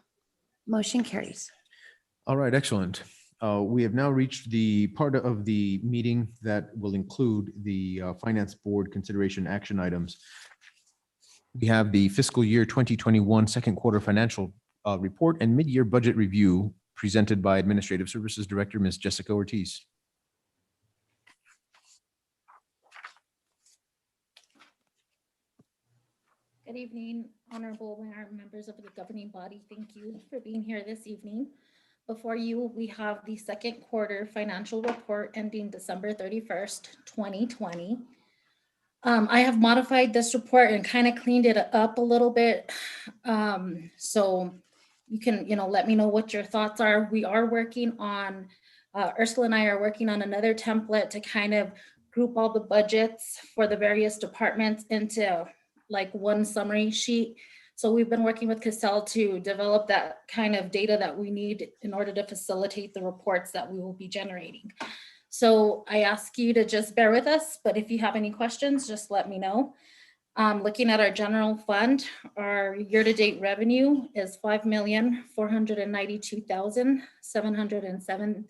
Motion carries. All right, excellent. We have now reached the part of the meeting that will include the Finance Board consideration action items. We have the fiscal year 2021 second quarter financial report and mid-year budget review presented by Administrative Services Director, Ms. Jessica Ortiz. Good evening, Honorable Mayor, members of the governing body. Thank you for being here this evening. Before you, we have the second quarter financial report ending December 31st, 2020. I have modified this report and kind of cleaned it up a little bit. So you can, let me know what your thoughts are. We are working on, Ursula and I are working on another template to kind of group all the budgets for the various departments into like one summary sheet. So we've been working with Cassell to develop that kind of data that we need in order to facilitate the reports that we will be generating. So I ask you to just bear with us, but if you have any questions, just let me know. Looking at our general fund, our year-to-date revenue is $5,492,707.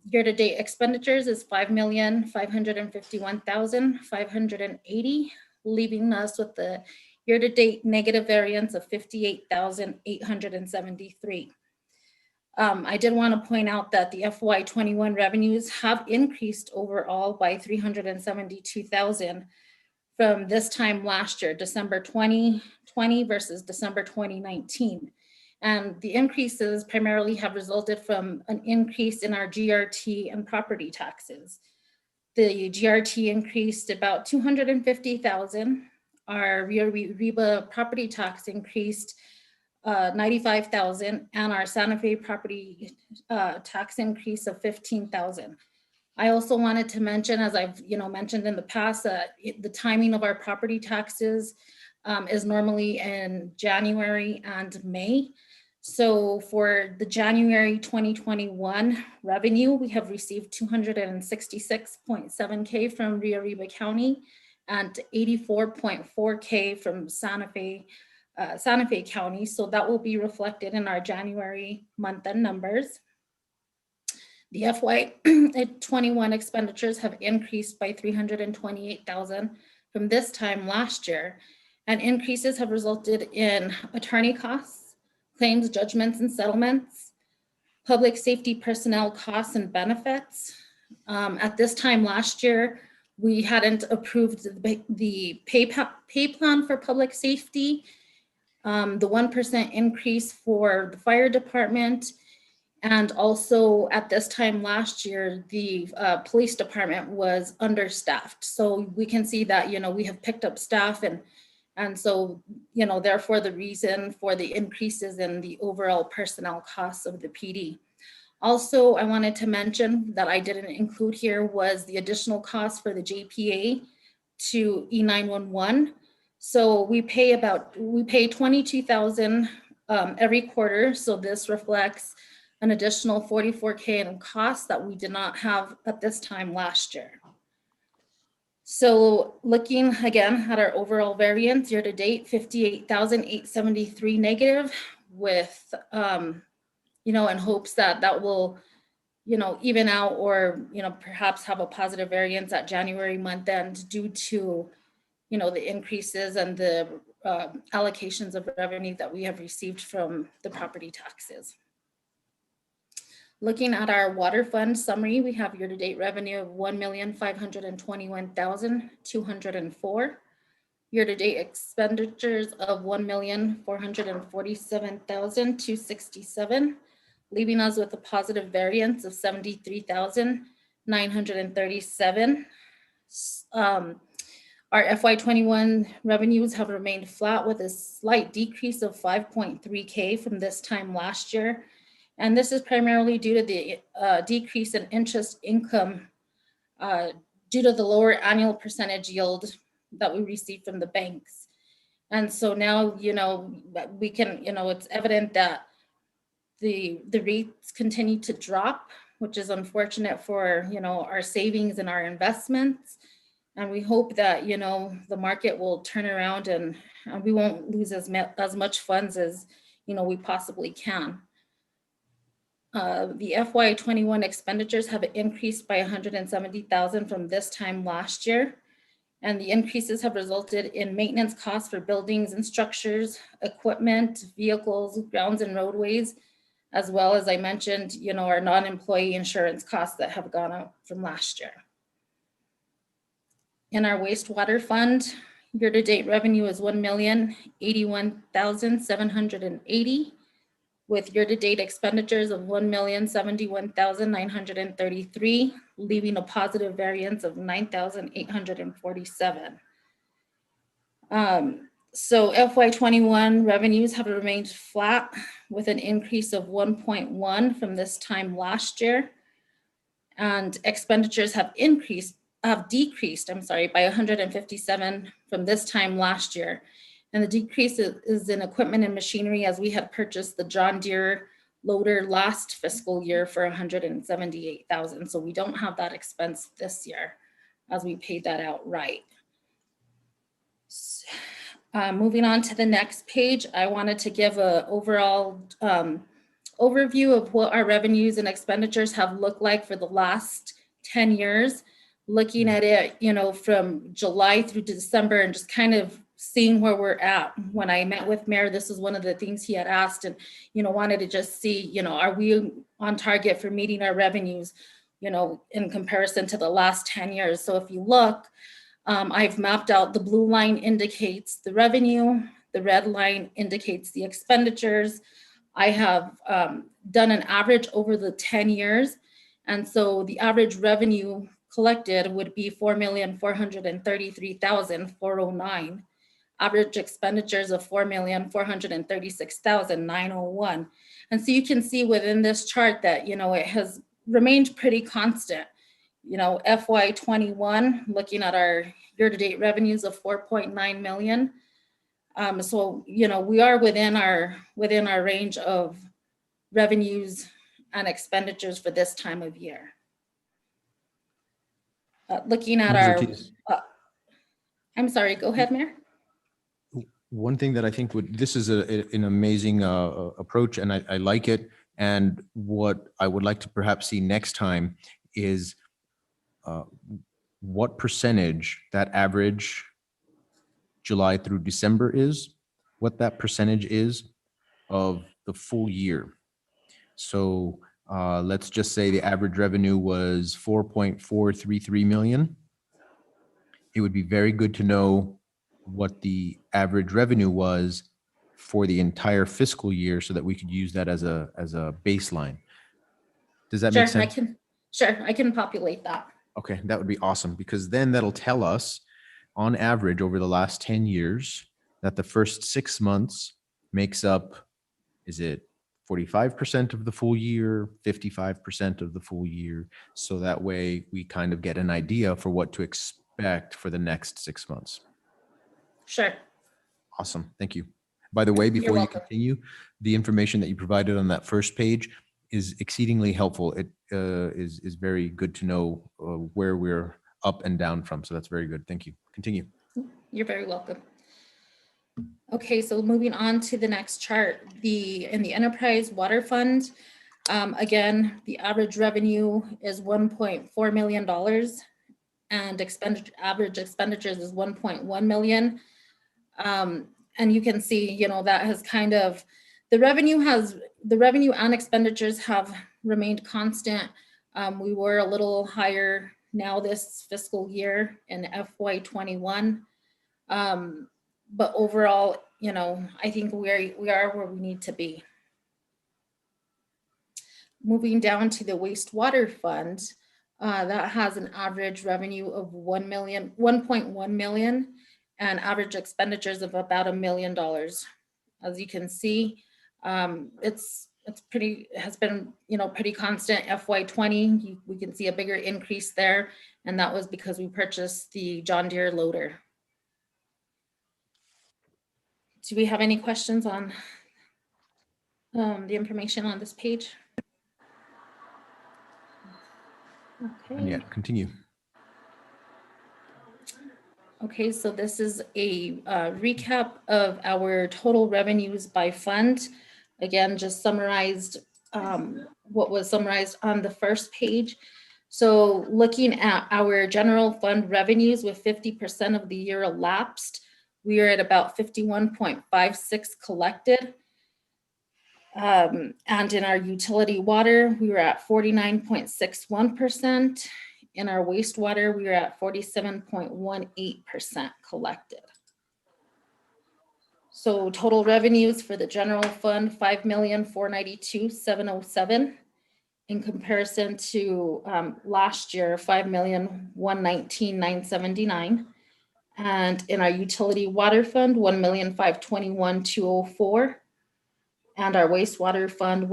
Year-to-date expenditures is $5,551,580, leaving us with the year-to-date negative variance of $58,873. I did want to point out that the FY21 revenues have increased overall by $372,000 from this time last year, December 2020 versus December 2019. And the increases primarily have resulted from an increase in our GRT and property taxes. The GRT increased about $250,000. Our Reba property tax increased $95,000, and our Santa Fe property tax increase of $15,000. I also wanted to mention, as I've mentioned in the past, the timing of our property taxes is normally in January and May. So for the January 2021 revenue, we have received 266.7K from Rio Arriba County and 84.4K from Santa Fe County. So that will be reflected in our January month-end numbers. The FY21 expenditures have increased by 328,000 from this time last year, and increases have resulted in attorney costs, claims, judgments, and settlements, public safety personnel costs and benefits. At this time last year, we hadn't approved the pay plan for public safety, the 1% increase for the fire department, and also at this time last year, the police department was understaffed. So we can see that, we have picked up staff and so, therefore the reason for the increases in the overall personnel costs of the PD. Also, I wanted to mention that I didn't include here was the additional cost for the JPA to E911. So we pay 22,000 every quarter. So this reflects an additional 44K in costs that we did not have at this time last year. So looking again at our overall variance year to date, 58,873 negative with, in hopes that will, even out or, perhaps have a positive variance at January month end due to, the increases and the allocations of revenue that we have received from the property taxes. Looking at our water fund summary, we have year-to-date revenue of 1,521,204. Year-to-date expenditures of 1,447,267, leaving us with a positive variance of 73,937. Our FY21 revenues have remained flat with a slight decrease of 5.3K from this time last year. And this is primarily due to the decrease in interest income due to the lower annual percentage yield that we receive from the banks. And so now, we can, it's evident that the rates continue to drop, which is unfortunate for, our savings and our investments. And we hope that, the market will turn around and we won't lose as much funds as, we possibly can. The FY21 expenditures have increased by 170,000 from this time last year. And the increases have resulted in maintenance costs for buildings and structures, equipment, vehicles, grounds and roadways, as well as I mentioned, our non-employee insurance costs that have gone up from last year. In our wastewater fund, year-to-date revenue is 1,081,780. With year-to-date expenditures of 1,071,933, leaving a positive variance of 9,847. So FY21 revenues have remained flat with an increase of 1.1 from this time last year. And expenditures have decreased, by 157 from this time last year. And the decrease is in equipment and machinery as we had purchased the John Deere loader last fiscal year for 178,000. So we don't have that expense this year as we paid that outright. Moving on to the next page, I wanted to give an overall overview of what our revenues and expenditures have looked like for the last 10 years. Looking at it, from July through December and just kind of seeing where we're at. When I met with Mayor, this is one of the things he had asked and, wanted to just see, are we on target for meeting our revenues, in comparison to the last 10 years. So if you look, I've mapped out the blue line indicates the revenue, the red line indicates the expenditures. I have done an average over the 10 years. And so the average revenue collected would be 4,433,409. Average expenditures of 4,436,901. And so you can see within this chart that, it has remained pretty constant. FY21, looking at our year-to-date revenues of 4.9 million, So, we are within our range of revenues and expenditures for this time of year. Looking at Members our, Ortiz. I'm sorry, go ahead, Mayor. One thing that I think this is an amazing approach, and I like it. And what I would like to perhaps see next time is what percentage that average July through December is, what that percentage is of the full year. So let's just say the average revenue was 4.433 million. It would be very good to know what the average revenue was for the entire fiscal year so that we could use that as a baseline. Does that make sense? I can populate that. Okay, that would be awesome, because then that'll tell us on average over the last 10 years that the first 6 months makes up, is it 45% of the full year, 55% of the full year? So that way we kind of get an idea for what to expect for the next 6 months. Sure. Awesome. Thank you. By the way, before you welcome. continue, the information that you provided on that first page is exceedingly helpful. It is very good to know where we're up and down from. So that's very good. Thank you. Continue. You're very welcome. Okay, so moving on to the next chart, in the Enterprise Water Fund, again, the average revenue is $1.4 million and average expenditures is 1.1 million. And you can see, that has kind of, the revenue and expenditures have remained constant. We were a little higher now this fiscal year in FY21. But overall, I think we are where we need to be. Moving down to the wastewater fund, that has an average revenue of 1.1 million and average expenditures of about $1 million. As you can see, it's has been pretty constant. FY20, we can see a bigger increase there, and that was because we purchased the John Deere loader. Do we have any questions on the information on this page? Okay. And yet, continue. Okay, so this is a recap of our total revenues by fund. Again, just summarized what was summarized on the first page. So looking at our general fund revenues with 50% of the year elapsed, we are at about 51.56 collected. And in our utility water, we were at 49.61%. In our wastewater, we were at 47.18% collected. So total revenues for the general fund, 5,492,707, in comparison to last year, 5,119,979. And in our utility water fund, 1,521,204. And our wastewater fund,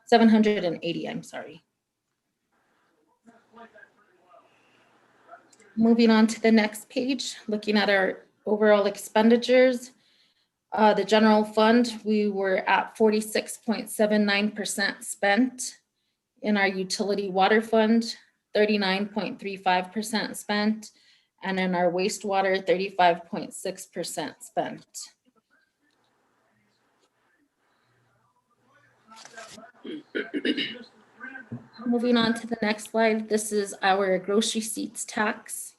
780, I'm sorry. Moving on to the next page, looking at our overall expenditures. The general fund, we were at 46.79% spent. In our utility water fund, 39.35% spent. And in our wastewater, 35.6% spent. Moving on to the next slide, this is our gross receipts tax.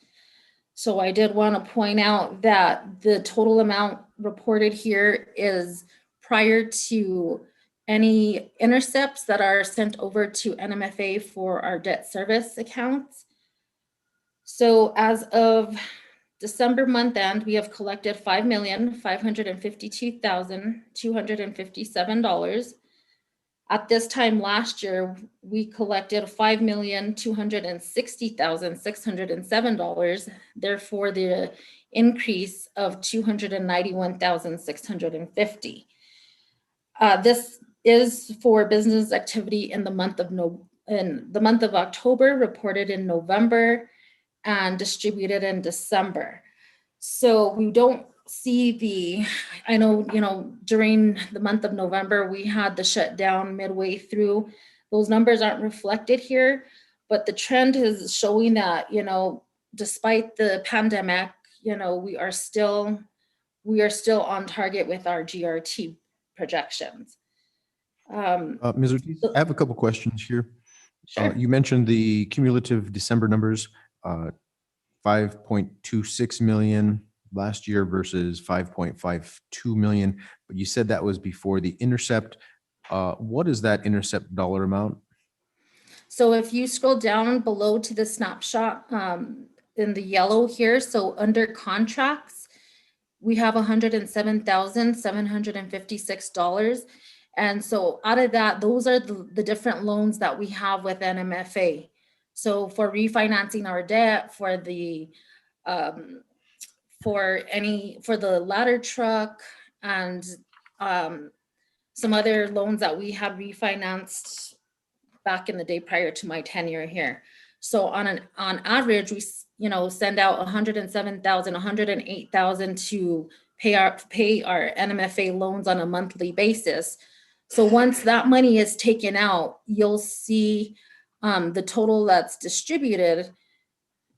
So I did want to point out that the total amount reported here is prior to any intercepts that are sent over to NMFA for our debt service accounts. So as of December month end, we have collected $5,552,257. At this time last year, we collected $5,260,607. Therefore, the increase of $291,650. This is for business activity in the month of October, reported in November, and distributed in December. So we don't see I know, during the month of November, we had the shutdown midway through. Those numbers aren't reflected here, but the trend is showing that, despite the pandemic, we are still on target with our GRT projections. Ms. Ortiz, I have a couple questions here. Sure. You mentioned the cumulative December numbers, 5.26 million last year versus 5.52 million, but you said that was before the intercept. What is that intercept dollar amount? So if you scroll down below to the snapshot in the yellow here, so under contracts, we have $107,756. And so out of that, those are the different loans that we have with NMFA. So for refinancing our debt, for the ladder truck, and some other loans that we have refinanced back in the day prior to my tenure here. So on average, we send out 107,000, 108,000 to pay our NMFA loans on a monthly basis. So once that money is taken out, you'll see the total that's distributed.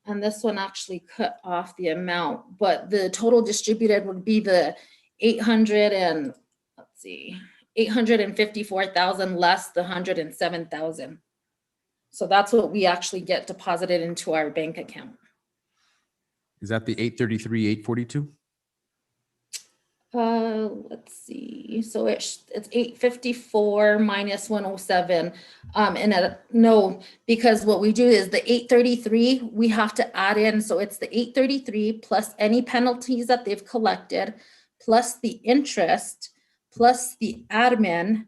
And this one actually cut off the amount, but the total distributed would be the 854,000 less the 107,000. So that's what we actually get deposited into our bank account. Is that the 833,842? Let's see. So it's 854 minus 107. No, because what we do is the 833, we have to add in. So it's the 833 plus any penalties that they've collected, plus the interest, plus the admin.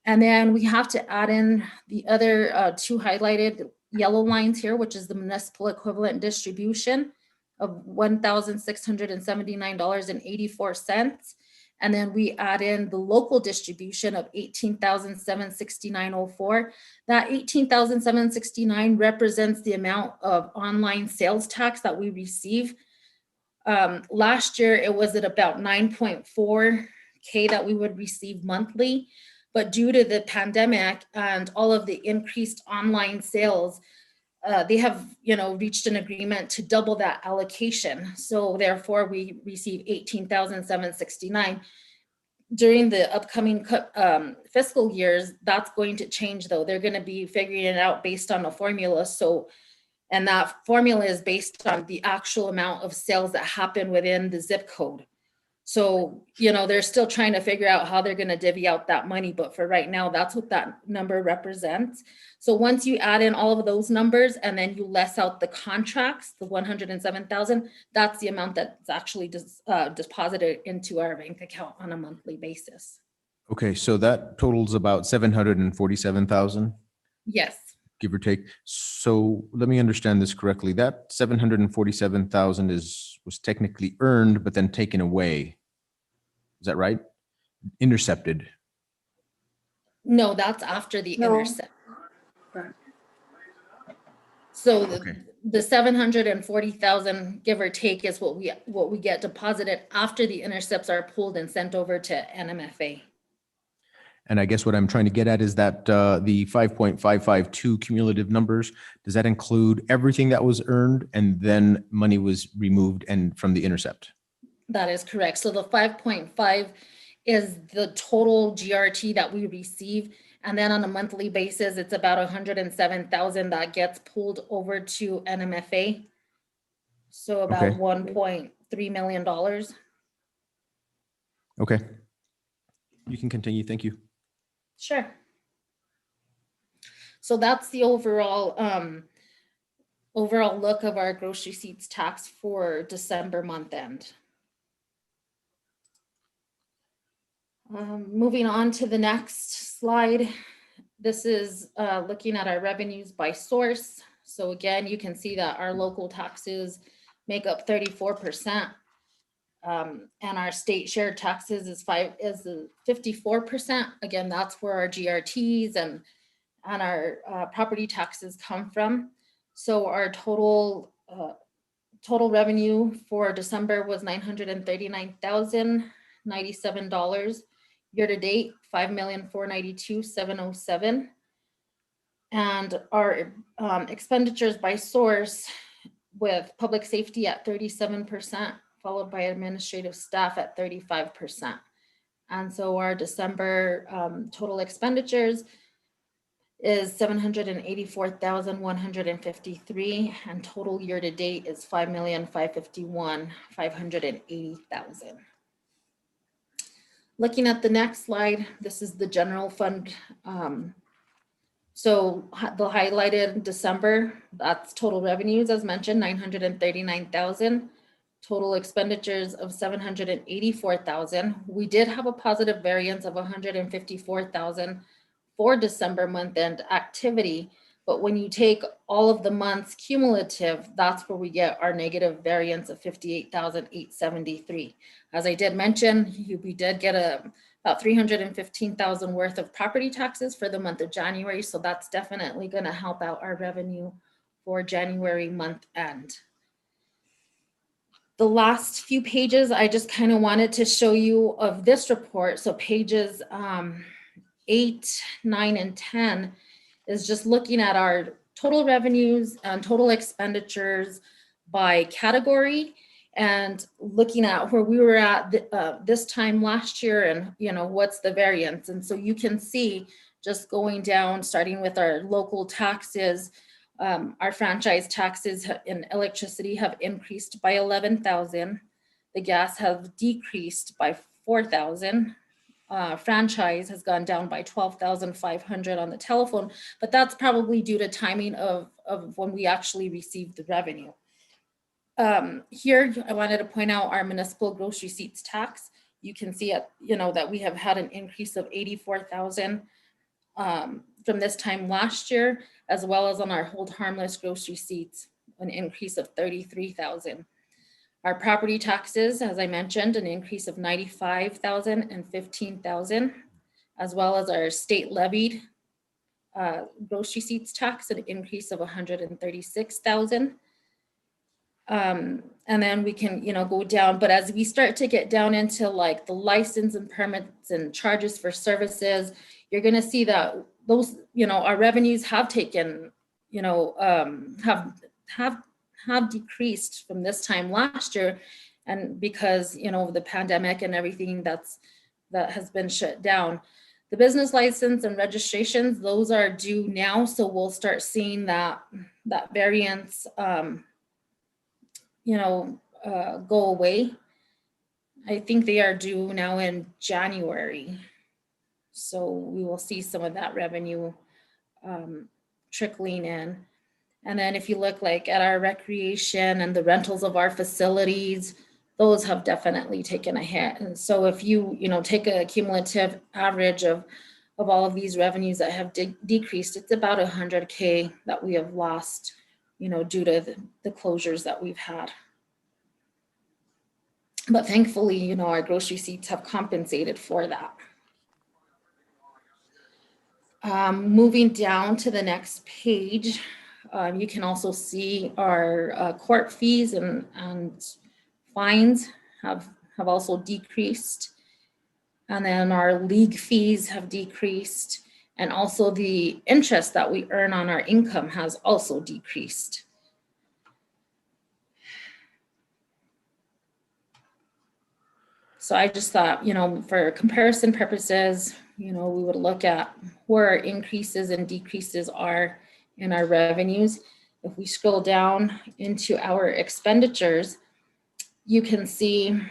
And then we have to add in the other two highlighted yellow lines here, which is the municipal equivalent distribution of $1,679.84. And then we add in the local distribution of $18,769.04. That $18,769 represents the amount of online sales tax that we receive. Last year, it was at about 9.4K that we would receive monthly. But due to the pandemic and all of the increased online sales, they have, reached an agreement to double that allocation. So therefore, we receive $18,769. During the upcoming fiscal years, that's going to change, though. They're going to be figuring it out based on a formula. And that formula is based on the actual amount of sales that happen within the zip code. So, they're still trying to figure out how they're going to divvy out that money. But for right now, that's what that number represents. So once you add in all of those numbers and then you less out the contracts, the 107,000, that's the amount that's actually deposited into our bank account on a monthly basis. Okay, so that totals about 747,000, Yes. give or take. So let me understand this correctly. That 747,000 was technically earned, but then taken away. Is that right? Intercepted. No, that's after the No. intercept. So the 740,000, give or take, is what we get deposited after the intercepts are pulled and sent over to NMFA. And I guess what I'm trying to get at is that the 5.552 cumulative numbers, does that include everything that was earned and then money was removed and from the intercept? That is correct. So the 5.5 is the total GRT that we receive. And then on a monthly basis, it's about 107,000 that gets pulled over to NMFA. So about Okay. $1.3 million. Okay. You can continue. Thank you. Sure. So that's the overall look of our gross receipts tax for December month end. Moving on to the next slide. This is looking at our revenues by source. So again, you can see that our local taxes make up 34%. And our state share taxes is 54%. Again, that's where our GRTs and our property taxes come from. So our total total revenue for December was $939,097. Year to date, $5,492,707. And our expenditures by source, with public safety at 37%, followed by administrative staff at 35%. And so our December total expenditures is $784,153, and total year to date is $5,551,580,000. Looking at the next slide, this is the general fund. So the highlighted December, that's total revenues, as mentioned, 939,000. Total expenditures of 784,000. We did have a positive variance of 154,000 for December month end activity. But when you take all of the months cumulative, that's where we get our negative variance of 58,873. As I did mention, we did get about 315,000 worth of property taxes for the month of January. So that's definitely going to help out our revenue for January month end. The last few pages, I just kind of wanted to show you of this report. So pages 8, 9, and 10 is just looking at our total revenues and total expenditures by category, and looking at where we were at this time last year, and what's the variance. And so you can see, just going down, starting with our local taxes, our franchise taxes in electricity have increased by 11,000. The gas have decreased by 4,000. Franchise has gone down by 12,500 on the telephone, but that's probably due to timing of when we actually received the revenue. Here, I wanted to point out our municipal gross receipts tax. You can see that we have had an increase of 84,000 from this time last year, as well as on our hold harmless gross receipts, an increase of 33,000. Our property taxes, as I mentioned, an increase of 95,000 and 15,000, as well as our state levied gross receipts tax, an increase of 136,000. And then we can, go down. But as we start to get down into like the license and permits and charges for services, you're going to see that those, our revenues have taken, have decreased from this time last year. And because, the pandemic and everything that has been shut down. The business license and registrations, those are due now. So we'll start seeing that variance, go away. I think they are due now in January. So we will see some of that revenue trickling in. And then if you look like at our recreation and the rentals of our facilities, those have definitely taken a hit. And so if you, take a cumulative average of all of these revenues that have decreased, it's about $100K that we have lost, due to the closures that we've had. But thankfully, our gross receipts have compensated for that. Moving down to the next page, you can also see our court fees and fines have also decreased. And then our league fees have decreased. And also the interest that we earn on our income has also decreased. So I just thought, for comparison purposes, we would look at where our increases and decreases are in our revenues. If we scroll down into our expenditures, you can see,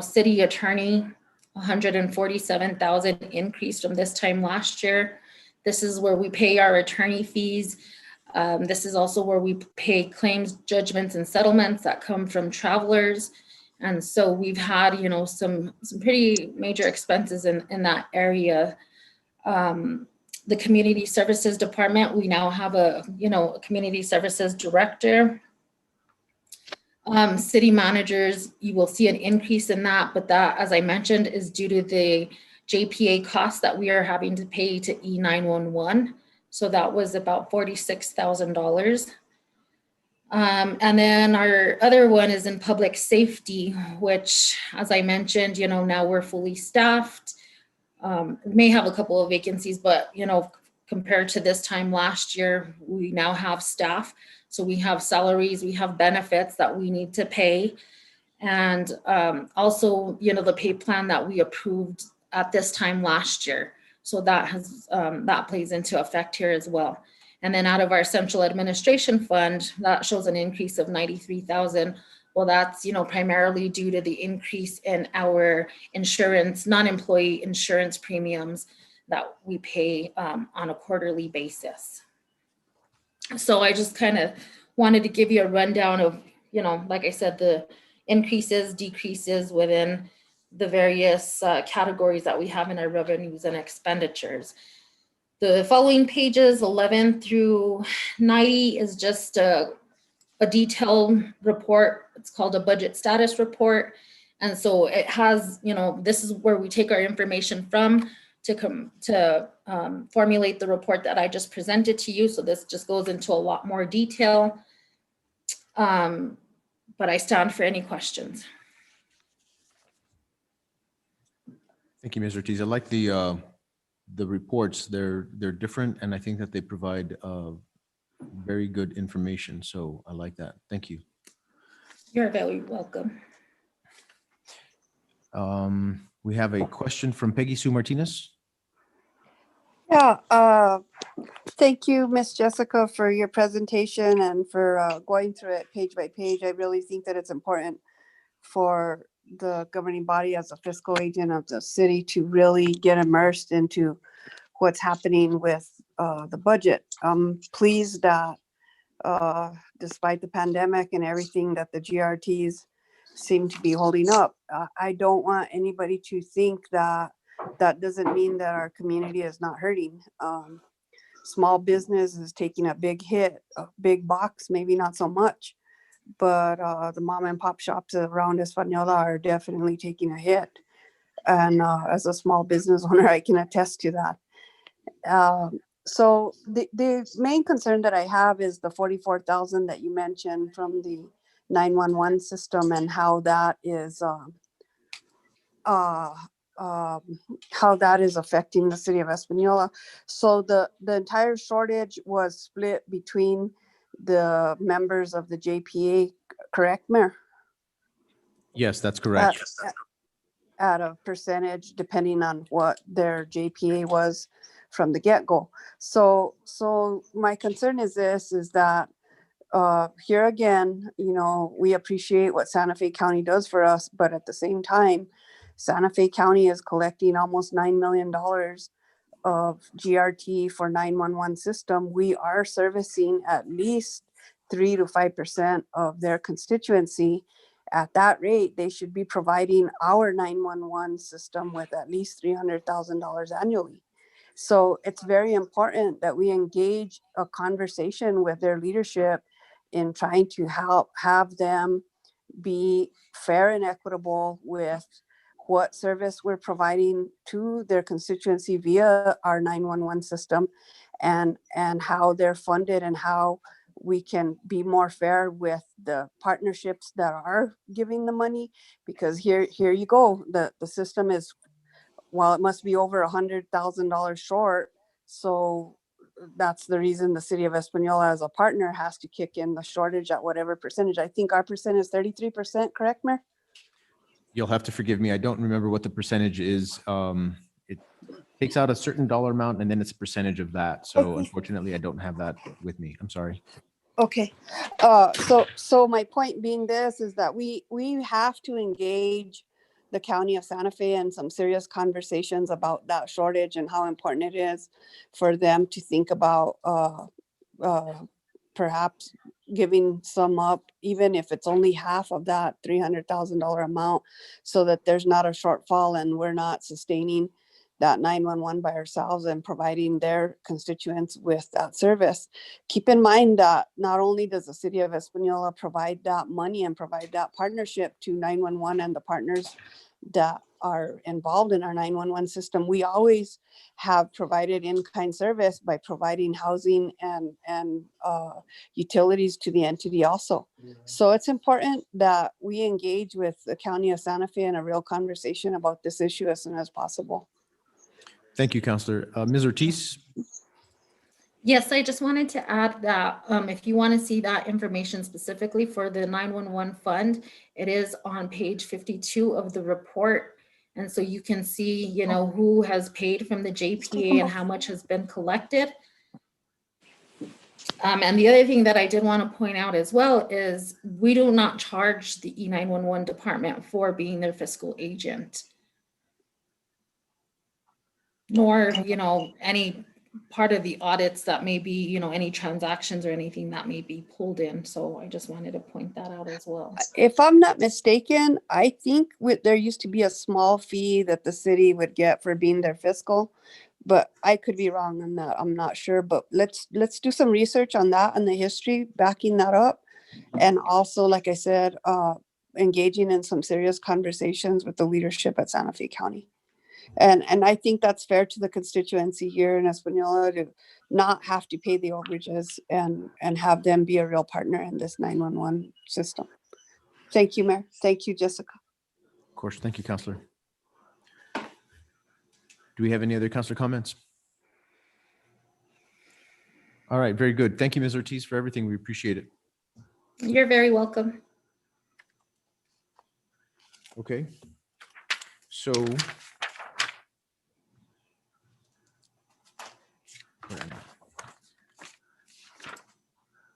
city attorney, 147,000 increase from this time last year. This is where we pay our attorney fees. This is also where we pay claims, judgments, and settlements that come from travelers. And so we've had, some pretty major expenses in that area. The community services department, we now have a community services director. City managers, you will see an increase in that, but that, as I mentioned, is due to the JPA costs that we are having to pay to E911. So that was about $46,000. And then our other one is in public safety, which, as I mentioned, now we're fully staffed. We may have a couple of vacancies, but, compared to this time last year, we now have staff. So we have salaries, we have benefits that we need to pay. And also, the pay plan that we approved at this time last year. So that has, that plays into effect here as well. And then out of our central administration fund, that shows an increase of 93,000. Well, that's, primarily due to the increase in our insurance, non-employee insurance premiums that we pay on a quarterly basis. So I just kind of wanted to give you a rundown of, like I said, the increases, decreases within the various categories that we have in our revenues and expenditures. The following pages, 11 through 90, is just a detailed report. It's called a budget status report. And so it has, this is where we take our information from to formulate the report that I just presented to you. So this just goes into a lot more detail. But I stand for any questions. Thank you, Ms. Ortiz. I like the reports. They're different, and I think that they provide very good information. So I like that. Thank you. You're very welcome. We have a question from Peggy Sue Martinez. Yeah, thank you, Miss Jessica, for your presentation and for going through it page by page. I really think that it's important for the governing body as a fiscal agent of the city to really get immersed into what's happening with the budget. I'm pleased that despite the pandemic and everything, that the GRTs seem to be holding up. I don't want anybody to think that that doesn't mean that our community is not hurting. Small business is taking a big hit, a big box, maybe not so much, but the mom and pop shops around Española are definitely taking a hit. And as a small business owner, I can attest to that. So the main concern that I have is the 44,000 that you mentioned from the 911 system and how that is affecting the city of Española. So the entire shortage was split between the members of the JPA, correct, Mayor? Yes, that's correct. At a percentage, depending on what their JPA was from the get-go. So my concern is this, is that here again, we appreciate what Santa Fe County does for us, but at the same time, Santa Fe County is collecting almost $9 million of GRT for 911 system. We are servicing at least 3 to 5% of their constituency. At that rate, they should be providing our 911 system with at least $300,000 annually. So it's very important that we engage a conversation with their leadership in trying to have them be fair and equitable with what service we're providing to their constituency via our 911 system, and how they're funded, and how we can be more fair with the partnerships that are giving the money. Because here you go, the system is, well, it must be over $100,000 short. So that's the reason the city of Española as a partner has to kick in the shortage at whatever percentage. I think our percent is 33%, correct, Mayor? You'll have to forgive me. I don't remember what the percentage is. It takes out a certain dollar amount and then it's a percentage of that. So Okay. Unfortunately, I don't have that with me. I'm sorry. Okay. So my point being this is that we have to engage the county of Santa Fe in some serious conversations about that shortage and how important it is for them to think about perhaps giving some up, even if it's only half of that $300,000 amount, so that there's not a shortfall and we're not sustaining that 911 by ourselves and providing their constituents with that service. Keep in mind that not only does the city of Espanola provide that money and provide that partnership to 911 and the partners that are involved in our 911 system, we always have provided in-kind service by providing housing and utilities to the entity also. So it's important that we engage with the County of Santa Fe in a real conversation about this issue as soon as possible. Thank you, Counselor. Ms. Ortiz? Yes, I just wanted to add that if you want to see that information specifically for the 911 fund, it is on page 52 of the report. And so you can see, you know, who has paid from the JPA and how much has been collected. And the other thing that I did want to point out as well is we do not charge the E911 department for being their fiscal agent, nor, you know, any part of the audits that may be, you know, any transactions or anything that may be pulled in. So I just wanted to point that out as well. If I'm not mistaken, I think there used to be a small fee that the city would get for being their fiscal, but I could be wrong on that. I'm not sure, but let's do some research on that and the history backing that up. And also, like I said, engaging in some serious conversations with the leadership at Santa Fe County. And I think that's fair to the constituency here in Espanola to not have to pay the overages and have them be a real partner in this 911 system. Thank you, Mayor. Thank you, Jessica. Of course. Thank you, Counselor. Do we have any other Counselor comments? All right, very good. Thank you, Ms. Ortiz, for everything. We appreciate it. You're very welcome. Okay. So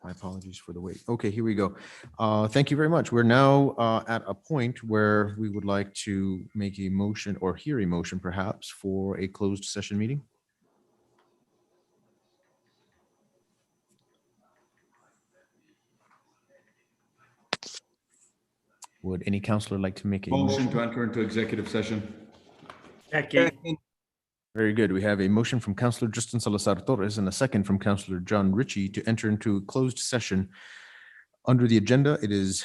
my apologies for the wait. Okay, here we go. Thank you very much. We're now at a point where we would like to make a motion or hear a motion perhaps for a closed session meeting. Would any counselor like to make a Motion to enter into executive session. Very good. We have a motion from Counselor Justin Salazar Torres and a second from Counselor John Ritchie to enter into a closed session. Under the agenda, it is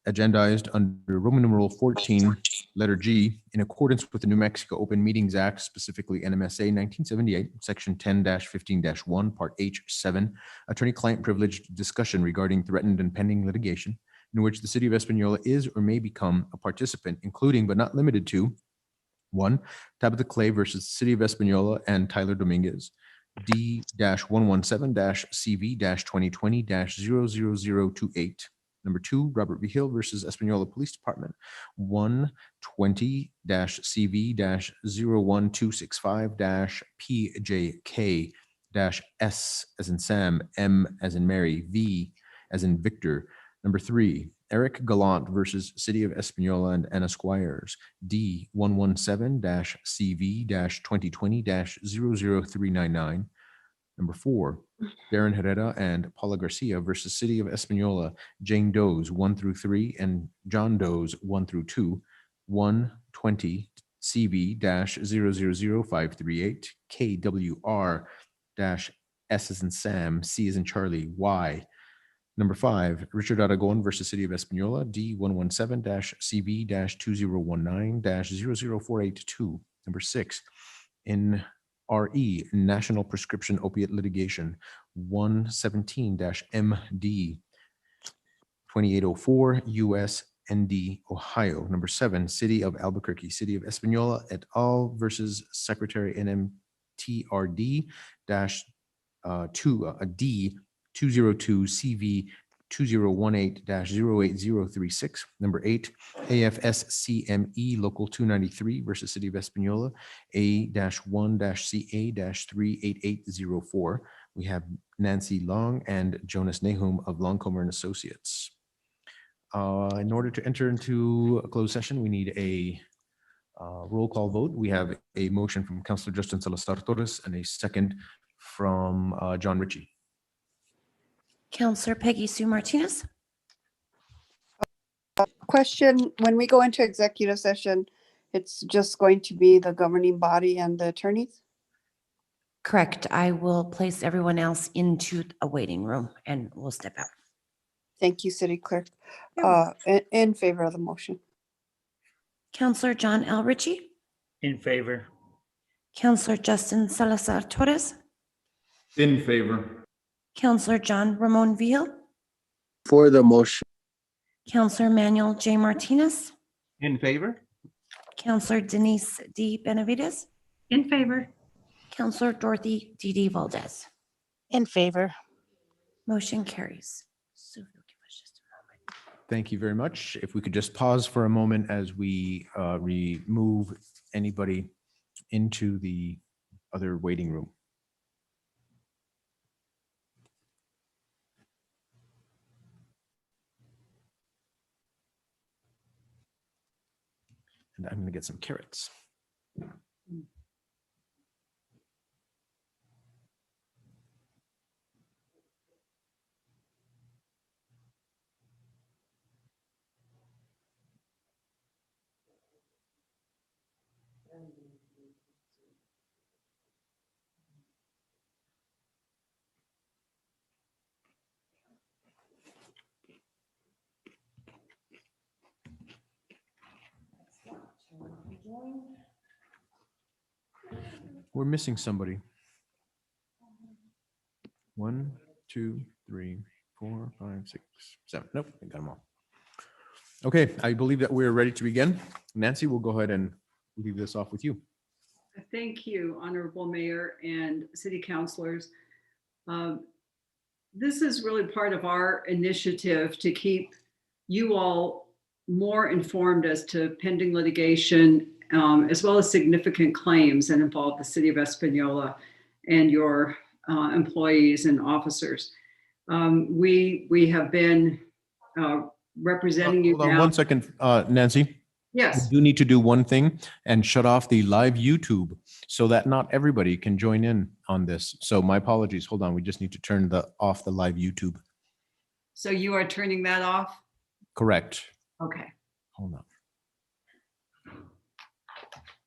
agendized under Roman numeral 14, letter G, in accordance with the New Mexico Open Meetings Act, specifically NMSA 1978, section 10-15-1, part H7, attorney-client privileged discussion regarding threatened and pending litigation, in which the city of Espanola is or may become a participant, including but not limited to 1. Tabitha Clay versus City of Espanola and Tyler Dominguez, D-117-CV-2020-00028. Number 2, Robert V. Hill versus Espanola Police Department, 120-CV-01265-PJK-S as in Sam, M as in Mary, V as in Victor. Number 3, Eric Gallant versus City of Espanola and Anna Squires, D-117-CV-2020-00399. Number 4, Darren Herrera and Paula Garcia versus City of Espanola, Jane Does 1 through 3 and John Does 1 through 2, 120 CV-000538, KWR-S as in Sam, C as in Charlie, Y. Number 5, Richard Aragon versus City of Espanola, D-117-CV-2019-00482. Number 6, NRE, National Prescription Opiate Litigation, 117-MD 2804 US ND, Ohio. Number 7, City of Albuquerque, City of Espanola et al. Versus Secretary NMTRD D 202 CV 2018-08036. Number 8, AFSCME Local 293 versus City of Espanola, A-1-CA-38804. We have Nancy Long and Jonas Nahum of Longcomer and Associates. In order to enter into a closed session, we need a roll call vote. We have a motion from Councilor Justin Salazar Torres and a second from John Ritchie. Counselor Peggy Sue Martinez. Question, when we go into executive session, It's just going to be the governing body and the attorneys? Correct. I will place everyone else into a waiting room and we'll step out. Thank you, City Clerk. In favor of the motion. Counselor John L. Ritchie, In favor. Counselor Justin Salazar Torres, In favor. Counselor John Ramon Vihil, For the motion. Counselor Manuel J. Martinez, In favor? Counselor Denise D. Benavides, In favor. Counselor Dorothy D.D. Valdez. In favor. Motion carries. So if you'll give us just a moment. Thank you very much. If we could just pause for a moment as we remove anybody into the other waiting room. And I'm going to get some carrots. We're missing somebody. 1, 2, 3, 4, 5, 6, 7. Nope, I got them all. Okay, I believe that we're ready to begin. Nancy, we'll go ahead and leave this off with you. Thank you, Honorable Mayor and City Councilors. This is really part of our initiative to keep you all more informed as to pending litigation, as well as significant claims that involve the City of Espanola and your employees and officers. We have been representing you Hold on now. 1 second, Nancy. Yes. We do need to do one thing and shut off the live YouTube so that not everybody can join in on this. So my apologies. Hold on. We just need to turn off the live YouTube. So you are turning that off? Correct. Okay, Hold on.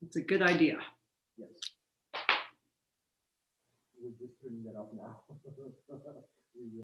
it's a good idea. We're just turning that off now.